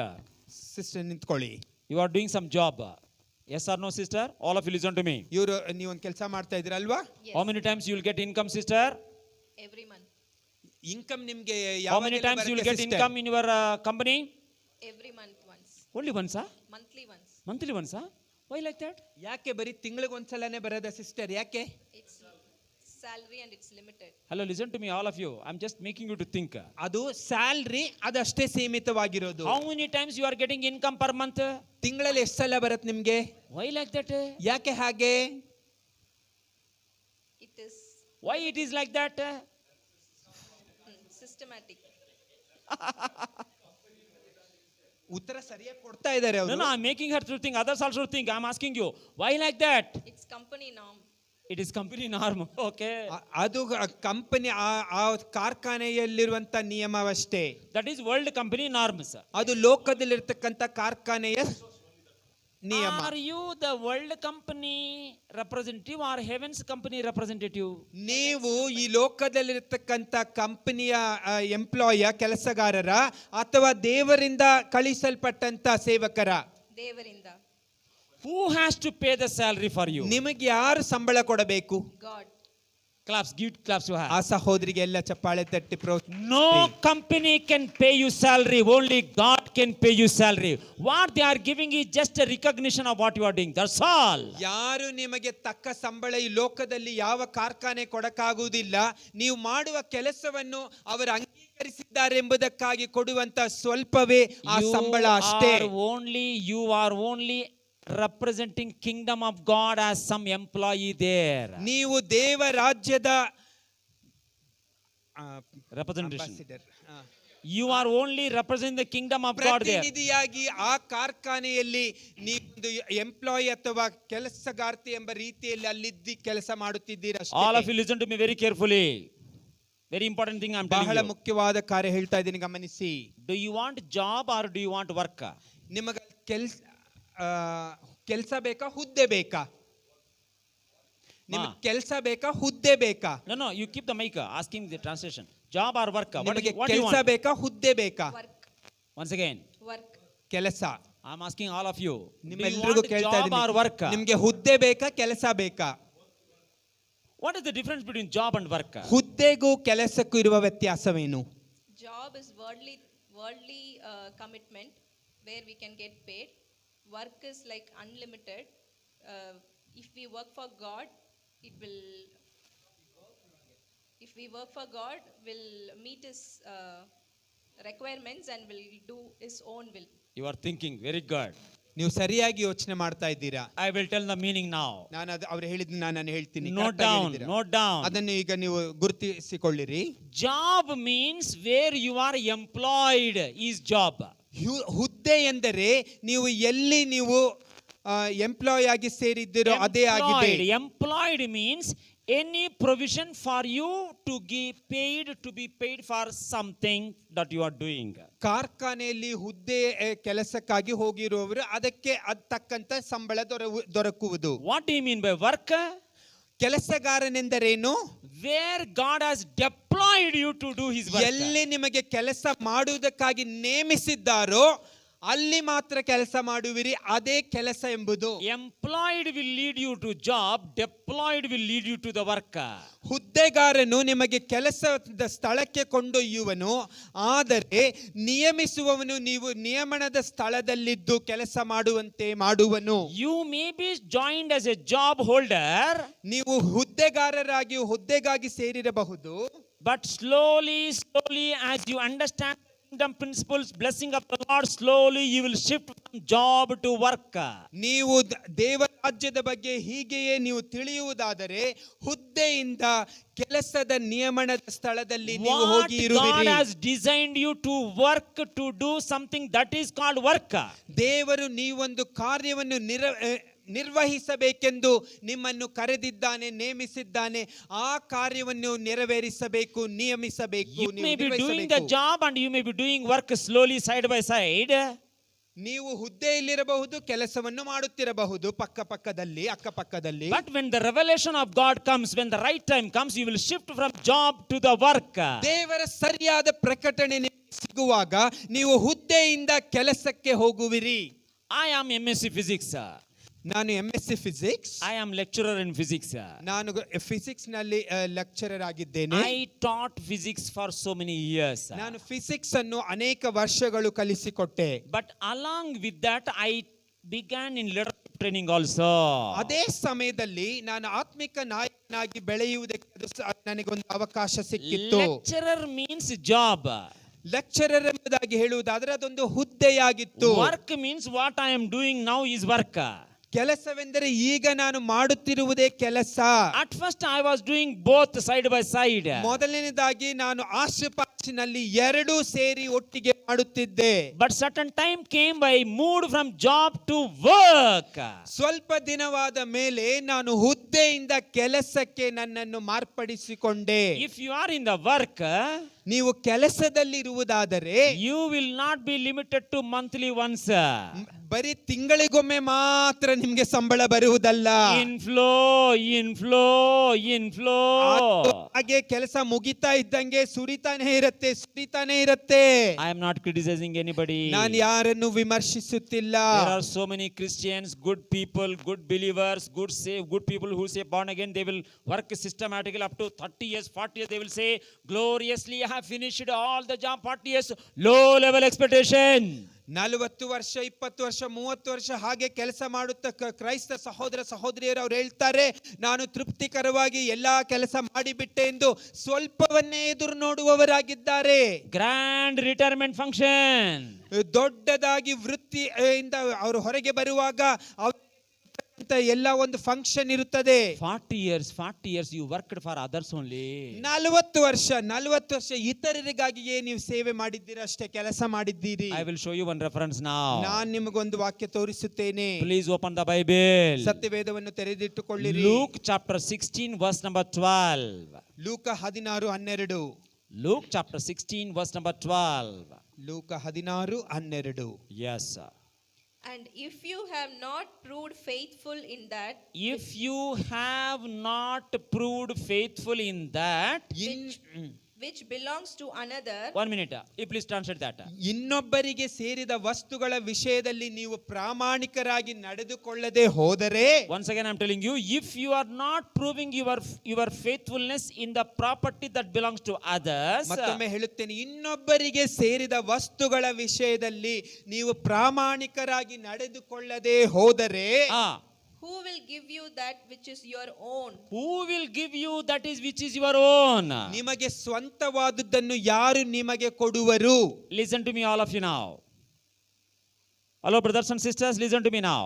Sister ನಿಂತ್ಕೊಳ್ಳಿ. You are doing some job. Yes or no, sister? All of you listen to me. ಇವರು ನೀವೊಂದು ಕೆಲಸ ಮಾಡ್ತಾ ಇದ್ರಲ್ವಾ? Yes. How many times you will get income, sister? Every month. Income ನಿಮ್ಗೆ How many times you will get income in your company? Every month once. Only once, huh? Monthly once. Monthly once, huh? Why like that? ಯಾಕೆ ಬರೀ ತಿಂಗಳಿಗೊಂದ್ಸಲನೇ ಬರೋದ sister? ಯಾಕೆ? It's salary and it's limited. Hello, listen to me, all of you. I'm just making you to think. ಅದು salary ಅದಷ್ಟೇ ಸೀಮಿತವಾಗಿರೋದು. How many times you are getting income per month? ತಿಂಗಳಲ್ಲಿ ಎಷ್ಟು ಸಲ ಬರುತ್ತೆ ನಿಮ್ಗೆ? Why like that? ಯಾಕೆ ಹಾಗೆ? It is Why it is like that? systematic. ಉತ್ತರ ಸರಿಯಾಗಿ ಕೊಡ್ತಾ ಇದ್ದಾರೆ No, ಅವರು. no, I'm making her to think. Others also think. I'm asking you. Why like that? It's company norm. It is company norm. Okay. ಅದು company ಆ ಕಾರ್ಖಾನೆಯಲ್ಲಿರುವಂತ ನಿಯಮವಷ್ಟೇ. That is world company norms. ಅದು ಲೋಕದಲ್ಲಿರ್ತಕ್ಕಂಥ ಕಾರ್ಖಾನೆಯ ನಿಯಮ. Are you the world company representative or heaven's company representative? ನೀವು ಈ ಲೋಕದಲ್ಲಿರ್ತಕ್ಕಂಥ ಕಂಪನಿಯ ಎಂಪ್ಲಾಯ ಕೆಲಸಗಾರರ ಅಥವಾ ದೇವರಿಂದ ಕಳಿಸಲ್ಪಟ್ಟಂತ ಸೇವಕರ? ದೇವರಿಂದ. Who has to pay the salary for you? ನಿಮಗೆ ಯಾರು ಸಂಬಳ ಕೊಡಬೇಕು? God. Claps, give claps to her. ಆ ಸಹೋದರಿಗೆ ಎಲ್ಲ ಚಪ್ಪಾಳೆ ತಟ್ಟಿ No company can pay you salary. Only God can pay you salary. What they are giving is just a recognition of what you are doing. That's all. ಯಾರು ನಿಮಗೆ ತಕ್ಕ ಸಂಬಳ ಈ ಲೋಕದಲ್ಲಿ ಯಾವ ಕಾರ್ಖಾನೆ ಕೊಡಕ್ಕಾಗುವುದಿಲ್ಲ. ನೀವು ಮಾಡುವ ಕೆಲಸವನ್ನು ಅವರು ಅಂಗೀಕರಿಸಿದ್ದಾರೆ ಎಂಬುದಕ್ಕಾಗಿ ಕೊಡುವಂತ ಸ್ವಲ್ಪವೇ ಆ ಸಂಬಳ ಅಷ್ಟೇ. You are only representing kingdom of God as some employee there. ನೀವು ದೇವ ರಾಜ್ಯದ Representation. ambassador, You are only representing the kingdom of God there. ಪ್ರತಿನಿಧಿಯಾಗಿ ಆ ಕಾರ್ಖಾನೆಯಲ್ಲಿ ನೀವು ಎಂಪ್ಲಾಯಿ ಅಥವಾ ಕೆಲಸಗಾರ್ತಿ ಎಂಬ ರೀತಿಯಲ್ಲಿ ಅಲ್ಲಿದ್ದಿ ಕೆಲಸ ಮಾಡುತ್ತಿದ್ದೀರಾ ಅಷ್ಟೇ. All of you listen to me very carefully. Very important thing I'm telling ಬಹಳ you. ಮುಖ್ಯವಾದ ಕಾರ್ಯ ಹೇಳ್ತಾ ಇದ್ದೀನಿ, ಗಮನಿಸಿ. Do you want job or do you want work? ನಿಮಗೆ ಕೆಲಸ ಬೇಕಾ ಹುದ್ದೆ ಬೇಕಾ? ನಿಮಗೆ ಕೆಲಸ ಬೇಕಾ ಹುದ್ದೆ ಬೇಕಾ? No, you keep the mic. Asking the translation. Job or work? What do ನಿಮಗೆ you ಕೆಲಸ want? ಬೇಕಾ ಹುದ್ದೆ ಬೇಕಾ? Work. Once again, Work. ಕೆಲಸ. I'm asking all of you. Do you ನಿಮ್ಮೆಲ್ಲರಿಗೂ want ಕೇಳ್ತಾ job or work? ಇದ್ದೀನಿ, ನಿಮಗೆ ಹುದ್ದೆ ಬೇಕಾ ಕೆಲಸ ಬೇಕಾ? What is the difference between job and work? ಹುದ್ದೆಗೂ ಕೆಲಸಕ್ಕೂ ಇರುವ ವ್ಯತ್ಯಾಸವೇನು? Job is worldly commitment where we can get paid. Work is like unlimited. If we work for God, it will. If we work for God, will meet His requirements and will do His own will. You are thinking very good. ನೀವು ಸರಿಯಾಗಿ ಯೋಚನೆ ಮಾಡ್ತಾ ಇದ್ದೀರಾ. I will tell the meaning now. ನಾನು ಅವ್ರು ಹೇಳಿದ್ದು ನಾನು ಹೇಳ್ತೀನಿ. Note correct ಆಗಿ down. ಹೇಳಿದ್ದೀರಾ. Note down. ಅದನ್ನು ಈಗ ನೀವು ಗುರುತಿಸಿಕೊಳ್ಳಿರಿ. Job means where you are employed is job. ಹುದ್ದೆ ಎಂದರೆ ನೀವು ಎಲ್ಲಿ ನೀವು ಎಂಪ್ಲಾಯ್ ಆಗಿ ಸೇರಿದ್ದೀರೋ ಅದೇ ಆಗಿದೆ. Employed means any provision for you to be paid for something that you are doing. ಕಾರ್ಖಾನೆಯಲ್ಲಿ ಹುದ್ದೆ ಕೆಲಸಕ್ಕಾಗಿ ಹೋಗಿರುವವರು ಅದಕ್ಕೆ ತಕ್ಕಂತ ಸಂಬಳ ದೊರಕುವುದು. What do you mean by work? ಕೆಲಸಗಾರನೆಂದರೇನು? Where God has deployed you to do His work. ಎಲ್ಲಿ ನಿಮಗೆ ಕೆಲಸ ಮಾಡುವುದಕ್ಕಾಗಿ ನೇಮಿಸಿದ್ದಾರೋ ಅಲ್ಲಿ ಮಾತ್ರ ಕೆಲಸ ಮಾಡುವಿರಿ, ಅದೇ ಕೆಲಸ ಎಂಬುದು. Employed will lead you to job, deployed will lead you to the work. ಹುದ್ದೆಗಾರನು ನಿಮಗೆ ಕೆಲಸದ ಸ್ಥಳಕ್ಕೆ ಕೊಂಡೊಯ್ಯುವನು, ಆದರೆ ನಿಯಮಿಸುವವನು ನೀವು ನಿಯಮನದ ಸ್ಥಳದಲ್ಲಿದ್ದು ಕೆಲಸ ಮಾಡುವಂತೆ ಮಾಡುವನು. You may be joined as a job holder, ನೀವು ಹುದ್ದೆಗಾರರಾಗಿ ಹುದ್ದೆಗಾಗಿ ಸೇರಿರಬಹುದು, but slowly as you understand kingdom principles, blessing of the Lord, slowly you will shift from job to work. ನೀವು ದೇವರಾಜ್ಯದ ಬಗ್ಗೆ ಹೀಗೆಯೇ ನೀವು ತಿಳಿಯುವುದಾದರೆ ಹುದ್ದೆಯಿಂದ ಕೆಲಸದ ನಿಯಮನದ ಸ್ಥಳದಲ್ಲಿ ನೀವು ಹೋಗಿ ಇರುವಿರಿ. God has designed you to work, to do something that is called work. ದೇವರು ನೀವೊಂದು ಕಾರ್ಯವನ್ನು ನಿರ್ವಹಿಸಬೇಕೆಂದು ನಿಮ್ಮನ್ನು ಕರೆದಿದ್ದಾನೆ, ನೇಮಿಸಿದ್ದಾನೆ. ಆ ಕಾರ್ಯವನ್ನು ನೆರವೇರಿಸಬೇಕು, ನಿಯಮಿಸಬೇಕು, You ನೀವು may be doing the ನಿರ್ವಹಿಸಬೇಕು. job and you may be doing work slowly side by side. ನೀವು ಹುದ್ದೆಯಲ್ಲಿರಬಹುದು, ಕೆಲಸವನ್ನು ಮಾಡುತ್ತಿರಬಹುದು ಪಕ್ಕದಲ್ಲಿ, ಅಕ್ಕಪಕ್ಕದಲ್ಲಿ. But when the revelation of God comes, when the right time comes, you will shift from job to the work. ದೇವರ ಸರಿಯಾದ ಪ್ರಕಟಣೆ ನಿಮಗೆ ಸಿಗುವಾಗ ನೀವು ಹುದ್ದೆಯಿಂದ ಕೆಲಸಕ್ಕೆ ಹೋಗುವಿರಿ. I am MSc Physics. ನಾನು MSc physics, I am lecturer in physics. ನಾನು physics ನಲ್ಲಿ ಲೆಕ್ಚರರ್ ಆಗಿದ್ದೇನೆ. I taught physics for so many years. ನಾನು ಫಿಸಿಕ್ಸ್ ಅನ್ನು ಅನೇಕ ವರ್ಷಗಳು ಕಲಿಸಿಕೊಟ್ಟೆ. But along with that, I began in leadership training also. ಅದೇ ಸಮಯದಲ್ಲಿ ನಾನು ಆತ್ಮಿಕ ನಾಯಕನಾಗಿ ಬೆಳೆಯುವುದಕ್ಕೆ ನನಗೊಂದು ಅವಕಾಶ ಸಿಕ್ಕಿತ್ತು. Lecturer means job. ಲೆಕ್ಚರರ್ ಎಂಬುದಾಗಿ ಹೇಳುವುದಾದ್ರೆ ಅದೊಂದು ಹುದ್ದೆಯಾಗಿತ್ತು. Work means what I am doing now is work. ಕೆಲಸವೆಂದರೆ ಈಗ ನಾನು ಮಾಡುತ್ತಿರುವುದೇ ಕೆಲಸ. At first I was doing both side by side. ಮೊದಲನೇದಾಗಿ ನಾನು ಆಸುಪಾಸಿನಲ್ಲಿ ಎರಡೂ ಸೇರಿ ಒಟ್ಟಿಗೆ ಮಾಡುತ್ತಿದ್ದೆ. But certain time came, I moved from job to work. ಸ್ವಲ್ಪ ದಿನವಾದ ಮೇಲೆ ನಾನು ಹುದ್ದೆಯಿಂದ ಕೆಲಸಕ್ಕೆ ನನ್ನನ್ನು ಮಾರ್ಪಡಿಸಿಕೊಂಡೆ. If you are in the work, ನೀವು ಕೆಲಸದಲ್ಲಿರುವುದಾದರೆ you will not be limited to monthly once. ಬರೀ ತಿಂಗಳಿಗೊಮ್ಮೆ ಮಾತ್ರ ನಿಮ್ಗೆ ಸಂಬಳ ಬರುವುದಲ್ಲ. Inflow. ಹಾಗೆ ಕೆಲಸ ಮುಗಿತಾ ಇದ್ದಂಗೆ ಸುರಿತಾನೆ ಇರುತ್ತೆ. I am not criticizing anybody. ನಾನು ಯಾರನ್ನು ವಿಮರ್ಶಿಸುತ್ತಿಲ್ಲ. There are so many Christians, good people, good believers, good people who say born again. They will work systematically up to 30 years, 40 years. They will say gloriously, I have finished all the job. 40 years, low level expectation. 40 ವರ್ಷ, 20 ವರ್ಷ, 30 ವರ್ಷ ಹಾಗೆ ಕೆಲಸ ಮಾಡುತ್ತ ಕ್ರೈಸ್ತ ಸಹೋದರ ಸಹೋದರಿಯರು ಅವ್ರು ಹೇಳ್ತಾರೆ, ನಾನು ತೃಪ್ತಿಕರವಾಗಿ ಎಲ್ಲಾ ಕೆಲಸ ಮಾಡಿಬಿಟ್ಟೆ ಎಂದು ಸ್ವಲ್ಪವನ್ನೇ ಎದುರು ನೋಡುವವರಾಗಿದ್ದಾರೆ. Grand retirement function. ದೊಡ್ಡದಾಗಿ ವೃತ್ತಿಯಿಂದ ಅವರು ಹೊರಗೆ ಬರುವಾಗ ಎಲ್ಲ ಒಂದು ಫಂಕ್ಷನ್ ಇರುತ್ತದೆ. 40 years you worked for others only. 40 ವರ್ಷ ಇತರರಿಗಾಗಿಯೇ ನೀವು ಸೇವೆ ಮಾಡಿದ್ದೀರಾ, ಅಷ್ಟೇ ಕೆಲಸ ಮಾಡಿದ್ದೀರಿ. I will show you one reference now. ನಾನು ನಿಮಗೊಂದು ವಾಕ್ಯ ತೋರಿಸುತ್ತೇನೆ. Please open the Bible. ಸತ್ಯವೇದವನ್ನು ತೆರೆದಿಟ್ಟುಕೊಳ್ಳಿರಿ. Luke chapter 16 verse number 12. ಲೂಕ 16:12. Luke chapter 16 verse number 12. ಲೂಕ 16:12. Yes, sir. And if you have not proved faithful in that, If you have not proved faithful in that, which belongs to another, 1 minute, please translate that. ಇನ್ನೊಬ್ಬರಿಗೆ ಸೇರಿದ ವಸ್ತುಗಳ ವಿಷಯದಲ್ಲಿ ನೀವು ಪ್ರಾಮಾಣಿಕರಾಗಿ ನಡೆದುಕೊಳ್ಳದೆ ಹೋದರೆ, Once again I'm telling you, if you are not proving your faithfulness in the property that belongs to others, ಮತ್ತೊಮ್ಮೆ ಹೇಳುತ್ತೇನೆ, ಇನ್ನೊಬ್ಬರಿಗೆ ಸೇರಿದ ವಸ್ತುಗಳ ವಿಷಯದಲ್ಲಿ ನೀವು ಪ್ರಾಮಾಣಿಕರಾಗಿ ನಡೆದುಕೊಳ್ಳದೆ ಹೋದರೆ, who will give you that which is your own? who will give you that is which is your own? ನಿಮಗೆ ಸ್ವಂತವಾದುದನ್ನು ಯಾರು ನಿಮಗೆ ಕೊಡುವರು? Listen to me, all of you now. Hello, brothers and sisters, listen to me now.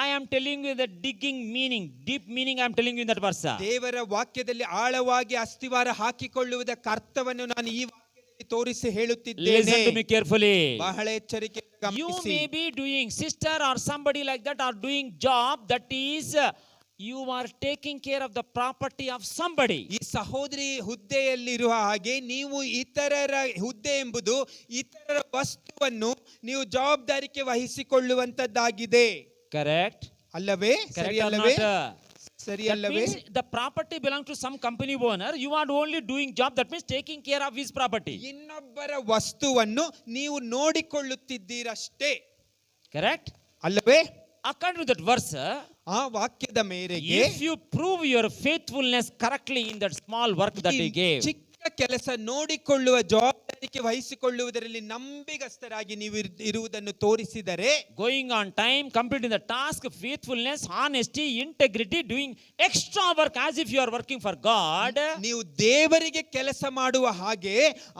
I am telling you the digging meaning, deep meaning I am telling you in that verse. ದೇವರ ವಾಕ್ಯದಲ್ಲಿ ಆಳವಾಗಿ ಅಸ್ತಿವಾರ ಹಾಕಿಕೊಳ್ಳುವುದಕ್ಕೆ ಅರ್ಥವನ್ನು ನಾನು ಈ ವಾಕ್ಯದಲ್ಲಿ ತೋರಿಸಿ ಹೇಳುತ್ತಿದ್ದೇನೆ. Listen to me carefully. ಬಹಳ ಎಚ್ಚರಿಕೆ You ಗಮನಿಸಿ. may be doing, sister or somebody like that are doing job that is you are taking care of the property of somebody. ಈ ಸಹೋದರಿ ಹುದ್ದೆಯಲ್ಲಿರುವ ಹಾಗೆ ನೀವು ಇತರರ ಹುದ್ದೆ ಎಂಬುದು ಇತರರ ವಸ್ತುವನ್ನು ನೀವು ಜವಾಬ್ದಾರಿಕೆ ವಹಿಸಿಕೊಳ್ಳುವಂತದ್ದಾಗಿದೆ. Correct? ಅಲ್ಲವೇ? Correct ಸರಿ or ಅಲ್ಲವೇ? not? ಸರಿ That ಅಲ್ಲವೇ? means the property belongs to some company owner. You are only doing job. That means taking care of his property. ಇನ್ನೊಬ್ಬರ ವಸ್ತುವನ್ನು ನೀವು ನೋಡಿಕೊಳ್ಳುತ್ತಿದ್ದೀರಷ್ಟೇ. Correct? ಅಲ್ಲವೇ? According to that verse, ಆ ವಾಕ್ಯದ ಮೇರೆಗೆ if you prove your faithfulness correctly in that small work that he gave, ಚಿಕ್ಕ ಕೆಲಸ ನೋಡಿಕೊಳ್ಳುವ ಜವಾಬ್ದಾರಿಕೆ ವಹಿಸಿಕೊಳ್ಳುವುದರಲ್ಲಿ ನಂಬಿಗಸ್ತರಾಗಿ ನೀವು ಇರುವುದನ್ನು ತೋರಿಸಿದರೆ, going on time, completing the task, faithfulness, honesty, integrity, doing extra work as if you are working for God, ನೀವು ದೇವರಿಗೆ ಕೆಲಸ ಮಾಡುವ ಹಾಗೆ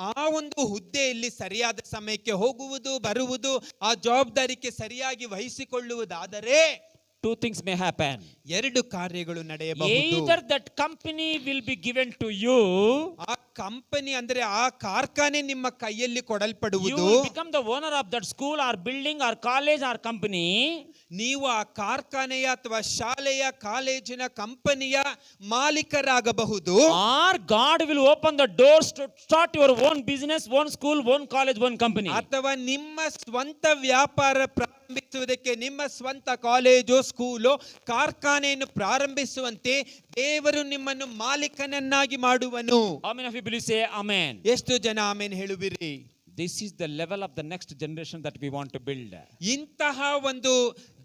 ಆ ಒಂದು ಹುದ್ದೆಯಲ್ಲಿ ಸರಿಯಾದ ಸಮಯಕ್ಕೆ ಹೋಗುವುದು ಬರುವುದು, ಆ ಜವಾಬ್ದಾರಿಕೆ ಸರಿಯಾಗಿ ವಹಿಸಿಕೊಳ್ಳುವುದಾದರೆ, 2 things may happen. 2 ಕಾರ್ಯಗಳು ನಡೆಯಬಹುದು. Either that company will be given to you, ಆ ಕಂಪನಿ ಅಂದ್ರೆ ಆ ಕಾರ್ಖಾನೆ ನಿಮ್ಮ ಕೈಯಲ್ಲಿ You ಕೊಡಲ್ಪಡುವುದು. will become the owner of that school or building or college or company. ನೀವು ಆ ಕಾರ್ಖಾನೆಯ ಅಥವಾ ಶಾಲೆಯ ಕಾಲೇಜಿನ ಕಂಪನಿಯ ಮಾಲೀಕರಾಗಬಹುದು. Or God will open the doors to start your own business, own school, own college, own company. ಅಥವಾ ನಿಮ್ಮ ಸ್ವಂತ ವ್ಯಾಪಾರ ಪ್ರಾರಂಭಿಸುವುದಕ್ಕೆ ನಿಮ್ಮ ಸ್ವಂತ ಕಾಲೇಜು, ಸ್ಕೂಲು, ಕಾರ್ಖಾನೆಯನ್ನು ಪ್ರಾರಂಭಿಸುವಂತೆ ದೇವರು ನಿಮ್ಮನ್ನು ಮಾಲೀಕನನ್ನಾಗಿ ಮಾಡುವನು. How many of you believe say amen? ಎಷ್ಟು ಜನ ಆಮೇನ್ ಹೇಳುವಿರಿ? This is the level of the next generation that we want to build. ಇಂತಹ ಒಂದು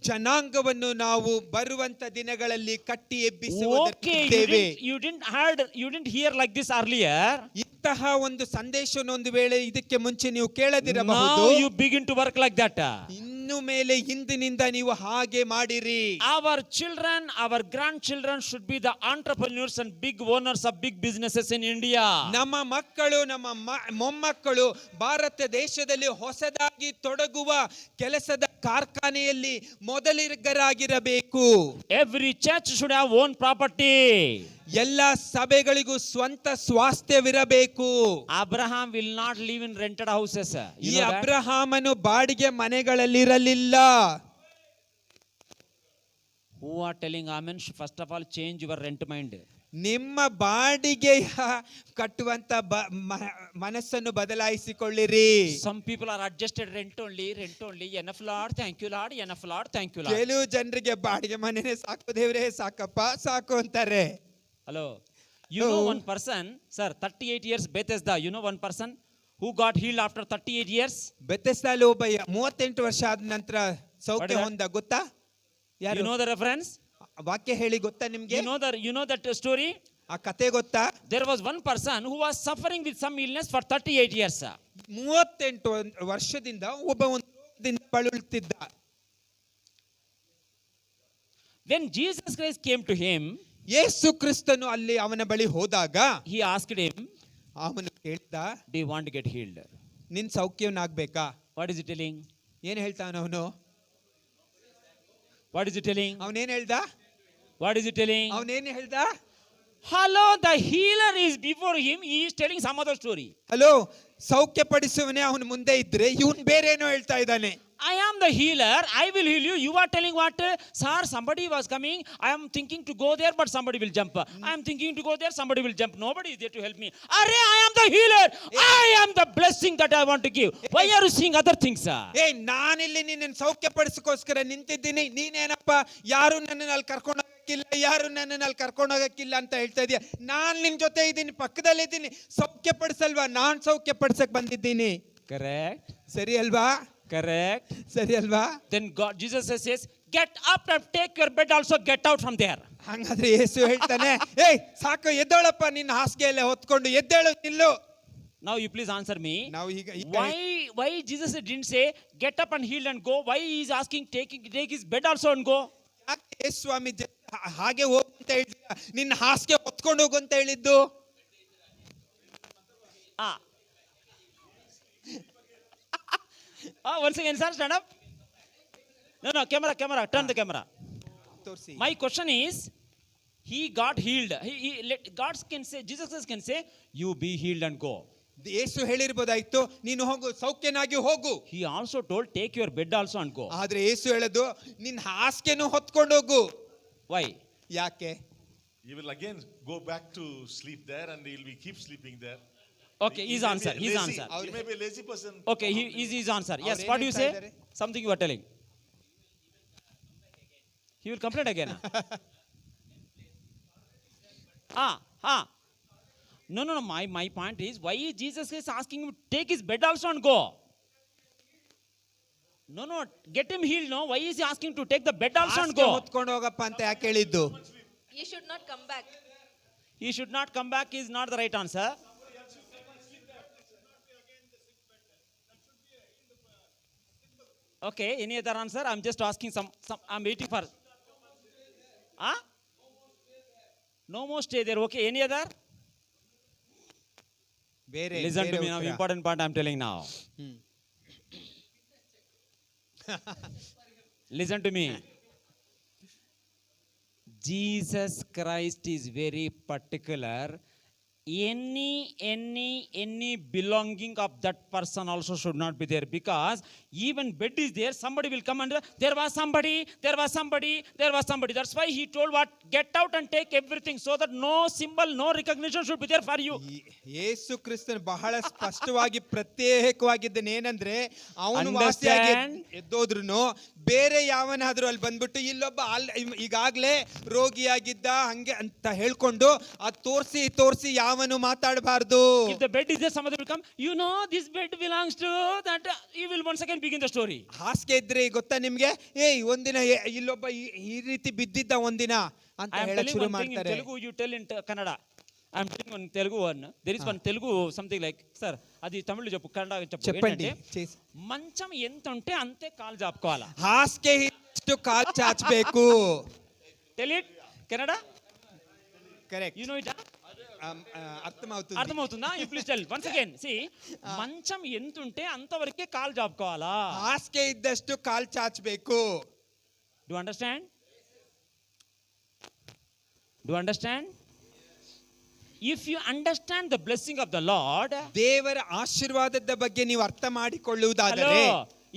ಜನಾಂಗವನ್ನು ನಾವು ಬರುವಂತ ದಿನಗಳಲ್ಲಿ ಕಟ್ಟಿ Okay, ಎಬ್ಬಿಸುವುದಿದ್ದೇವೆ. you didn't hear like this earlier. ಇಂತಹ ಒಂದು ಸಂದೇಶವನ್ನು ಒಂದು ವೇಳೆ ಇದಕ್ಕೆ ಮುಂಚೆ ನೀವು ಕೇಳದಿರಬಹುದು. Now you begin to work like that. ಇನ್ನು ಮೇಲೆ ಇಂದಿನಿಂದ ನೀವು ಹಾಗೆ ಮಾಡಿರಿ. Our children, our grandchildren should be the entrepreneurs and big owners of big businesses in India. ನಮ್ಮ ಮಕ್ಕಳು, ನಮ್ಮ ಮೊಮ್ಮಕ್ಕಳು ಭಾರತ ದೇಶದಲ್ಲಿ ಹೊಸದಾಗಿ ತೊಡಗುವ ಕೆಲಸದ ಕಾರ್ಖಾನೆಯಲ್ಲಿ ಮೊದಲಿಗರಾಗಿರಬೇಕು. Every church should have own property. ಎಲ್ಲ ಸಭೆಗಳಿಗೂ ಸ್ವಂತ ಸ್ವಾಸ್ಥ್ಯವಿರಬೇಕು. Abraham will not live in rented houses. ಈ ಅಬ್ರಹಾಮನು ಬಾಡಿಗೆ ಮನೆಗಳಲ್ಲಿರಲಿಲ್ಲ. Who are telling amen? First of all, change your rent mind. ನಿಮ್ಮ ಬಾಡಿಗೆಯ ಕಟ್ಟುವಂತ ಮನಸ್ಸನ್ನು ಬದಲಾಯಿಸಿಕೊಳ್ಳಿರಿ. Some people are adjusted rent only. Enough Lord, thank you Lord. Enough Lord, thank you Lord. ಕೆಲವು ಜನರಿಗೆ ಬಾಡಿಗೆ ಮನೆನೇ ಸಾಕು ದೇವ್ರೇ, ಸಾಕಪ್ಪ ಸಾಕು ಅಂತಾರೆ. Hello. You know one person, sir, 38 years Bethesda. You know one person who got healed after 38 years? ಬೆಥೆಸ್ದಾದಲ್ಲಿ ಒಬ್ಬ 38 ವರ್ಷ ಆದ ನಂತರ ಸೌಖ್ಯ ಹೊಂದ. ಗೊತ್ತಾ? You know the reference? ವಾಕ್ಯ ಹೇಳಿ ಗೊತ್ತಾ ನಿಮ್ಗೆ? You know that story? ಆ ಕತೆ ಗೊತ್ತಾ? There was one person who was suffering with some illness for 38 years. 38 ವರ್ಷದಿಂದ ಒಬ್ಬ ಒಂದು ರೋಗದಿಂದ ಬಳಲುತ್ತಿದ್ದ. When Jesus Christ came to him, ಯೇಸು ಕ್ರಿಸ್ತನು ಅಲ್ಲಿ ಅವನ ಬಳಿ ಹೋದಾಗ he asked him, ಅವನು ಕೇಳಿದ, do you want to get healed? ನಿನ್ ಸೌಖ್ಯವನ್ನಾಗ್ಬೇಕಾ? What is he telling? ಏನ್ ಹೇಳ್ತಾನ ಅವನು? What is he telling? ಅವನೇನ್ ಹೇಳ್ದ? What is he telling? ಅವನೇನ್ ಹೇಳ್ದ? Hello, the healer is before him. He is telling some other story. Hello, ಸೌಖ್ಯ ಪಡಿಸುವನೇ ಅವನ ಮುಂದೆ ಇದ್ರೆ ಇವನ್ ಬೇರೆ ಏನೋ ಹೇಳ್ತಾ ಇದ್ದಾನೆ. I am the healer. I will heal you. You are telling what? Sir, somebody was coming. I am thinking to go there, but somebody will jump. I am thinking to go there, somebody will jump. Nobody is there to help me. Arre, I am the healer. I am the blessing that I want to give. Why are you seeing other things, sir? ನಾನಿಲ್ಲಿ ನಿನ್ನ ಸೌಖ್ಯ ಪಡಿಸೋಕೋಸ್ಕರ ನಿಂತಿದ್ದೀನಿ. ನೀನೇನಪ್ಪ ಯಾರು ನನ್ನನ್ನು ಅಲ್ಲಿ ಕರ್ಕೊಂಡು ಹೋಗಕ್ಕಿಲ್ಲ, ಯಾರು ನನ್ನನ್ನು ಅಲ್ಲಿ ಕರ್ಕೊಂಡು ಹೋಗಕ್ಕಿಲ್ಲ ಅಂತ ಹೇಳ್ತಾ ಇದೀಯ. ನಾನ್ ನಿನ್ ಜೊತೆ ಇದ್ದೀನಿ, ಪಕ್ಕದಲ್ಲಿ ಇದ್ದೀನಿ. ಸೌಖ್ಯ ಪಡಿಸಲ್ವಾ? ನಾನ್ ಸೌಖ್ಯ ಪಡಿಸಕ್ ಬಂದಿದ್ದೀನಿ. Correct. ಸರಿ ಅಲ್ವಾ? Correct. ಸರಿ ಅಲ್ವಾ? Then God, Jesus says, get up and take your bed also, get out from there. ಹಂಗಾದ್ರೆ ಯೇಸು ಹೇಳ್ತಾನೆ, ಸಾಕು ಎದ್ದೇಳಪ್ಪ, ನಿನ್ನ ಹಾಸಿಗೆಯಲ್ಲೇ ಹೊತ್ಕೊಂಡು ಎದ್ದೇಳು, ನಿಲ್ಲು. Now you please answer me. ನಾವು Why Jesus didn't say get up and heal and go? Why he is asking take his bed also and go? ಯಾಕೆ ಸ್ವಾಮಿ ಹಾಗೆ ಹೋಗು ಅಂತ ಹೇಳಿಲ್ಲ, ನಿನ್ನ ಹಾಸಿಗೆ ಹೊತ್ಕೊಂಡು ಹೋಗು ಅಂತ ಹೇಳಿದ್ದು? Once again, sir, stand up. No, camera, turn the camera. ತೋರಿಸಿ. My question is, he got healed. God can say, Jesus can say, you be healed and go. ಯೇಸು ಹೇಳಿರ್ಬೋದಾಯ್ತು, ನೀನು ಹೋಗು, ಸೌಖ್ಯನಾಗಿ ಹೋಗು. He also told, take your bed also and go. ಆದ್ರೆ ಯೇಸು ಹೇಳೋದು, ನಿನ್ನ ಹಾಸಿಗೆನೂ ಹೊತ್ಕೊಂಡು ಹೋಗು. Why? ಯಾಕೆ? You will again go back to sleep there and he will keep sleeping there. Okay, his answer. He may be a lazy person. Okay, his answer. Yes, what do you say? Something you are telling. He will complain again. No. My point is, why is Jesus is asking him to take his bed also and go? No, get him healed. No, why is he asking to take the bed also and go? ಹೊತ್ಕೊಂಡು ಹೋಗಪ್ಪ ಅಂತ ಯಾಕೆ ಹೇಳಿದ್ದು? He should not come back. He should not come back is not the right answer. Okay, any other answer? I'm just asking some I'm waiting for. No more stay there. Okay, any other? ಬೇರೆ Listen to me now. Important part I'm telling now. Listen to me. Jesus Christ is very particular any belonging of that person also should not be there, because even bed is there, somebody will come and there was somebody. That's why he told what, get out and take everything, so that no symbol, no recognition should be there for you. ಯೇಸು ಕ್ರಿಸ್ತನ್ ಬಹಳ ಸ್ಪಷ್ಟವಾಗಿ ಪ್ರತ್ಯೇಕವಾಗಿದ್ದನೇನಂದ್ರೆ ಅವನು ವಾಸಿಯಾಗಿ ಎದ್ದೋದ್ರುನು ಬೇರೆ ಯಾವನಾದ್ರೂ ಅಲ್ಲಿ ಬಂದ್ಬಿಟ್ಟು ಇಲ್ಲೊಬ್ಬ ಈಗಾಗ್ಲೇ ರೋಗಿಯಾಗಿದ್ದ ಹಂಗೆ ಅಂತ ಹೇಳ್ಕೊಂಡು ಅದ್ ತೋರಿಸಿ ಯಾವನು ಮಾತಾಡಬಾರ್ದು. If the bed is there, somebody will come, this bed belongs to that, you will once again begin the story. ಹಾಸಿಗೆ ಇದ್ರೆ ಗೊತ್ತಾ ನಿಮ್ಗೆ, ಒಂದಿನ ಇಲ್ಲೊಬ್ಬ ಈ ರೀತಿ ಬಿದ್ದಿದ್ದ ಒಂದಿನ ಅಂತ ಹೇಳಕ್ ಶುರು ಮಾಡ್ತಾರೆ. Telugu you tell in Kannada. I am telling one Telugu one. There is one Telugu something like, sir, అది తమిళ చెప్పు, కన్నడ చెప్పు. చెప్పండి. మంచం ఎంత ఉంటే అంతే కాలు జాపుకోవాలా. ಹಾಸಿಗೆ ಇಷ್ಟು ಕಾಲು ಚಾಚಬೇಕು. Tell it Kannada. Correct. You know it? అర్థమవుతుందా? You please tell once again. See, మంచం ఎంత ఉంటే అంతవరకే కాలు జాపుకోవాలా. ಹಾಸಿಗೆ ಇದ್ದಷ್ಟು ಕಾಲು ಚಾಚಬೇಕು. Do you understand? Do you understand? If you understand the blessing of the Lord, ದೇವರ ಆಶೀರ್ವಾದದ ಬಗ್ಗೆ ನೀವು ಅರ್ಥ ಮಾಡಿಕೊಳ್ಳುವುದಾದರೆ,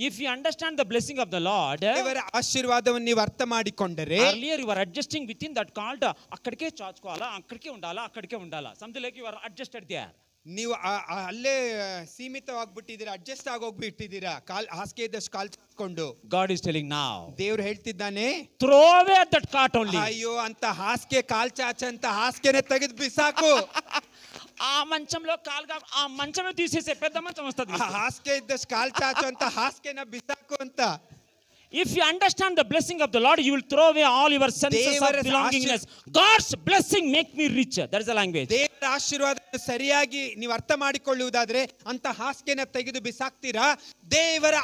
if you understand the blessing of the Lord, ದೇವರ ಆಶೀರ್ವಾದವನ್ನು ನೀವು ಅರ್ಥ ಮಾಡಿಕೊಂಡರೆ, earlier you were adjusting within that called akkadike chachukovala, akkadike undala, something like you are adjusted there. ನೀವು ಅಲ್ಲೇ ಸೀಮಿತವಾಗ್ಬಿಟ್ಟಿದ್ದೀರಾ, ಅಡ್ಜಸ್ಟ್ ಆಗೋಗ್ಬಿಟ್ಟಿದ್ದೀರಾ, ಹಾಸಿಗೆ ಇದ್ದಷ್ಟು ಕಾಲು ಚಾಚ್ಕೊಂಡು. God is telling now, ದೇವ್ರು ಹೇಳ್ತಿದ್ದಾನೆ, throw away that cart only. ಅಯ್ಯೋ ಅಂತ ಹಾಸಿಗೆ ಕಾಲ್ ಚಾಚಂತ ಹಾಸಿಗೆನೆ ತೆಗೆದು ಬಿಸಾಕು. ఆ మంచంలో కాలుగా ఆ మంచమే తీసేసే పెద్ద మంచం వస్తుంది. ಹಾಸಿಗೆ ಇದ್ದಷ್ಟು ಕಾಲ್ ಚಾಚು ಅಂತ ಹಾಸಿಗೆನ ಬಿಸಾಕು ಅಂತ. If you understand the blessing of the Lord, you will throw away all your senses of belongingness. God's blessing make me rich. That is the language. ದೇವರ ಆಶೀರ್ವಾದವನ್ನು ಸರಿಯಾಗಿ ನೀವು ಅರ್ಥ ಮಾಡಿಕೊಳ್ಳುವುದಾದ್ರೆ ಅಂತ ಹಾಸಿಗೆನ ತೆಗೆದು ಬಿಸಾಕ್ತೀರಾ. ದೇವರ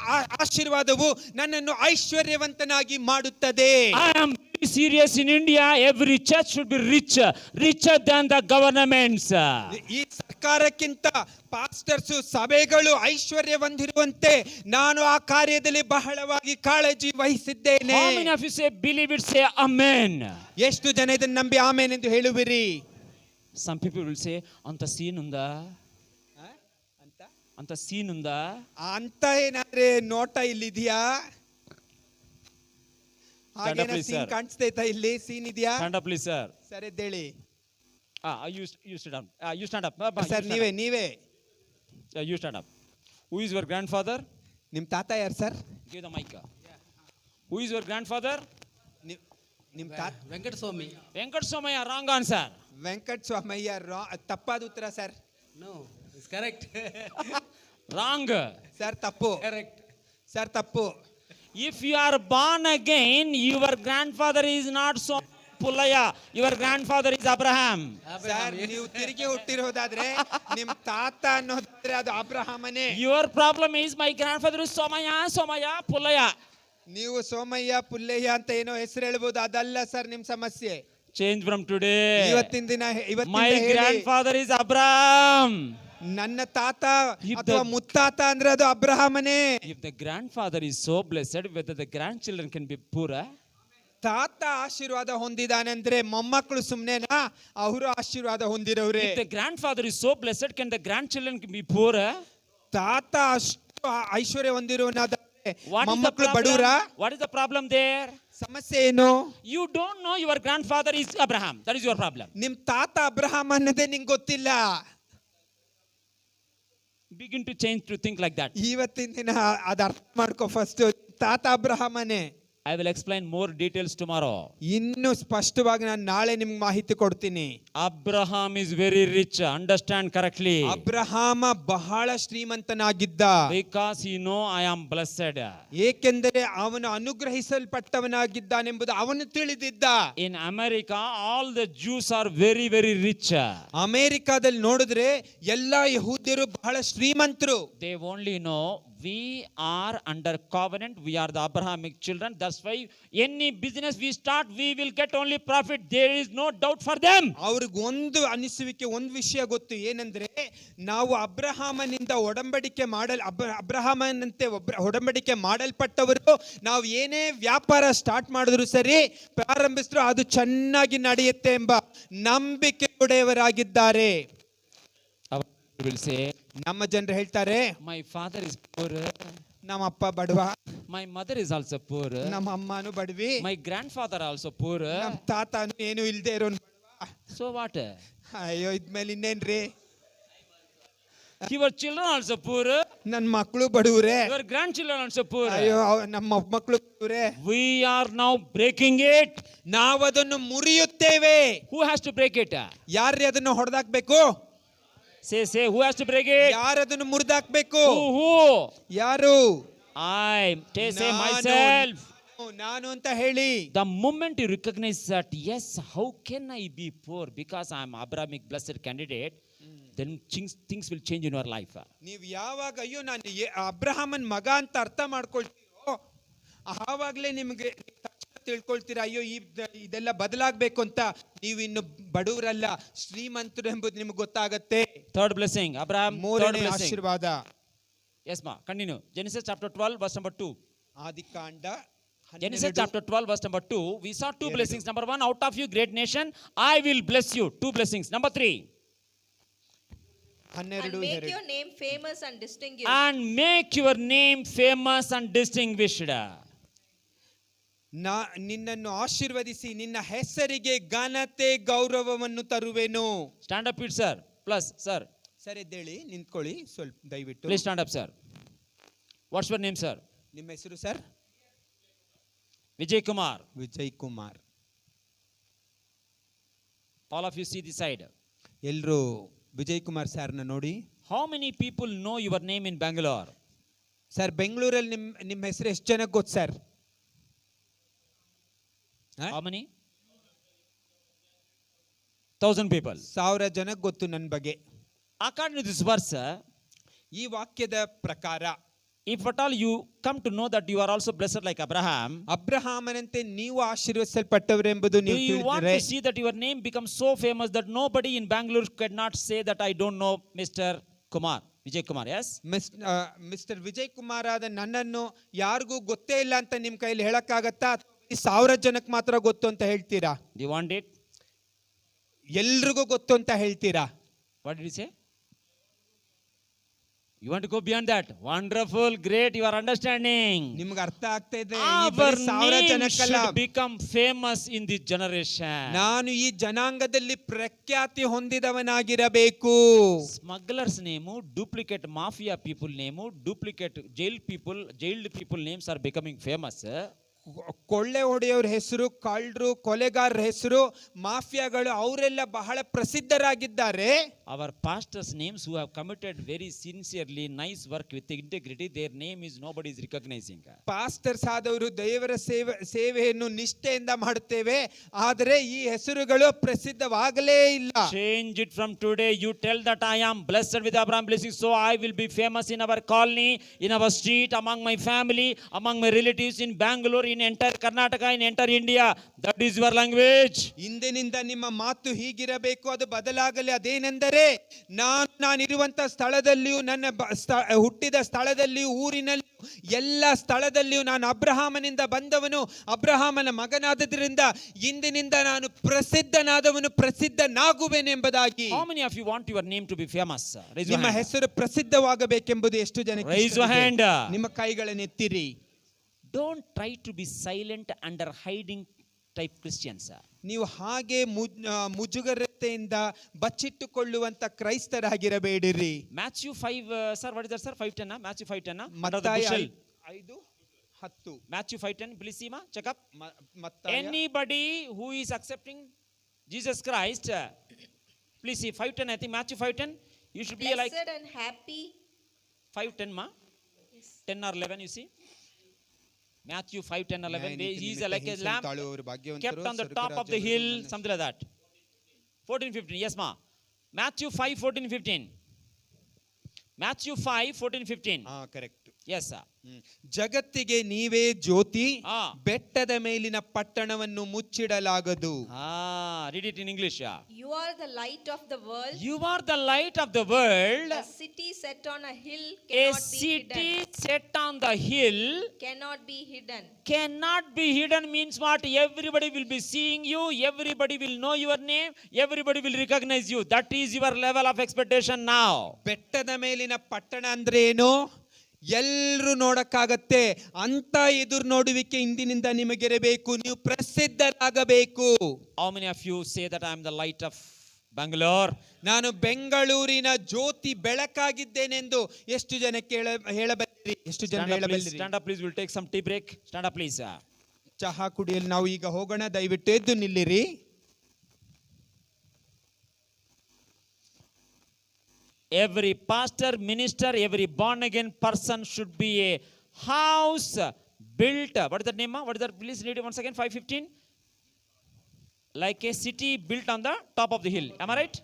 ಆಶೀರ್ವಾದವು ನನ್ನನ್ನು ಐಶ್ವರ್ಯವಂತನಾಗಿ ಮಾಡುತ್ತದೆ. I am very serious in India. Every church should be richer than the governments. ಈ ಸರ್ಕಾರಕ್ಕಿಂತ ಪಾಸ್ಟರ್ಸ್ ಸಭೆಗಳು ಐಶ್ವರ್ಯ ಹೊಂದಿರುವಂತೆ ನಾನು ಆ ಕಾರ್ಯದಲ್ಲಿ ಬಹಳವಾಗಿ ಕಾಳಜಿ ವಹಿಸಿದ್ದೇನೆ. How many of you say believe it, say amen? ಎಷ್ಟು ಜನ ಇದನ್ನು ನಂಬಿ ಆಮೇನ್ ಎಂದು ಹೇಳುವಿರಿ? Some people will say ಅಂತ ಸೀನ್ ಉಂದಾ, ಅಂತ ಸೀನ್ ಉಂದಾ, ಅಂತ ಏನಾದ್ರೆ ನೋಟ ಇಲ್ಲಿದೆಯಾ, ಹಾಗೇನ ಸೀನ್ ಕಾಣಿಸ್ತೈತಾ, ಇಲ್ಲಿ ಸೀನ್ ಇದೆಯಾ? stand up please sir. ಸರಿ ಎದ್ದೇಳಿ. You stand up. You stand up. Sir ನೀವೇ You stand up. Who is your grandfather? ನಿಮ್ ತಾತ ಯಾರು sir? Give the mic. Who is your grandfather? ನಿಮ್ ತಾತ Venkateswamy. Venkateswamy, wrong answer. Venkata ಸ್ವಾಮಯ್ಯ. ತಪ್ಪಾದ ಉತ್ತರ sir. No, it's correct. Wrong. Sir ತಪ್ಪು. Correct. Sir ತಪ್ಪು. If you are born again, your grandfather is not so Pullaya. Your grandfather is Abraham. Sir ನೀವು ತಿರುಗಿ ಹುಟ್ಟಿರೋದಾದ್ರೆ ನಿಮ್ ತಾತ ಅನ್ನೋದಾದ್ರೆ ಅದು ಅಬ್ರಹಾಮನೇ. Your problem is my grandfather is Somaya Pullaya. ನೀವು ಸೋಮಯ್ಯ ಪುಲ್ಲಯ್ಯ ಅಂತ ಏನೋ ಹೆಸರು ಹೇಳ್ಬೋದು, ಅದಲ್ಲ ಸರ್ ನಿಮ್ ಸಮಸ್ಯೆ. Change from today. ಇವತ್ತಿನ ದಿನ My grandfather is Abraham. ನನ್ನ ತಾತ ಅಥವಾ ಮುತ್ತಾತ ಅಂದ್ರೆ ಅದು ಅಬ್ರಹಾಮನೇ. If the grandfather is so blessed, whether the grandchildren can be poor? ತಾತ ಆಶೀರ್ವಾದ ಹೊಂದಿದಾನೆ ಅಂದ್ರೆ ಮೊಮ್ಮಕ್ಕಳು ಸುಮ್ನೆನಾ? ಅವರು ಆಶೀರ್ವಾದ ಹೊಂದಿರೋರೆ. If the grandfather is so blessed, can the grandchildren be poor? ತಾತ ಅಷ್ಟು ಐಶ್ವರ್ಯ ಹೊಂದಿರೋನಾದ್ರೆ ಮೊಮ್ಮಕ್ಕಳು ಬಡವರ? What is the problem there? ಸಮಸ್ಯೆ ಏನು? You don't know your grandfather is Abraham. That is your problem. ನಿಮ್ ತಾತ ಅಬ್ರಹಾಮ್ ಅನ್ನೋದೇ ನಿಂಗೆ ಗೊತ್ತಿಲ್ಲ. Begin to change to think like that. ಇವತ್ತಿನ ದಿನ ಅದ ಅರ್ಥ ಮಾಡ್ಕೋ ಫಸ್ಟ್. ತಾತ ಅಬ್ರಹಾಮನೇ. I will explain more details tomorrow. ಇನ್ನು ಸ್ಪಷ್ಟವಾಗಿ ನಾನು ನಾಳೆ ನಿಮ್ಗೆ ಮಾಹಿತಿ ಕೊಡ್ತೀನಿ. Abraham is very rich. Understand correctly. Abraham ಬಹಳ ಶ್ರೀಮಂತನಾಗಿದ್ದ. Because he know I am blessed. ಏಕೆಂದರೆ ಅವನು ಅನುಗ್ರಹಿಸಲ್ಪಟ್ಟವನಾಗಿದ್ದಾನೆಂಬುದು ಅವನು ತಿಳಿದಿದ್ದ. In America, all the Jews are very, very rich. ಅಮೆರಿಕಾದಲ್ಲಿ ನೋಡಿದ್ರೆ ಎಲ್ಲಾ ಯಹೂದ್ಯರು ಬಹಳ ಶ್ರೀಮಂತರು. They only know we are under covenant. We are the Abrahamic children. That's why any business we start, we will get only profit. There is no doubt for them. ಅವ್ರಿಗೆ ಒಂದು ಅನಿಸುವಿಕೆ, ಒಂದು ವಿಷಯ ಗೊತ್ತು, ಏನಂದ್ರೆ ನಾವು ಅಬ್ರಹಾಮನಿಂದ ಅಬ್ರಹಾಮನಂತೆ ಒಡಂಬಡಿಕೆ ಮಾಡಲ್ಪಟ್ಟವರು. ನಾವು ಏನೇ ವ್ಯಾಪಾರ ಸ್ಟಾರ್ಟ್ ಮಾಡಿದ್ರು ಸರಿ, ಪ್ರಾರಂಭಿಸಿದ್ರು ಅದು ಚೆನ್ನಾಗಿ ನಡೆಯುತ್ತೆ ಎಂಬ ನಂಬಿಕೆ ಉಡೆಯವರಾಗಿದ್ದಾರೆ. people will say, ನಮ್ಮ ಜನರು ಹೇಳ್ತಾರೆ my father is poor, ನಮ್ಮ ಅಪ್ಪ ಬಡವ, my mother is also poor, ನಮ್ಮ ಅಮ್ಮನು ಬಡವಿ, my grandfather also poor. ನಮ್ಮ ತಾತನು ಏನು ಇಲ್ದೇ ಇರೋನ್ ಬಡವ. So what? ಅಯ್ಯೋ ಇದ್ಮೇಲೆ ಇನ್ನೇನ್ರಿ, Your children also poor, ನನ್ ಮಕ್ಕಳು ಬಡವ್ರೆ, your grandchildren also poor. ಅಯ್ಯೋ ನಮ್ಮ ಮಕ್ಕಳು ಬಡವ್ರೆ. We are now breaking it. ನಾವದನ್ನು ಮುರಿಯುತ್ತೇವೆ. Who has to break it? ಯಾರ್ರಿ ಅದನ್ನು ಹೊಡೆದಾಕ್ಬೇಕು? Say, who has to break it? ಯಾರದನ್ನು ಮುರಿದಾಕ್ಬೇಕು? Who? ಯಾರು? Say myself. ನಾನು ಅಂತ ಹೇಳಿ. The moment you recognize that, yes, how can I be poor because I am Abrahamic blessed candidate, then things will change in your life. ನೀವು ಯಾವಾಗ ಅಯ್ಯೋ ನಾನು ಅಬ್ರಹಾಮನ್ ಮಗ ಅಂತ ಅರ್ಥ ಮಾಡ್ಕೊಳ್ತೀರೋ ಆವಾಗಲೇ ನಿಮಗೆ ತಿಳ್ಕೊಳ್ತೀರಾ, ಅಯ್ಯೋ ಇದೆಲ್ಲ ಬದಲಾಗಬೇಕು ಅಂತ. ನೀವು ಇನ್ನು ಬಡವರಲ್ಲ, ಶ್ರೀಮಂತರು ಎಂಬುದು ನಿಮ್ಗೆ ಗೊತ್ತಾಗತ್ತೆ. Third blessing, Abraham. ಮೂರನೇ ಆಶೀರ್ವಾದ. Yes, ma. Continue. Genesis chapter 12, verse number 2. ಆದಿಕಾಂಡ Genesis chapter 12, verse number 2. We saw two blessings. Number 1, out of you, great nation, I will bless you. Two blessings. Number 3. And make your name famous and distinguished. And make your name famous and distinguished. ನಿನ್ನನ್ನು ಆಶೀರ್ವದಿಸಿ ನಿನ್ನ ಹೆಸರಿಗೆ ಘನತೆ ಗೌರವವನ್ನು ತರುವೆನು. Stand up, it, sir. Plus, sir. Sir ಎದ್ದೇಳಿ, ನಿಂತ್ಕೊಳ್ಳಿ ಸ್ವಲ್ಪ ದಯವಿಟ್ಟು. Please stand up, sir. What's your name, sir? ನಿಮ್ಮ ಹೆಸರು sir? Vijay Kumar. Vijay Kumar. All of you see this side. ಎಲ್ಲರೂ ವಿಜಯ್ ಕುಮಾರ್ ಸರ್ನ ನೋಡಿ. How many people know your name in Bangalore? Sir ಬೆಂಗಳೂರಲ್ಲಿ ನಿಮ್ಮ ಹೆಸರು ಎಷ್ಟು ಜನಕ್ಕೆ ಗೊತ್ತು ಸರ್? How many? 1,000 people. 1000 ಜನಕ್ಕೆ ಗೊತ್ತು ನನ್ನ ಬಗ್ಗೆ. According to this verse, ಈ ವಾಕ್ಯದ ಪ್ರಕಾರ if at all you come to know that you are also blessed like Abraham, ಅಬ್ರಹಾಮನಂತೆ ನೀವು ಆಶೀರ್ವದಿಸಲ್ಪಟ್ಟವರೆಂಬುದು do ನೀವು you want ತಿಳಿದರೆ, to see that your name becomes so famous that nobody in Bangalore could not say that I don't know Mr. Kumar, Vijay Kumar, yes? Mister Vijay Kumar ಆದ ನನ್ನನ್ನು ಯಾರಿಗೂ ಗೊತ್ತೇ ಇಲ್ಲ ಅಂತ ನಿಮ್ಮ ಕೈಲಿ ಹೇಳಕ್ಕಾಗತ್ತಾ? 1000 ಜನಕ್ಕೆ ಮಾತ್ರ ಗೊತ್ತು ಅಂತ ಹೇಳ್ತೀರಾ? Do you want it? ಎಲ್ರಿಗೂ ಗೊತ್ತು ಅಂತ ಹೇಳ್ತೀರಾ? What did he say? You want to go beyond that? Wonderful, great, you are understanding. ನಿಮ್ಗೆ ಅರ್ಥ ಆಗ್ತಾ ಇದೆ? Our 1000 name ಜನಕ್ಕಲ್ಲ, should become famous in this generation. ನಾನು ಈ ಜನಾಂಗದಲ್ಲಿ ಪ್ರಖ್ಯಾತಿ ಹೊಂದಿದವನಾಗಿರಬೇಕು. Smugglers name, duplicate mafia people name, duplicate jailed people names are becoming famous. ಕೊಳ್ಳೆ ಹೊಡೆಯೋರ ಹೆಸರು, ಕಳ್ಳರು, ಕೊಲೆಗಾರರ ಹೆಸರು, ಮಾಫಿಯಾಗಳು ಅವರೆಲ್ಲ ಬಹಳ ಪ್ರಸಿದ್ಧರಾಗಿದ್ದಾರೆ. Our pastors' names who have committed very sincerely nice work with integrity, their name is nobody is recognizing. Pastors ಆದವರು ದೇವರ ಸೇವೆಯನ್ನು ನಿಷ್ಠೆಯಿಂದ ಮಾಡುತ್ತೇವೆ, ಆದರೆ ಈ ಹೆಸರುಗಳು ಪ್ರಸಿದ್ಧವಾಗಲೇ ಇಲ್ಲ. Change it from today. You tell that I am blessed with Abraham blessing, so I will be famous in our colony, in our street, among my family, among my relatives in Bangalore, in entire Karnataka, in entire India. That is your language. ಇಂದಿನಿಂದ ನಿಮ್ಮ ಮಾತು ಹೀಗಿರಬೇಕು, ಅದು ಬದಲಾಗಲಿ. ಅದೇನೆಂದರೆ ನಾನಿರುವಂತ ಸ್ಥಳದಲ್ಲಿಯೂ, ನನ್ನ ಹುಟ್ಟಿದ ಸ್ಥಳದಲ್ಲಿಯೂ, ಊರಿನಲ್ಲಿಯೂ, ಎಲ್ಲ ಸ್ಥಳದಲ್ಲಿಯೂ ನಾನು ಅಬ್ರಹಾಮನಿಂದ ಬಂದವನು, ಅಬ್ರಹಾಮನ ಮಗನಾದದ್ರಿಂದ ಇಂದಿನಿಂದ ನಾನು ಪ್ರಸಿದ್ಧನಾದವನು, ಪ್ರಸಿದ್ಧನಾಗುವೆನೆಂಬುದಾಗಿ. How many of you want your name to be famous? Raise your ನಿಮ್ಮ hand. ಹೆಸರು ಪ್ರಸಿದ್ಧವಾಗಬೇಕೆಂಬುದು ಎಷ್ಟು ಜನಕ್ಕೆ Raise your ಇಷ್ಟವಿದೆ? hand. ನಿಮ್ಮ ಕೈಗಳನ್ನು ಎತ್ತಿರಿ. Don't try to be silent under hiding type Christians. ನೀವು ಹಾಗೆ ಮುಜುಗರತೆಯಿಂದ ಬಚ್ಚಿಟ್ಟುಕೊಳ್ಳುವಂತ ಕ್ರೈಸ್ತರಾಗಿರಬೇಡಿರಿ. Matthew 5, sir, what is that, sir? 5:10, Matthew 5:10. ಮತ್ತಾಯ 5:10. Matthew 5:10, please see, ma, check up. ಮತ್ತಾಯ Anybody who is accepting Jesus Christ, please see 5:10, I think Matthew 5:10, you should be like Blessed and happy. 5:10, ma. 10 or 11, you see. Matthew 5:10, 11. He is like a lamp kept on the top of the hill, something like that. 14, 15. Yes, ma. Matthew 5, 14, 15. Matthew 5, 14, 15. Correct. Yes, sir. ಜಗತ್ತಿಗೆ ನೀವೇ ಜ್ಯೋತಿ, Ah. ಬೆಟ್ಟದ ಮೇಲಿನ ಪಟ್ಟಣವನ್ನು ಮುಚ್ಚಿಡಲಾಗದು. Read it in English. You are the light of the world. You are the light of the world. A city set on a hill A cannot be city hidden. set on the hill cannot be hidden. cannot be hidden means what? Everybody will be seeing you, everybody will know your name, everybody will recognize you. That is your level of expectation now. ಬೆಟ್ಟದ ಮೇಲಿನ ಪಟ್ಟಣ ಅಂದ್ರೆ ಏನು? ಎಲ್ರು ನೋಡಕ್ಕಾಗತ್ತೆ ಅಂತ ಎದುರು ನೋಡುವಿಕೆ ಇಂದಿನಿಂದ ನಿಮಗಿರಬೇಕು. ನೀವು ಪ್ರಸಿದ್ಧರಾಗಬೇಕು. How many of you say that I am the light of Bangalore? ನಾನು ಬೆಂಗಳೂರಿನ ಜ್ಯೋತಿ ಬೆಳಕಾಗಿದ್ದೇನೆಂದು ಎಷ್ಟು ಜನಕ್ಕೆ ಹೇಳಬಲ್ಲಿರಿ? ಎಷ್ಟು ಜನ ಹೇಳಬಲ್ಲಿರಿ? Stand up please, we'll take some tea break. Stand up please. ಚಹಾ ಕುಡಿಯಲು ನಾವು ಈಗ ಹೋಗೋಣ. ದಯವಿಟ್ಟು ಎದ್ದು ನಿಲ್ಲಿರಿ. Every pastor, minister, every born again person should be a house built. What is that name? What is that? Please read it once again. 5:15. Like a city built on the top of the hill. Am I right?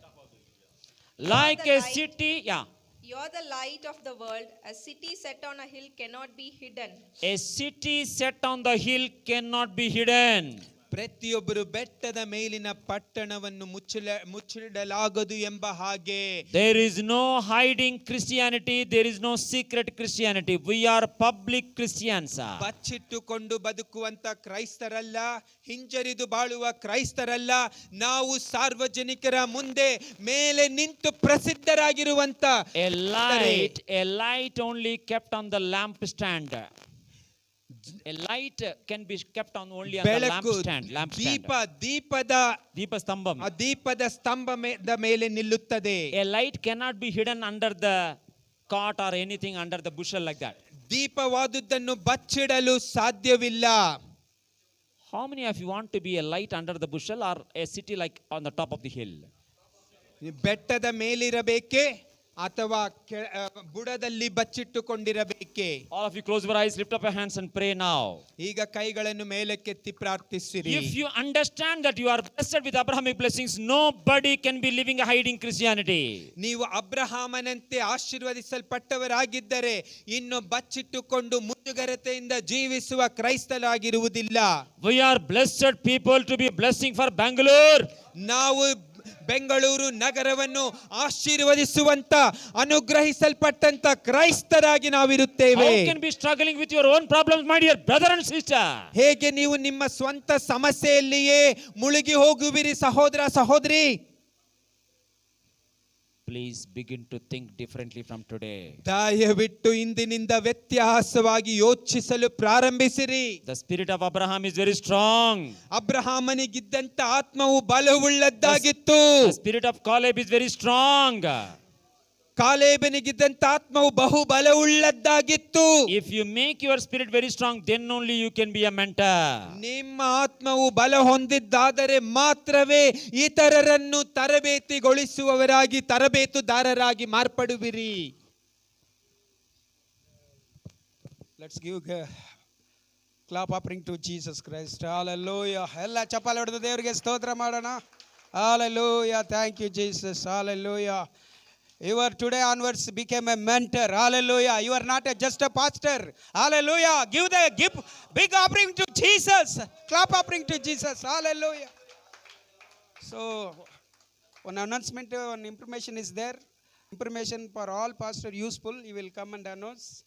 Like the a light. city, yeah. You're the light of the world. A city set on a hill cannot be hidden. A city set on the hill cannot be hidden. ಪ್ರತಿಯೊಬ್ಬರು ಬೆಟ್ಟದ ಮೇಲಿನ ಪಟ್ಟಣವನ್ನು ಮುಚ್ಚಿಡಲಾಗದು ಎಂಬ ಹಾಗೆ There is no hiding Christianity. There is no secret Christianity. We are public Christians. ಬಚ್ಚಿಟ್ಟುಕೊಂಡು ಬದುಕುವಂತ ಕ್ರೈಸ್ತರಲ್ಲ, ಹಿಂಜರಿದು ಬಾಳುವ ಕ್ರೈಸ್ತರಲ್ಲ. ನಾವು ಸಾರ್ವಜನಿಕರ ಮುಂದೆ ಮೇಲೆ ನಿಂತು ಪ್ರಸಿದ್ಧರಾಗಿರುವಂತ A light only kept on the lamp stand. A light can be kept on only on the ಬೆಳಕು lamp stand. ದೀಪದ ಸ್ತಂಭಂ. ಆ ದೀಪದ ಸ್ತಂಭದ ಮೇಲೆ ನಿಲ್ಲುತ್ತದೆ. A light cannot be hidden under the cot or anything under the bushel like that. ದೀಪವಾದುದನ್ನು ಬಚ್ಚಿಡಲು ಸಾಧ್ಯವಿಲ್ಲ. How many of you want to be a light under the bushel or a city like on the top of the hill? ಬೆಟ್ಟದ ಮೇಲಿರಬೇಕೆ ಅಥವಾ ಬುಡದಲ್ಲಿ ಬಚ್ಚಿಟ್ಟುಕೊಂಡಿರಬೇಕೆ? All of you close your eyes, lift up your hands and pray now. ಈಗ ಕೈಗಳನ್ನು ಮೇಲಕ್ಕೆತ್ತಿ ಪ್ರಾರ್ಥಿಸಿರಿ. If you understand that you are blessed with Abrahamic blessings, nobody can be living a hiding Christianity. ನೀವು ಅಬ್ರಹಾಮನಂತೆ ಆಶೀರ್ವದಿಸಲ್ಪಟ್ಟವರಾಗಿದ್ದರೆ ಇನ್ನು ಬಚ್ಚಿಟ್ಟುಕೊಂಡು ಮುಜುಗರತೆಯಿಂದ ಜೀವಿಸುವ ಕ್ರೈಸ್ತರಾಗಿರುವುದಿಲ್ಲ. We are blessed people to be blessing for Bangalore. ನಾವು ಬೆಂಗಳೂರು ನಗರವನ್ನು ಆಶೀರ್ವದಿಸುವಂತ ಅನುಗ್ರಹಿಸಲ್ಪಟ್ಟಂತ ಕ್ರೈಸ್ತರಾಗಿ ನಾವಿರುತ್ತೇವೆ. How can be struggling with your own problems, my dear brother and sister? ಹೇಗೆ ನೀವು ನಿಮ್ಮ ಸ್ವಂತ ಸಮಸ್ಯೆಯಲ್ಲಿಯೇ ಮುಳುಗಿ ಹೋಗುವಿರಿ ಸಹೋದರ ಸಹೋದರಿ? Please begin to think differently from today. ದಯವಿಟ್ಟು ಇಂದಿನಿಂದ ವ್ಯತ್ಯಾಸವಾಗಿ ಯೋಚಿಸಲು ಪ್ರಾರಂಭಿಸಿರಿ. The spirit of Abraham is very strong. ಅಬ್ರಹಾಮನಿಗಿದ್ದಂತ ಆತ್ಮವು ಬಲವುಳ್ಳದ್ದಾಗಿತ್ತು. The spirit of Caleb is very strong. ಕಾಲೇಬನಿಗಿದ್ದಂತ ಆತ್ಮವು ಬಹು ಬಲವುಳ್ಳದ್ದಾಗಿತ್ತು. If you make your spirit very strong, then only you can be a mentor. ನಿಮ್ಮ ಆತ್ಮವು ಬಲ ಹೊಂದಿದ್ದಾದರೆ ಮಾತ್ರವೇ ಇತರರನ್ನು ತರಬೇತಿಗೊಳಿಸುವವರಾಗಿ ತರಬೇತುದಾರರಾಗಿ ಮಾರ್ಪಡುವಿರಿ. Let's give clap offering to Jesus Christ. Hallelujah. ಎಲ್ಲ ಚಪ್ಪಾಳೆ ಹೊಡೆದು ದೇವರಿಗೆ ಸ್ತೋತ್ರ ಮಾಡೋಣ. Hallelujah. Thank you Jesus. Hallelujah. You are today onwards became a mentor. Hallelujah. You are not just a pastor. Hallelujah. Give big offering to Jesus. Clap offering to Jesus. Hallelujah. So, one announcement, one information is there. Information for all pastor useful. You will come and announce.